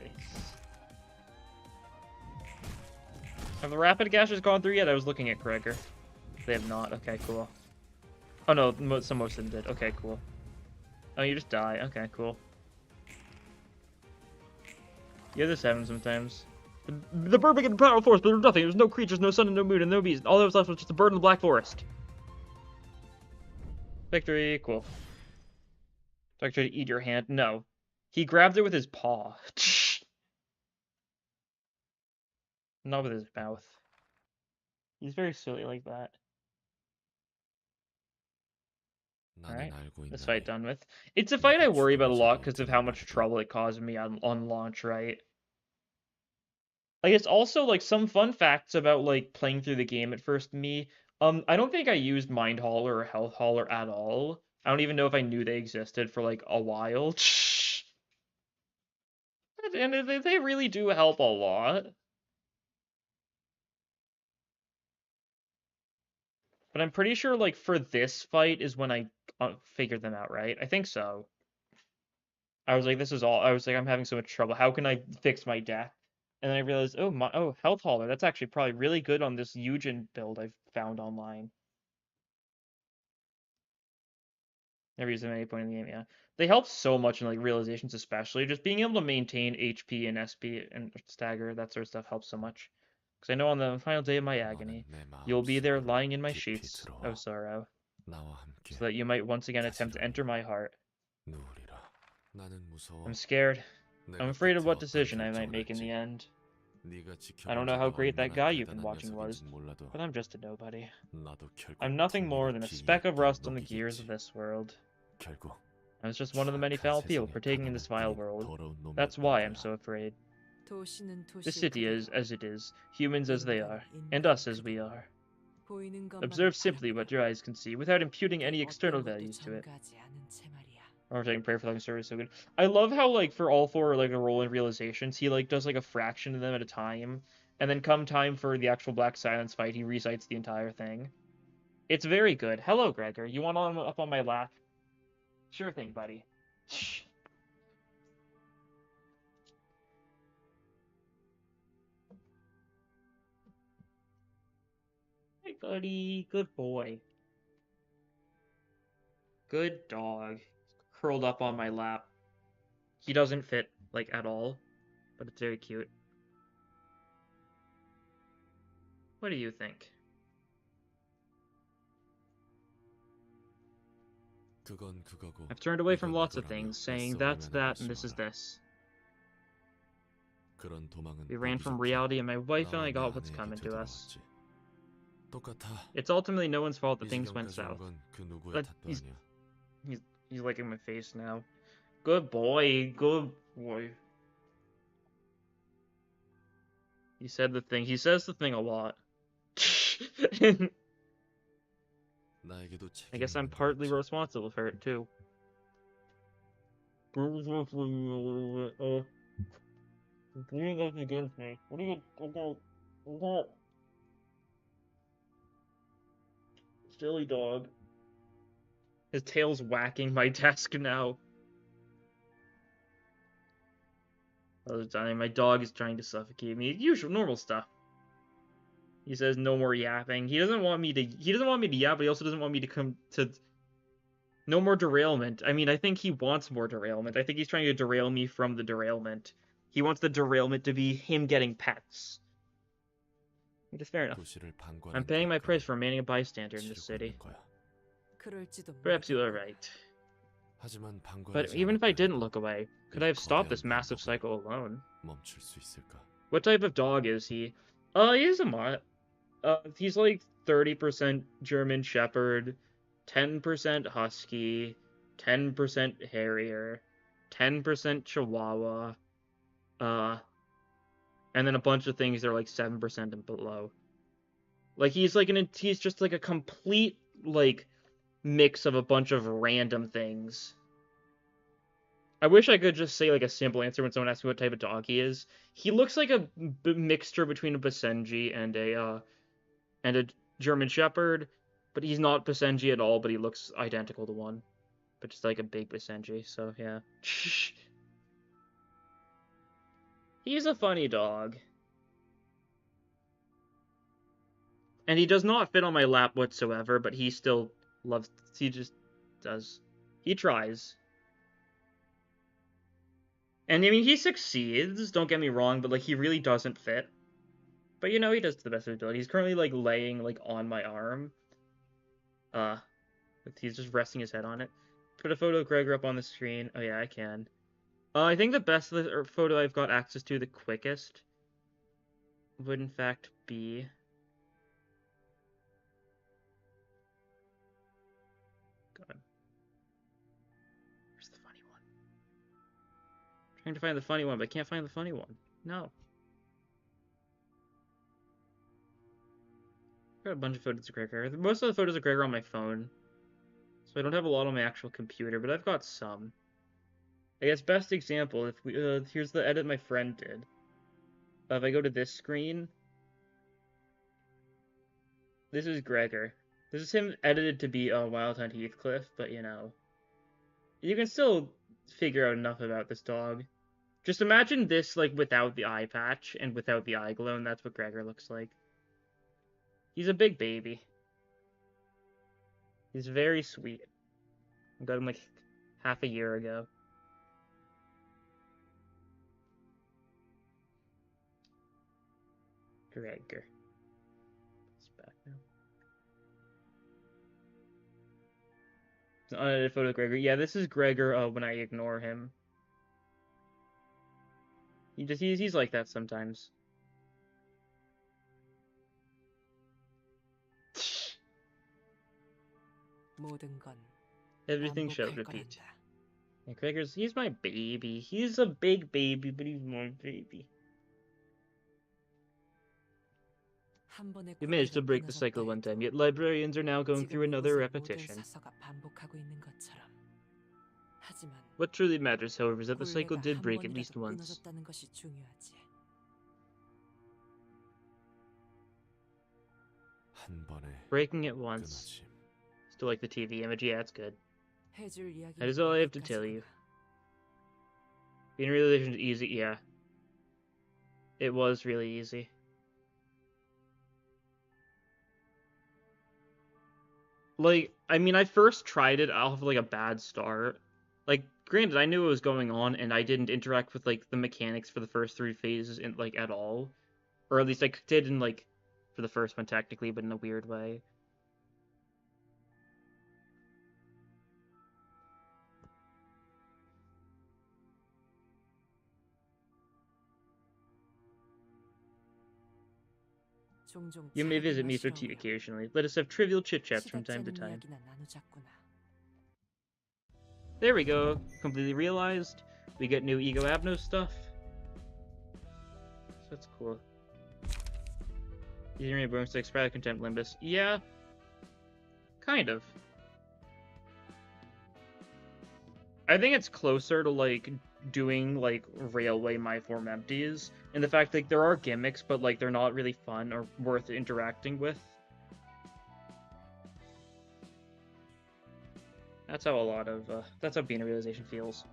Have the Rapid Gashes gone through yet? I was looking at Gregor. They have not. Okay, cool. Oh no, most of them did. Okay, cool. Oh, you just die. Okay, cool. You have the 7 sometimes. The bird became a powerful force, but there was nothing. There was no creatures, no sun, and no moon, and no bees. All that was left was just a bird in the black forest. Victory, cool. Dog tried to eat your hand. No. He grabbed it with his paw. Not with his mouth. He's very silly like that. Alright, this fight done with. It's a fight I worry about a lot because of how much trouble it caused me on launch, right? Like, it's also, like, some fun facts about, like, playing through the game at first me. I don't think I used Mind Hauler or Health Hauler at all. I don't even know if I knew they existed for, like, a while. And they really do help a lot. But I'm pretty sure, like, for this fight is when I figured them out, right? I think so. I was like, I'm having so much trouble. How can I fix my deck? And then I realized, Health Hauler. That's actually probably really good on this Eugen build I've found online. Never used them at any point in the game, yeah. They help so much in, like, Realizations especially. Just being able to maintain HP and SP and stagger, that sort of stuff helps so much. Because I know on the final day of my agony, you'll be there lying in my sheets of sorrow, so that you might once again attempt to enter my heart. I'm scared. I'm afraid of what decision I might make in the end. I don't know how great that guy you've been watching was, but I'm just a nobody. I'm nothing more than a speck of rust on the gears of this world. I was just one of the many 추악한 foul people 세상에 partaking in this vile 가난한 world. 더러운 놈이었던 That's why I'm 거야. so afraid. 도시는 The city is 그대로, as it is, humans as they are, and 인간 us as we 그대로. are. 보이는 것만을 Observe simply what 바라보고 your eyes can see, without imputing 그 any external 어떤 것도 values to it. 전가하지 않은 채 말이야. Or taking prayer for loving service so good. I love how, like, for all four, like, the role in realizations, he, like, does, like, a fraction of them at a time, and then come time for the actual Black Silence fight, he recites the entire thing. It's very good. Hello, Gregor. You want on up on my lap? Sure thing, buddy. Shh. Hey, buddy. Good boy. Good dog. Curled up on my lap. He doesn't fit, like, at all, but it's very cute. What do you think? 그건 그거고, I've turned away from 이건 lots of 이거라며 things, saying 애써 that's 외면하고 that and this is 심하라. this. 그런 도망은 We ran 보기 from 좋게 reality and my wife and 나와 I 내 got what's 아내에게 coming to us. 되돌아왔지. 똑같아. It's ultimately no one's fault that 이 things went 지경까지 온 south. 건 그 누구의 But 탓도 아니야. He's licking my face now. Good boy, good boy. He said the thing. He says the thing a lot. 나에게도 I guess 책임이 I'm 있는 partly 거겠지. responsible for it too. Bringing up against me. What are you? Silly dog. His tail's whacking my desk now. All the time, my dog is trying to suffocate me. Usual, normal stuff. He says no more yapping. He doesn't want me to. He doesn't want me to yap, but he also doesn't want me to come to. No more derailment. I mean, I think he wants more derailment. I think he's trying to derail me from the derailment. He wants the derailment to be him getting pets. Which is fair enough. 도시를 방관한 I'm paying my 대가를 price for remaining a bystander in this 치르고 city. 있는 거야. 그럴지도 Perhaps you are 모르겠고. right. 하지만 But 방관하지 even if I 않았다 didn't 해도 look away, could 이 I have stopped 거대한 this massive 반복을 cycle alone? 멈출 수 있을까? What type of dog is he? He's a mutt. He's like 30% German Shepherd, 10% Husky, 10% Harrier, 10% Chihuahua, and then a bunch of things that are like 7% and below. Like he's just like a complete like mix of a bunch of random things. I wish I could just say like a simple answer when someone asks me what type of dog he is. He looks like a mixture between a Basenji and a German Shepherd, but he's not Basenji at all, but he looks identical to one. But just like a big Basenji, so yeah. He's a funny dog. And he does not fit on my lap whatsoever, but he still loves, he just does. He tries. And I mean, he succeeds, don't get me wrong, but like he really doesn't fit. But you know, he does to the best of his ability. He's currently like laying like on my arm. He's just resting his head on it. Put a photo of Gregor up on the screen. Oh yeah, I can. I think the best photo I've got access to the quickest would in fact be God. Where's the funny one? I'm trying to find the funny one, but I can't find the funny one. No. I've got a bunch of photos of Gregor. Most of the photos of Gregor are on my phone. So I don't have a lot on my actual computer, but I've got some. I guess best example, if we here's the edit my friend did. If I go to this screen, this is Gregor. This is him edited to be Wild Hunt Heathcliff, but you know, you can still figure out enough about this dog. Just imagine this like without the eye patch and without the eye glow, and that's what Gregor looks like. He's a big baby. He's very sweet. I got him like half a year ago. Gregor. It's back now. It's an unedited photo of Gregor. Yeah, this is Gregor when I ignore him. He's like that sometimes. 모든 건 Everything shall 반복할 repeat. 거란다. Yeah, Gregor's, he's my baby. He's a big baby, but he's my baby. 한 번의 We managed to 고뇌가 break the 끊어졌다 cycle one time, 해도 yet librarians are now going through 지금 another 이곳의 모든 repetition. 사서가 반복하고 있는 것처럼. 하지만 What truly matters, however, is that the cycle 굴레가 did 한 break at 번이라도 least once. 끊어졌다는 것이 중요하지. 한 번에 Breaking it once. 끊어짐. Still like the TV image, yeah, it's good. 해줄 이야기는 That is all I have to tell you. 여기까지구나. Being realization is easy, yeah. It was really easy. Like, I mean, I first tried it off of, like, a bad start. Like, granted, I knew what was going on, and I didn't interact with, like, the mechanics for the first 3 phases, in, like, at all. Or at least I did in, like, for the first one, technically, but in a weird way. 종종 You may 작은 visit me 맛이 for tea 오며 occasionally. Let us have trivial chit-chats from time to 시답지 않은 time. 이야기나 나누자꾸나. There we go. Completely realized. We get new Ego Abno stuff. So that's cool. Using your broomsticks, Spiral Contempt Limbus. Yeah. Kind of. I think it's closer to, like, doing, like, Railway My Form Empties. And the fact, like, there are gimmicks, but, like, they're not really fun or worth interacting with. That's how a lot of, that's how being a realization feels.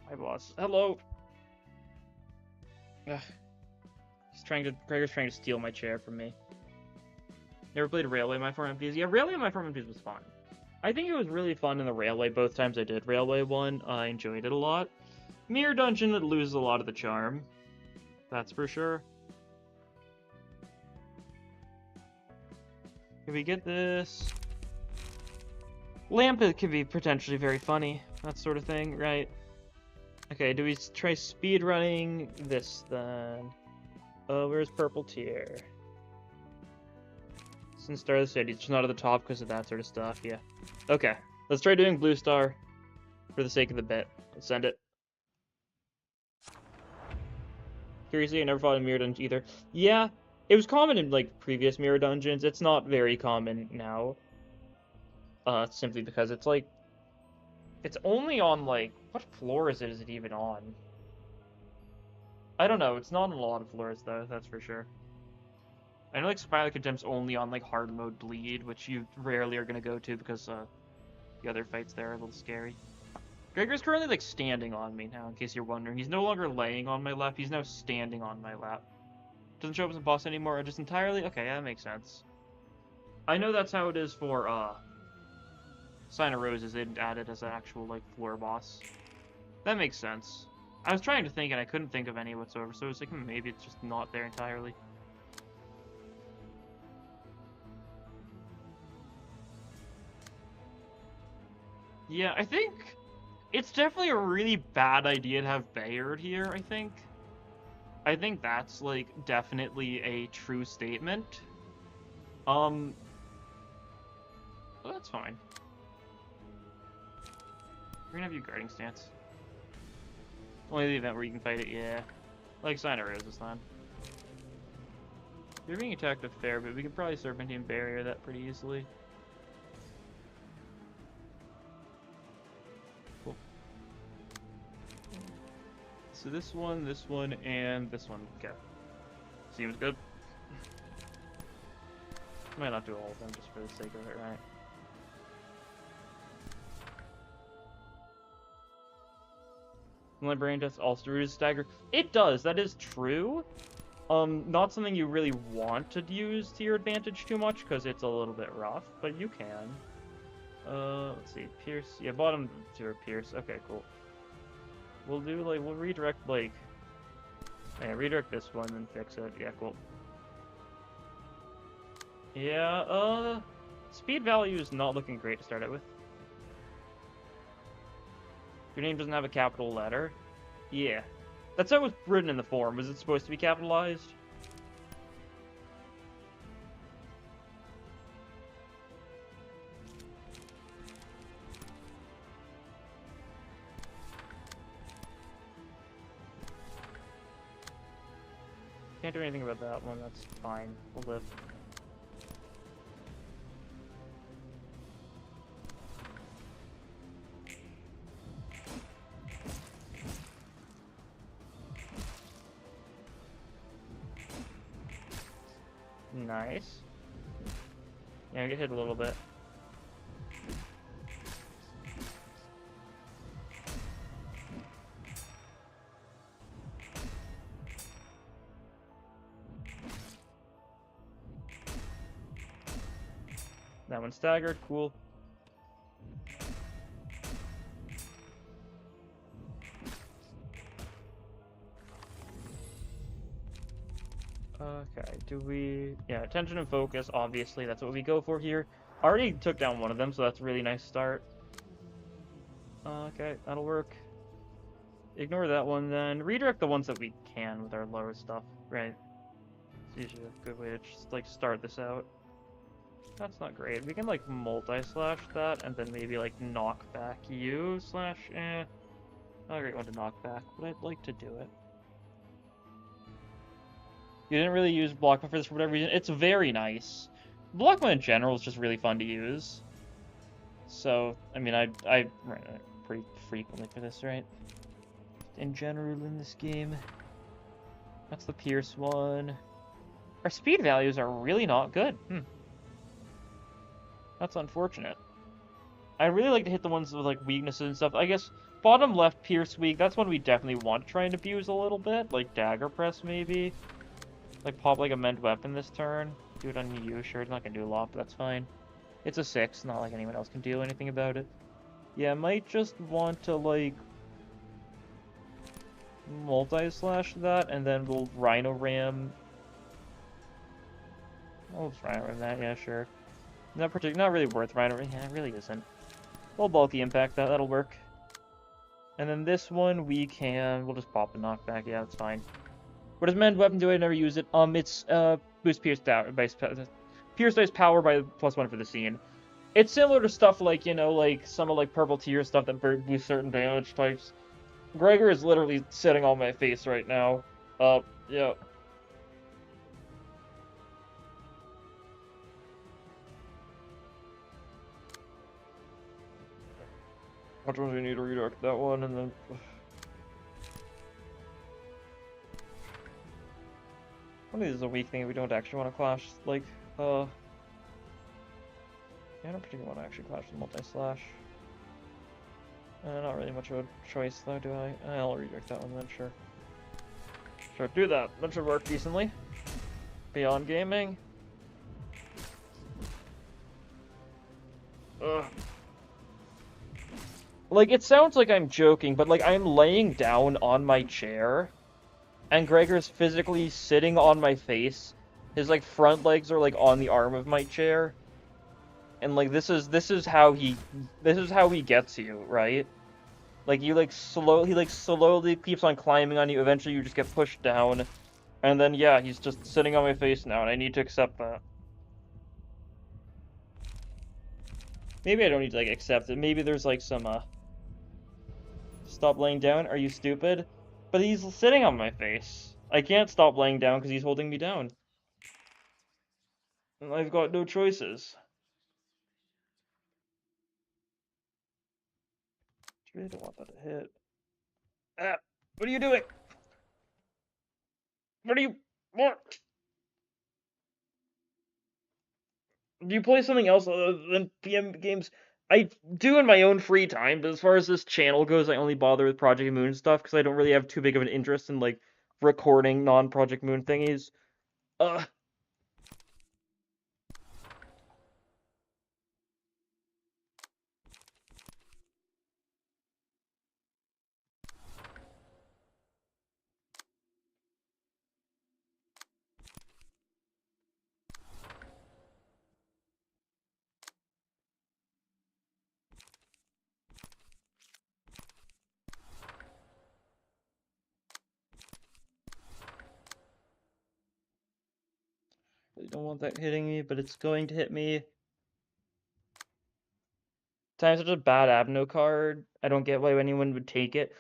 Hi, boss. Hello! Ugh. Gregor's trying to steal my chair from me. Never played Railway My Form Empties? Yeah, Railway My Form Empties was fun. I think it was really fun in the Railway both times I did Railway 1. I enjoyed it a lot. Mirror Dungeon, it loses a lot of the charm. That's for sure. Can we get this? Lamp can be potentially very funny. That sort of thing, right? Okay, do we try speedrunning this then? Oh, where's Purple Tier? Since Star of the City, it's just not at the top because of that sort of stuff, yeah. Okay, let's try doing Blue Star for the sake of the bit. Let's send it. Curiously, I never fought in Mirror Dungeon either. Yeah, it was common in, like, previous Mirror Dungeons. It's not very common now. Simply because it's, like... It's only on, like... What floor is it even on? I don't know, it's not on a lot of floors, though, that's for sure. I know, like, Spiral Contempt's only on, like, hard mode Bleed, which you rarely are gonna go to because, the other fights there are a little scary. Gregor's currently, like, standing on me now, in case you're wondering. He's no longer laying on my lap, he's now standing on my lap. Doesn't show up as a boss anymore, just entirely? Okay, that makes sense. I know that's how it is for, Sign of Roses. They didn't add it as an actual, like, floor boss. That makes sense. I was trying to think, and I couldn't think of any whatsoever, so it's like, maybe it's just not there entirely. Yeah, I think it's definitely a really bad idea to have Bayard here, I think. I think that's, like, definitely a true statement. Well, that's fine. We're gonna have you guarding stance. Only the event where you can fight it, yeah. Like Sign of Roses then. You're being attacked with fair, but we could probably Serpentine Barrier that pretty easily. Cool. So this one, and this one. Okay. Seems good. Might not do all of them just for the sake of it, right? Librarian does also use stagger. It does, that is true. Not something you really want to use to your advantage too much, because it's a little bit rough, but you can. Let's see, Pierce, yeah, bottom to Pierce, okay, cool. We'll do, like, we'll redirect, like, yeah, redirect this one and fix it, yeah, cool. Yeah, speed value is not looking great to start out with. Your name doesn't have a capital letter. Yeah. That's how it was written in the form. Was it supposed to be capitalized? Can't do anything about that one, that's fine. We'll live. Nice. Yeah, I get hit a little bit. That one's staggered, cool. Okay, do we... Yeah, attention and focus, obviously, that's what we go for here. Already took down one of them, so that's a really nice start. Okay, that'll work. Ignore that one then. Redirect the ones that we can with our lower stuff, right? It's usually a good way to just, like, start this out. That's not great. We can, like, multi-slash that, and then maybe, like, knock back you slash, Not a great one to knock back, but I'd like to do it. You didn't really use Blockman for this for whatever reason. It's very nice. Blockman in general is just really fun to use. So, I mean, I run it pretty frequently for this, right? In general in this game. That's the Pierce one. Our speed values are really not good. That's unfortunate. I'd really like to hit the ones with, like, weaknesses and stuff. I guess bottom left Pierce weak, that's one we definitely want to try and abuse a little bit. Like Dagger Press, maybe. Like, pop, like, a Mend Weapon this turn. Do it on you, sure. It's not gonna do a lot, but that's fine. It's a 6, not like anyone else can do anything about it. Yeah, I might just want to, like, multi-slash that, and then we'll Rhino Ram. I'll just Rhino Ram that, yeah, sure. Not really worth Rhino Ram. Yeah, it really isn't. We'll bulky impact that, that'll work. And then this one, we'll just pop the knockback, yeah, that's fine. What does Mend Weapon do? I never use it. It's boost Pierce dice power by +1 for the scene. It's similar to stuff like, you know, like some of like Purple Tier stuff that boosts certain damage types. Gregor is literally sitting on my face right now. Yeah. Which ones we need to redirect that one, and then... One of these is a weak thing if we don't actually want to clash, like, Yeah, I don't particularly want to actually clash with multi-slash. Not really much of a choice, though, do I? I'll redirect that one then, sure. Sure, do that. That should work decently. Beyond Gaming. Ugh. Like, it sounds like I'm joking, but, like, I'm laying down on my chair, and Gregor's physically sitting on my face. His, like, front legs are, like, on the arm of my chair. And, like, this is how he gets you, right? Like, he slowly keeps on climbing on you. Eventually, you just get pushed down. And then, yeah, he's just sitting on my face now, and I need to accept that. Maybe I don't need to, like, accept it. Maybe there's, like, some, Stop laying down? Are you stupid? But he's sitting on my face. I can't stop laying down because he's holding me down. And I've got no choices. I really don't want that to hit. Ah! What are you doing? What? Do you play something else other than PM games? I do in my own free time, but as far as this channel goes, I only bother with Project Moon stuff because I don't really have too big of an interest in, like, recording non-Project Moon thingies. I don't want that hitting me, but it's going to hit me. Time's such a bad Abno card. I don't get why anyone would take it.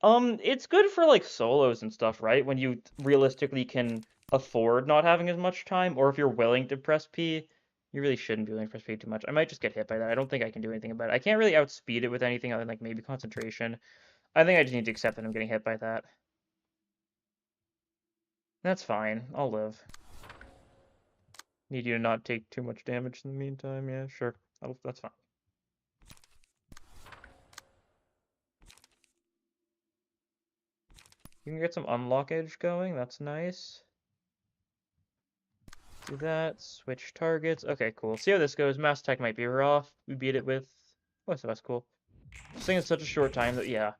It's good for, like, solos and stuff, right? When you realistically can afford not having as much time, or if you're willing to press P, you really shouldn't be willing to press P too much. I might just get hit by that. I don't think I can do anything about it. I can't really outspeed it with anything other than like maybe concentration. I think I just need to accept that I'm getting hit by that. That's fine. I'll live. Need you to not take too much damage in the meantime. Yeah, sure. That's fine. You can get some unlock edge going. That's nice. Do that. Switch targets. Okay, cool. See how this goes. Mass attack might be rough. We beat it with... Oh, so that's cool. This thing in such a short time that, yeah.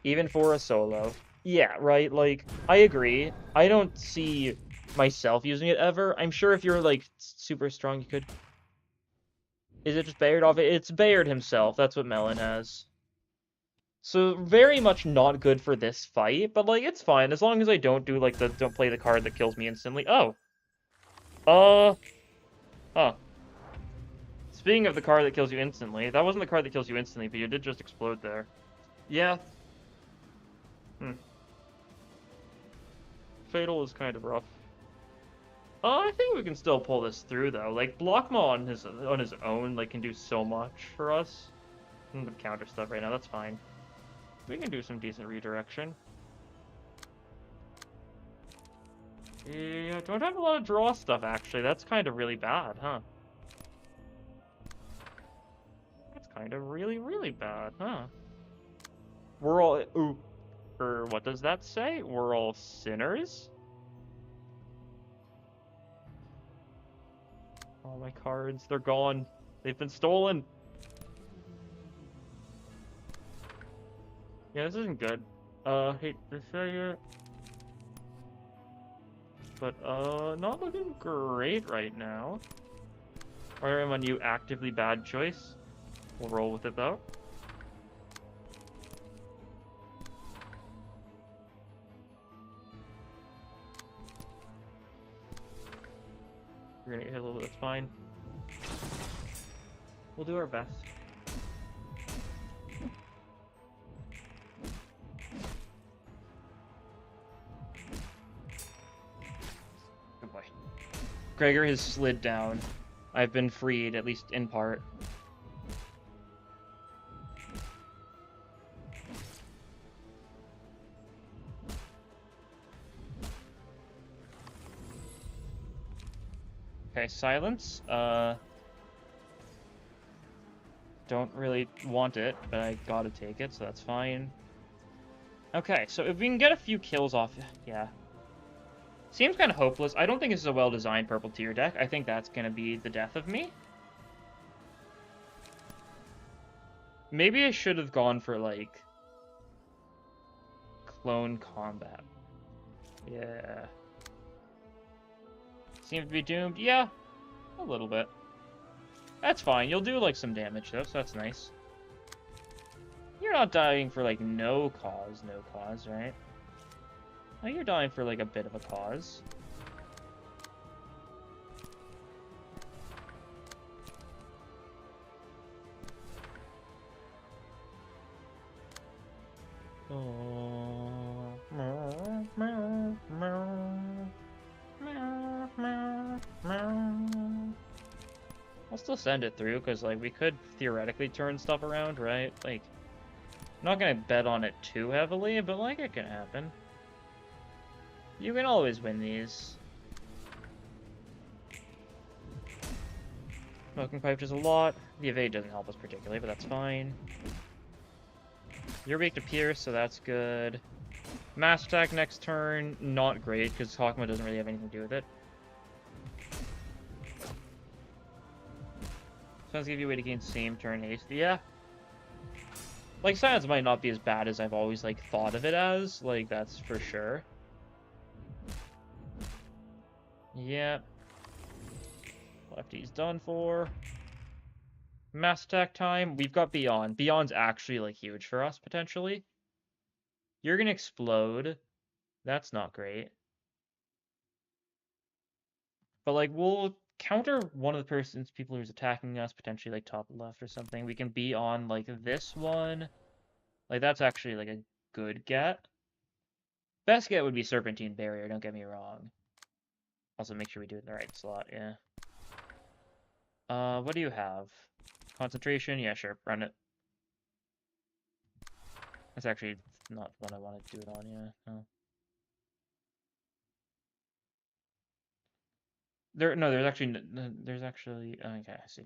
Even for a solo. Yeah, right? Like, I agree. I don't see myself using it ever. I'm sure if you're, like, super strong, you could... Is it just Bayard off? It's Bayard himself. That's what Melon has. So, very much not good for this fight, but, like, it's fine. As long as I don't do, like, don't play the card that kills me instantly. Oh. Huh. Speaking of the card that kills you instantly, that wasn't the card that kills you instantly, but you did just explode there. Yeah. Fatal is kind of rough. I think we can still pull this through, though. Like, Blockma on his own, like, can do so much for us. I'm gonna counter stuff right now, that's fine. We can do some decent redirection. Yeah, don't have a lot of draw stuff, actually. That's kind of really bad, huh? That's kind of really, really bad, huh? We're all... Ooh. Or what does that say? We're all sinners? All my cards, they're gone. They've been stolen. Yeah, this isn't good. Hate to say it. But, not looking great right now. Or am I new actively bad choice? We'll roll with it, though. We're gonna get hit a little bit, that's fine. We'll do our best. Good boy. Gregor has slid down. I've been freed, at least in part. Okay, silence. Don't really want it, but I gotta take it, so that's fine. Okay, so if we can get a few kills off... Yeah. Seems kind of hopeless. I don't think this is a well-designed purple tier deck. I think that's gonna be the death of me. Maybe I should have gone for, like... Clone combat. Yeah. Seems to be doomed. Yeah, a little bit. That's fine. You'll do, like, some damage, though, so that's nice. You're not dying for, like, no cause, right? Oh, you're dying for, like, a bit of a cause. I'll still send it through, because, like, we could theoretically turn stuff around, right? Like, I'm not gonna bet on it too heavily, but, like, it can happen. You can always win these. Smoking Pipe does a lot. The evade doesn't help us particularly, but that's fine. You're weak to Pierce, so that's good. Mass Attack next turn, not great, because Hawkma doesn't really have anything to do with it. So let's give you a way to gain same turn haste. Yeah. Like, silence might not be as bad as I've always, like, thought of it as. Like, that's for sure. Yep. Lefty's done for. Mass attack time. We've got Beyond. Beyond's actually, like, huge for us, potentially. You're gonna explode. That's not great. But, like, we'll counter one of the people who's attacking us, potentially, like, top left or something. We can be on, like, this one. Like, that's actually, like, a good get. Best get would be Serpentine Barrier, don't get me wrong. Also, make sure we do it in the right slot, yeah. What do you have? Concentration? Yeah, sure, run it. That's actually not what I want to do it on, yeah. No. There's actually, okay, I see.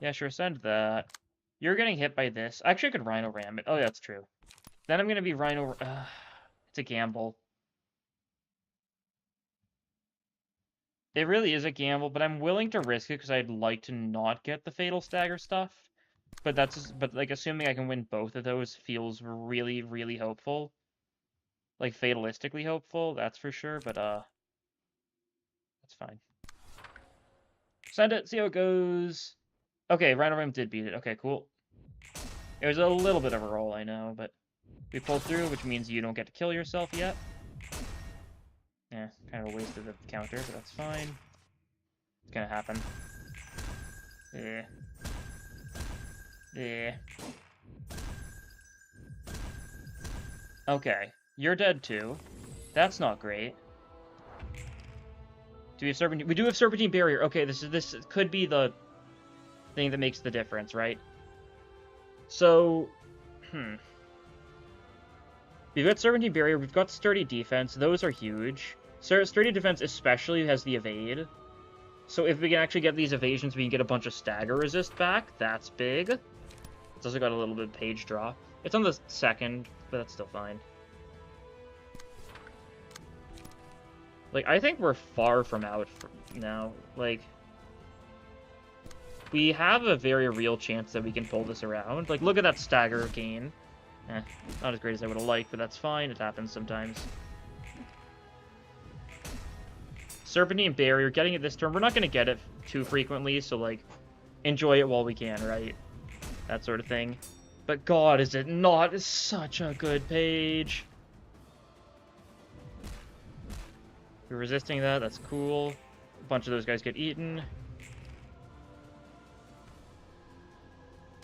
Yeah, sure, send that. You're getting hit by this. Actually, I could Rhino Ram it. Oh, yeah, that's true. Then I'm gonna be Rhino, it's a gamble. It really is a gamble, but I'm willing to risk it because I'd like to not get the Fatal Stagger stuff. But like, assuming I can win both of those feels really, really hopeful. Like, fatalistically hopeful, that's for sure, but, that's fine. Send it, see how it goes. Okay, Rhino Ram did beat it. Okay, cool. It was a little bit of a roll, I know, but we pulled through, which means you don't get to kill yourself yet. Yeah, kind of a waste of the counter, but that's fine. It's gonna happen. Yeah. Yeah. Okay, you're dead too. That's not great. Do we have Serpentine? We do have Serpentine Barrier. Okay, this could be the thing that makes the difference, right? So, we've got Serpentine Barrier, we've got Sturdy Defense, those are huge. Sturdy Defense especially has the Evade. So if we can actually get these evasions, we can get a bunch of Stagger Resist back. That's big. It's also got a little bit of page draw. It's on the second, but that's still fine. Like, I think we're far from out now. Like, we have a very real chance that we can pull this around. Like, look at that Stagger gain. Not as great as I would have liked, but that's fine. It happens sometimes. Serpentine Barrier, getting it this turn. We're not going to get it too frequently, so, like, enjoy it while we can, right? That sort of thing. But God, is it not? It's such a good page. We're resisting that. That's cool. A bunch of those guys get eaten.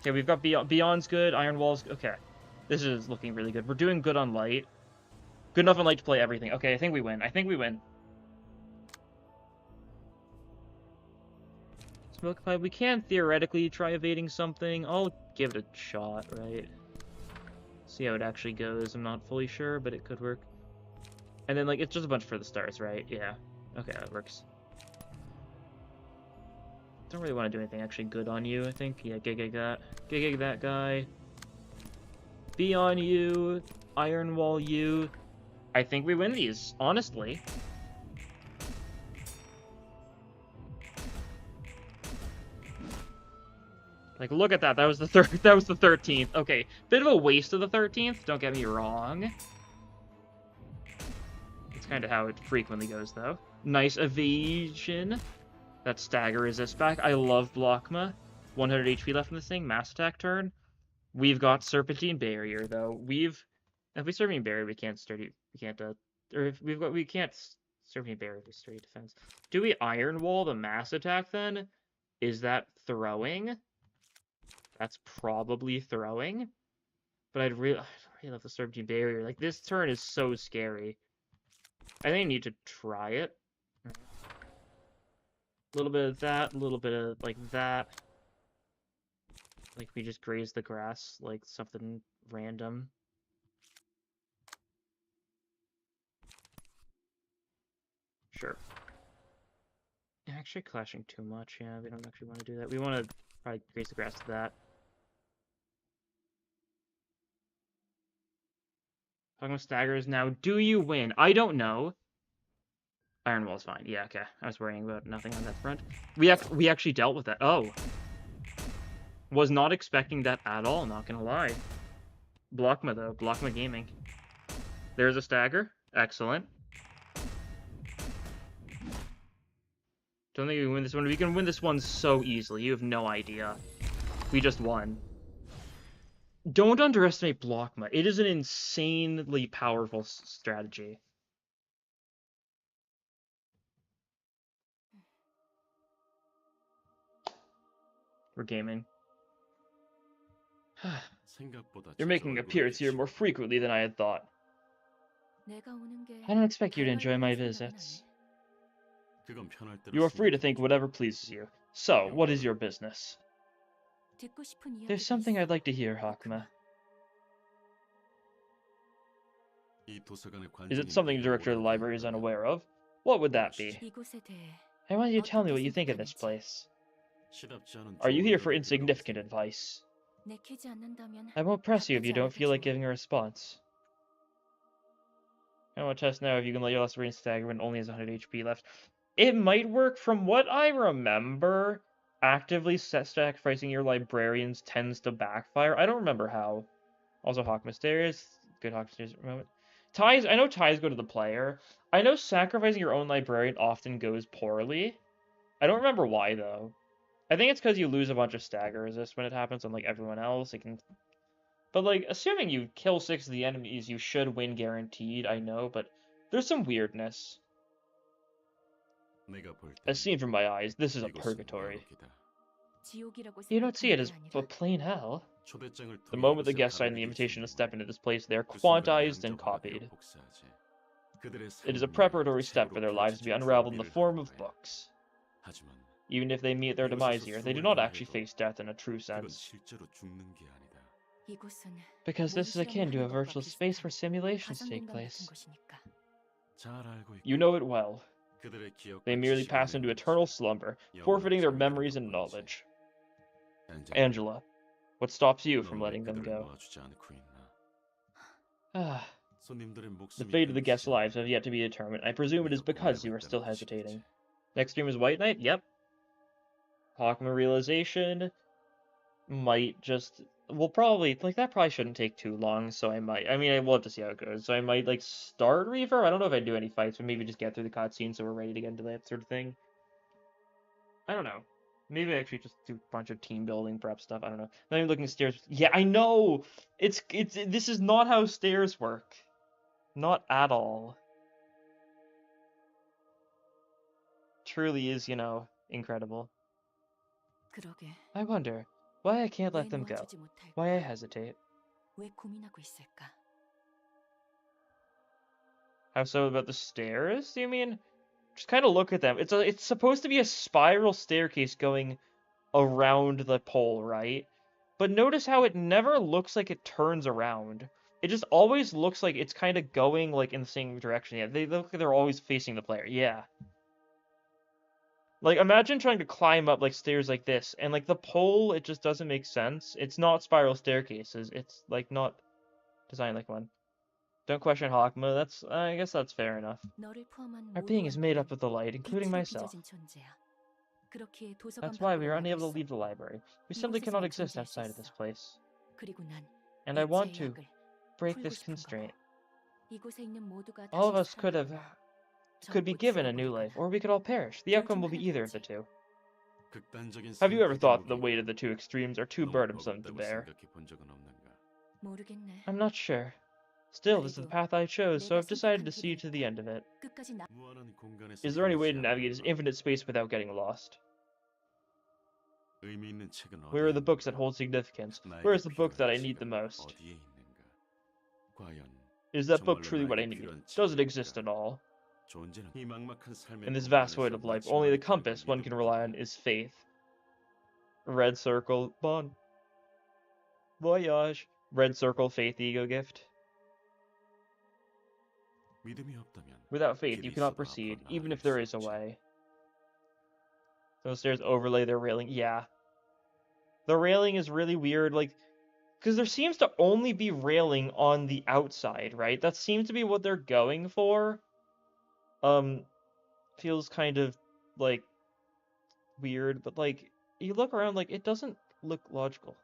Okay, we've got Beyond's good. Iron Wall's... Okay. This is looking really good. We're doing good on light. Good enough on light to play everything. Okay, I think we win. I think we win. Smoke Pipe. We can theoretically try evading something. I'll give it a shot, right? See how it actually goes. I'm not fully sure, but it could work. And then, like, it's just a bunch for the stars, right? Yeah. Okay, that works. Don't really want to do anything actually good on you, I think. Yeah, gig that. Gig that guy. Be on you. Iron Wall you. I think we win these, honestly. Like, look at that. That was the third. That was the 13th. Okay, bit of a waste of the 13th. Don't get me wrong. It's kind of how it frequently goes, though. Nice evasion. That Stagger Resist back. I love Blockma. 100 HP left in this thing. Mass attack turn. We've got Serpentine Barrier, though. If we Serpentine Barrier, we can't Sturdy. We can't. Or if we can't Serpentine Barrier with Sturdy Defense. Do we Iron Wall the mass attack then? Is that throwing? That's probably throwing. But I'd really love the Serpentine Barrier. Like, this turn is so scary. I think I need to try it. A little bit of that, a little bit of, like, that. Like, we just graze the grass, like, something random. Sure. Actually clashing too much, yeah, we don't actually want to do that. We want to probably graze the grass to that. Talking about staggers now, do you win? I don't know. Iron Wall's fine. Yeah, okay. I was worrying about nothing on that front. We actually dealt with that. Oh. Was not expecting that at all, not gonna lie. Blockma, though. Blockma Gaming. There's a stagger. Excellent. Don't think we can win this one. We can win this one so easily. You have no idea. We just won. Don't underestimate Blockma. It is an insanely powerful strategy. We're gaming. You're making an appearance here more frequently than I had thought. 내가 오는 게 I don't expect you to 발 enjoy my 발라는 생각은 visits. 안 해. 그건 편할 대로 You are free to 생각해 think 보죠. whatever pleases you. So, what is your business? 듣고 싶은 There's 이야기가 something 있어. I'd like to hear, 호크마. Hakma. 이 도서관의 Is it 관장인 something the 네가 director of the 뭐라도 library is 한다면 unaware of? What would that be? 이곳에 대해 I want you to tell me 어떻게 what you think of this 생각하는지. place. 시답지 않은 Are you here 조언이라도 for 들어보고 insignificant 싶네. advice? 내키지 않는다면 I won't press you if 답하지 you don't 않아도 feel like 좋아. giving a response. I want to test now if you can let your last reading stagger when it only has 100 HP left. It might work. From what I remember, actively sacrificing your librarians tends to backfire. I don't remember how. Also, Hawk Mysterious. Good Hawk Mysterious moment. Ties. I know ties go to the player. I know sacrificing your own librarian often goes poorly. I don't remember why, though. I think it's because you lose a bunch of stagger resist when it happens on, like, everyone else. It can... But, like, assuming you kill 6 of the enemies, you should win guaranteed, I know, but there's some weirdness. 내가 볼 땐 As seen from my eyes, this is a 이곳은 purgatory. 묘역이다. 지옥이라고 You don't see it 생각하는 as 게 a 아니라 plain hell. 초대장을 The 통해 moment the 이곳에 guests sign the 가게 될 invitation to 수 step 있는 into this place, they are 그 순간 quantized and 양적 copied. 화폐로 복사하지. 그들의 It is a 삶을 preparatory step 책으로 for their lives to be 펼쳐질 unraveled in the 준비를 form 하는 of 거야. books. 하지만 Even if they meet their demise here, they do not actually face death in a true 그건 sense. 실제로 죽는 게 아니다. 이곳은 Because this is akin to a virtual space where simulations 가상 take 공간 같은 place. 곳이니까. 잘 알고 있고 You know it well. 그들의 기억과 They merely 지식을 pass into 내놓지. eternal slumber, forfeiting their memories and knowledge. Angela, what stops you from letting them go? 놓아주지 않고 있나? Ah, 손님들의 the 목숨이 fate of the guests' 끊기지 lives 않게 have yet to be determined. I presume it is 우리가 because 고뇌하고 you are still 있다는 hesitating. 뜻이겠지. Next stream is White Knight? Yep. Hawkman Realization might just... Well, probably... Like, that probably shouldn't take too long, so I might... I mean, I will have to see how it goes. So I might, like, start Reaver? I don't know if I'd do any fights, but maybe just get through the cutscene so we're ready to get into that sort of thing. I don't know. Maybe I actually just do a bunch of team building prep stuff. I don't know. Not even looking at stairs. Yeah, I know! This is not how stairs work. Not at all. Truly is, you know, incredible. 그러게. I wonder why I can't 왜 let them go. 놓아주지 못할까? Why I hesitate. 왜 고민하고 있을까? How so about the stairs? Do you mean? Just kind of look at them. It's supposed to be a spiral staircase going around the pole, right? But notice how it never looks like it turns around. It just always looks like it's kind of going like in the same direction. Yeah, they look like they're always facing the player. Yeah. Like, imagine trying to climb up, like, stairs like this, and, like, the pole, it just doesn't make sense. It's not spiral staircases. It's, like, not designed like one. Don't question Hawkma. I guess that's fair enough. 너를 포함한 Our being is made 모두가 up of the light, including 빛으로 myself. 빚어진 존재야. 그렇기에 도서관 That's why we 밖으로 are 나갈 unable to 수 leave the 없고, library. We simply 이곳에서만 cannot exist 존재할 수 outside of this 있어. place. 그리고 난 And 이 I want to 제약을 break 풀고 this 싶은 constraint. 거고, 이곳에 있는 모두가 All of 다시 us could be 전부 given a new life, 죽어버리거나. or we could all perish. The 둘 outcome 중 will be either of the 하나겠지. two. 극단적인 Have you ever 선택의 thought that the 무게가 weight of the two extremes are too 너무 burdensome to 버겁다고 bear? 생각해 본 적은 없는가? 모르겠네. I'm not sure. Still, this is the path I chose, so 내가 I've decided to 선택한 see you to the end of it. 끝까지 나. 무한한 공간에서 Is there any way to 헤매지 navigate this 않는 infinite space without getting lost? 의미 있는 책은 어디에 Where are the books that 있는가? hold significance? 나에게 Where is the book that 필요한 I need the 책은 most? 어디에 있는가? 과연 Is that book 정말로 truly what I 나에게 need? 필요한 Does it 책일까? exist at all? 존재는 이 막막한 삶의 In this vast void 공간에서 of life, 마지막 only the 길을 compass one can rely on 믿음으로 is faith. Red circle, bon voyage. Red circle, faith, ego gift. 믿음이 없다면 Without faith, 길이 you cannot 있어도 proceed, 앞으로 even if 나아갈 there 수 is a 없지. way. Those stairs overlay their railing. Yeah. The railing is really weird, like, because there seems to only be railing on the outside, right? That seems to be what they're going for. Feels kind of, like, weird, but, like, you look around, like, it doesn't look logical.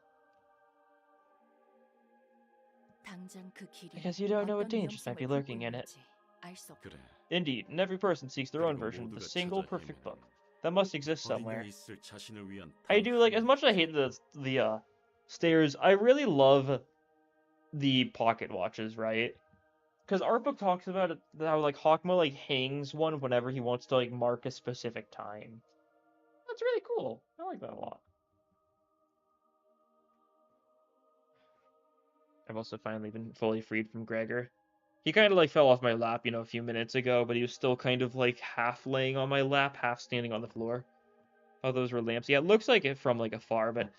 당장 그 길이 I guess you don't know what 어떤 dangers might be 위험성을 lurking 품고 in it. 있는지 알 수 없. 그래. Indeed, and every person seeks their own 그리고 version of the 모두가 single 찾아 perfect 헤매는 book that must exist 어딘가 somewhere. 있을 자신을 위한 I 단 do, like, as much as I hate the stairs, I really love the pocket watches, right? Because our book talks about it, how, like, Hawkmo, like, hangs one whenever he wants to, like, mark a specific time. That's really cool. I like that a lot. I've also finally been fully freed from Gregor. He kind of like fell off my lap, a few minutes ago, but he was still kind of like half laying on my lap, half standing on the floor. Oh, those were lamps. Yeah, it looks like it from like afar, but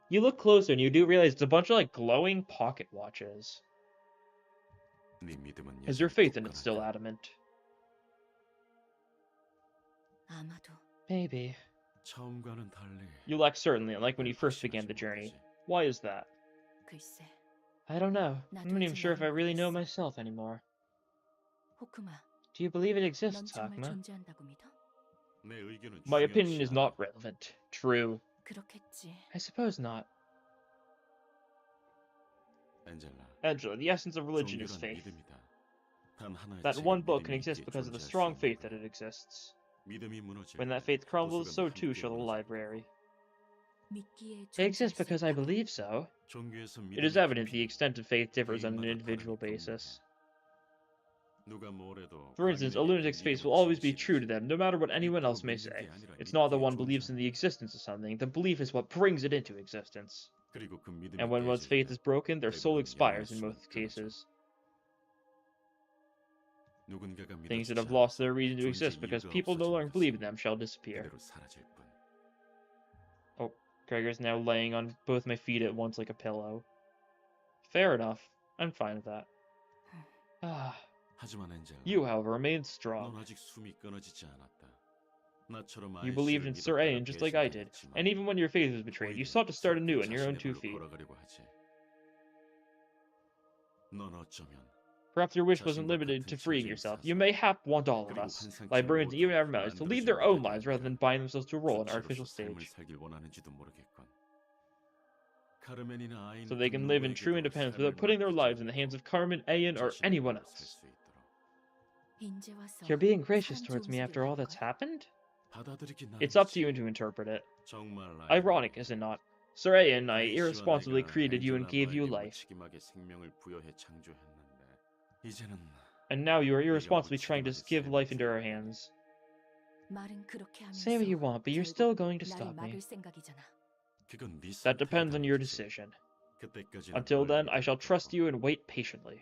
you look closer and you do realize it's a bunch of like glowing pocket watches. 네 믿음은 Is your 여전히 faith in it still 굳건하냐? adamant? 아마도 Maybe. 처음과는 달리 You lack certainly, unlike when you 늘 first began 확신하지 the journey. 못하지. Why is that? 글쎄. I don't know. I'm not even 나도 sure if I 이제 really know 모르겠어. myself anymore. 호크마, Do you believe it 넌 exists, 정말 Hakma? 존재한다고 믿어? 내 의견은 My opinion is 중요치 not 않아. relevant. True. 그렇겠지. I suppose not. 엔젤라, Angela, the essence of religion is 종교란 faith. 믿음이다. 단 하나의 That 책은 one book 믿음이 can exist 있기에 because of the 존재할 수 strong 있는 faith 거야. that it exists. 믿음이 무너질 When that 때 faith crumbles, so 도서관도 too 함께 shall the 무너질 library. 믿기에 They exist 존재할 수 because I 있다고? believe so. 종교에서 It is 믿음의 evident the 깊이는 extent of faith differs on an 개인마다 individual 다르기 basis. 때문이다. 누가 뭐래도 For instance, a 관윤에게 lunatic's 그 faith 믿음은 will always be 진실이지. true to them, no matter what anyone else may 믿고 say. 믿는 게 아니라 It's not the 믿기에 one believes in the 존재하는 existence of something, the belief is what brings it into existence. 그리고 그 믿음이 And when one's 깨질 faith 때 is broken, their soul 대부분 expires in 영혼의 most 숨은 끊어져. cases. 누군가가 Things that 믿어지지 have lost 않아서 their reason to 존재 exist because 이유가 people no 없어지는 longer believe in 것은 them shall disappear. 그대로 사라질 뿐. Gregor's now laying on both my feet at once like a pillow. Fair enough. I'm fine with that. Ah, 하지만 엔젤라, you, however, remain 넌 strong. 아직 숨이 끊어지지 않았다. 나처럼 You 아이씨를 believed in Sir Ayn 믿었다가 just like I did, 배신당했지만 and even when your faith was betrayed, you 오히려 sought to start 속 anew on your own 자신의 2 발로 feet. 걸어가려고 하지. 넌 어쩌면 Perhaps your wish wasn't limited to freeing yourself. You mayhap want all of us, librarians and even our members, to lead their own lives rather than bind themselves to a role on an artificial 삶을 stage, 살길 원하는지도 모르겠군. 카르멘이나 아인 so they 같은 can live in 노부에게도 true independence 삶을 without putting their 맡기지 lives in the hands of Carmen, Ayan, or 자신의 anyone 길로 살 else. 수 있도록. 이제 와서 You're being gracious 사람 towards 좋은 me 소리를 after all 하는 that's 거야? happened? 받아들이긴 It's up to 나겠지. you to interpret it. 정말 Ironic, is it not? Sir Ayan, I 아이씨와 irresponsibly 내가 created you and 엔젤라 gave you 너에게 life. 무책임하게 생명을 부여해 창조했는데 이제는 And now you are irresponsibly trying to give life into our hands. 말은 그렇게 하면서 Say what you want, but you're 결국 still going to 나를 stop me. 막을 생각이잖아. 그건 네 That 선택에 depends on your 달렸지. decision. 그때까지는 Until 널 then, I shall 믿을 trust 거고. you and wait patiently.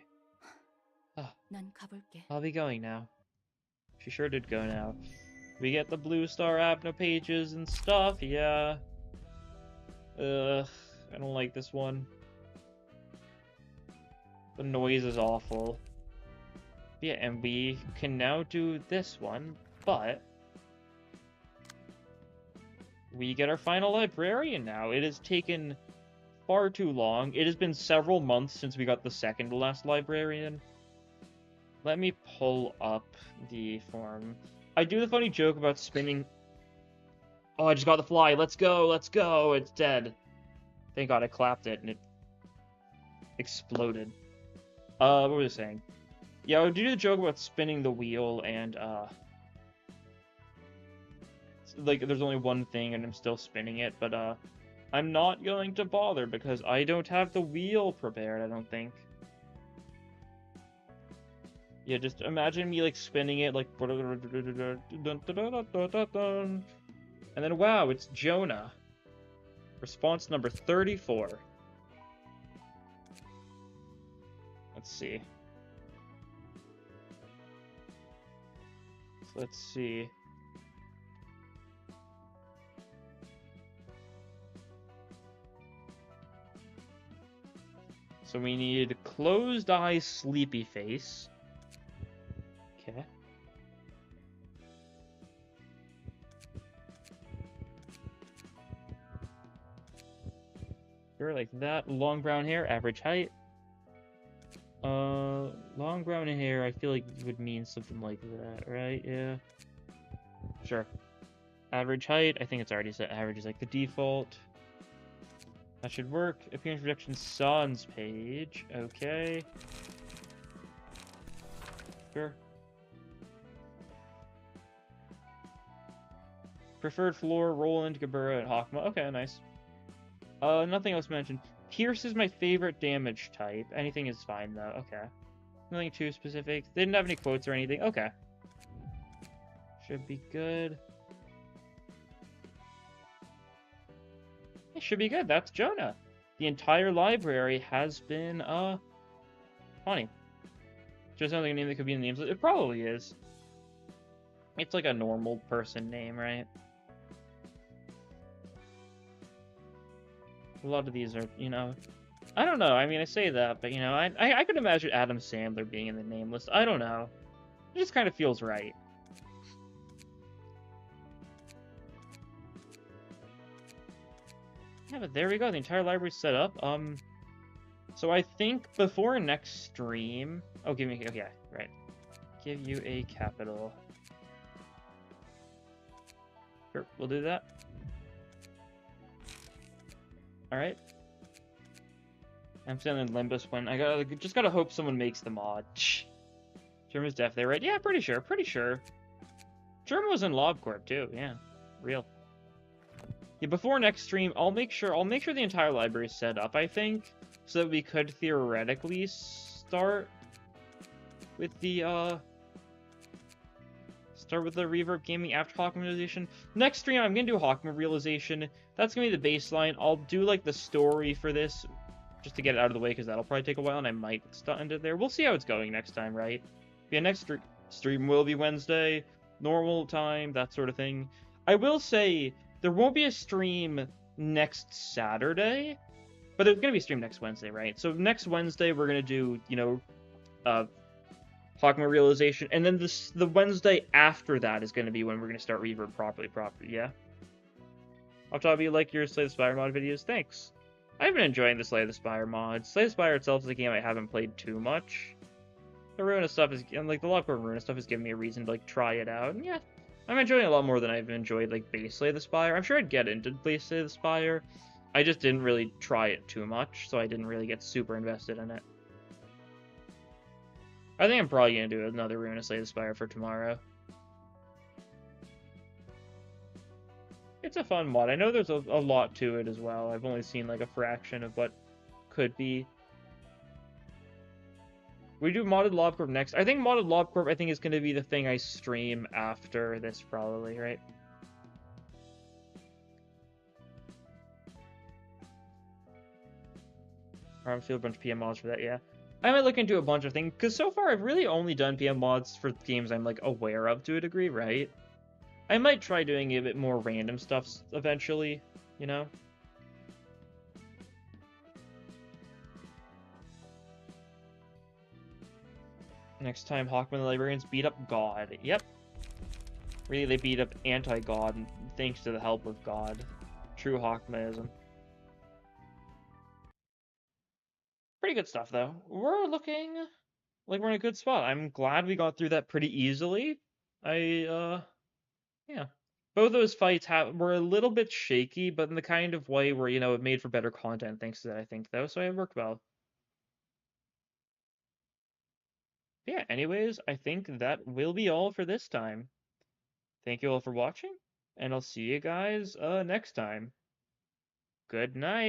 난 가볼게. I'll be going now. She sure did go now. We get the Blue Star Abno pages and stuff, yeah. Ugh, I don't like this one. The noise is awful. Yeah, and we can now do this one, but we get our final librarian now. It has taken far too long. It has been several months since we got the second to last librarian. Let me pull up the form. I do the funny joke about spinning. Oh, I just got the fly. Let's go, let's go. It's dead. Thank God I clapped it and it exploded. What was I saying? Yeah, I would do the joke about spinning the wheel and, like, there's only one thing and I'm still spinning it, but, I'm not going to bother because I don't have the wheel prepared, I don't think. Yeah, just imagine me, like, spinning it, like, and then, wow, it's Jonah. Response number 34. Let's see. Let's see. So we need closed eye, sleepy face. Okay. Sure, like that. Long brown hair, average height. Long brown hair, I feel like would mean something like that, right? Yeah. Sure. Average height, I think it's already set. Average is like the default. That should work. Appearance projection sans page. Okay. Sure. Preferred floor, Roland, Gabura, and Hakma. Okay, nice. Nothing else mentioned. Pierce is my favorite damage type. Anything is fine, though. Okay. Nothing too specific. They didn't have any quotes or anything. Okay. Should be good. It should be good. That's Jonah. The entire library has been, funny. Just something name that could be in the names. It probably is. It's like a normal person name, right? A lot of these are, you know, I don't know. I mean, I say that, but you know, I could imagine Adam Sandler being in the name list. I don't know. It just kind of feels right. Yeah, but there we go. The entire library's set up. So I think before next stream... Oh, give me... Okay, right. Give you a capital. Sure, we'll do that. Alright. I'm still in Limbus when... just gotta hope someone makes the mod. Germ is def there, right? Yeah, pretty sure, pretty sure. Germ was in Lob Corp, too. Yeah, real. Yeah, before next stream, I'll make sure the entire library is set up, I think. So that we could theoretically start with the Reverb Gaming after Hawkman Realization. Next stream, I'm gonna do Hawkman Realization. That's gonna be the baseline. I'll do like the story for this, just to get it out of the way, because that'll probably take a while, and I might end it there. We'll see how it's going next time, right? Yeah, next stream will be Wednesday, normal time, that sort of thing. I will say there won't be a stream next Saturday. But there's going to be a stream next Wednesday, right? So next Wednesday, we're going to do, you know, Hawkman Realization. And then the Wednesday after that is going to be when we're going to start Reverb properly, yeah? I'll talk to you like your Slay the Spire mod videos. Thanks. I've been enjoying the Slay the Spire mod. Slay the Spire itself is a game I haven't played too much. The Ruina stuff is, and like the Lob Corp Ruina stuff has given me a reason to like try it out. And yeah, I'm enjoying it a lot more than I've enjoyed like base Slay the Spire. I'm sure I'd get into base Slay the Spire. I just didn't really try it too much, so I didn't really get super invested in it. I think I'm probably going to do another Ruina Slay the Spire for tomorrow. It's a fun mod. I know there's a lot to it as well. I've only seen like a fraction of what could be. We do modded Lob Corp next. I think modded Lob Corp, I think, is going to be the thing I stream after this, probably, right? I'm still a bunch of PM mods for that, yeah. I might look into a bunch of things, because so far I've really only done PM mods for games I'm, like, aware of to a degree, right? I might try doing a bit more random stuff eventually, you know? Next time, Hawkman and the Librarians beat up God. Yep. Really, they beat up anti-God, thanks to the help of God. True Hawkmanism. Pretty good stuff, though. We're looking like we're in a good spot. I'm glad we got through that pretty easily. Yeah. Both those fights were a little bit shaky, but in the kind of way where, you know, it made for better content thanks to that, I think, though, so it worked well. Yeah, anyways, I think that will be all for this time. Thank you all for watching, and I'll see you guys next time. Good night.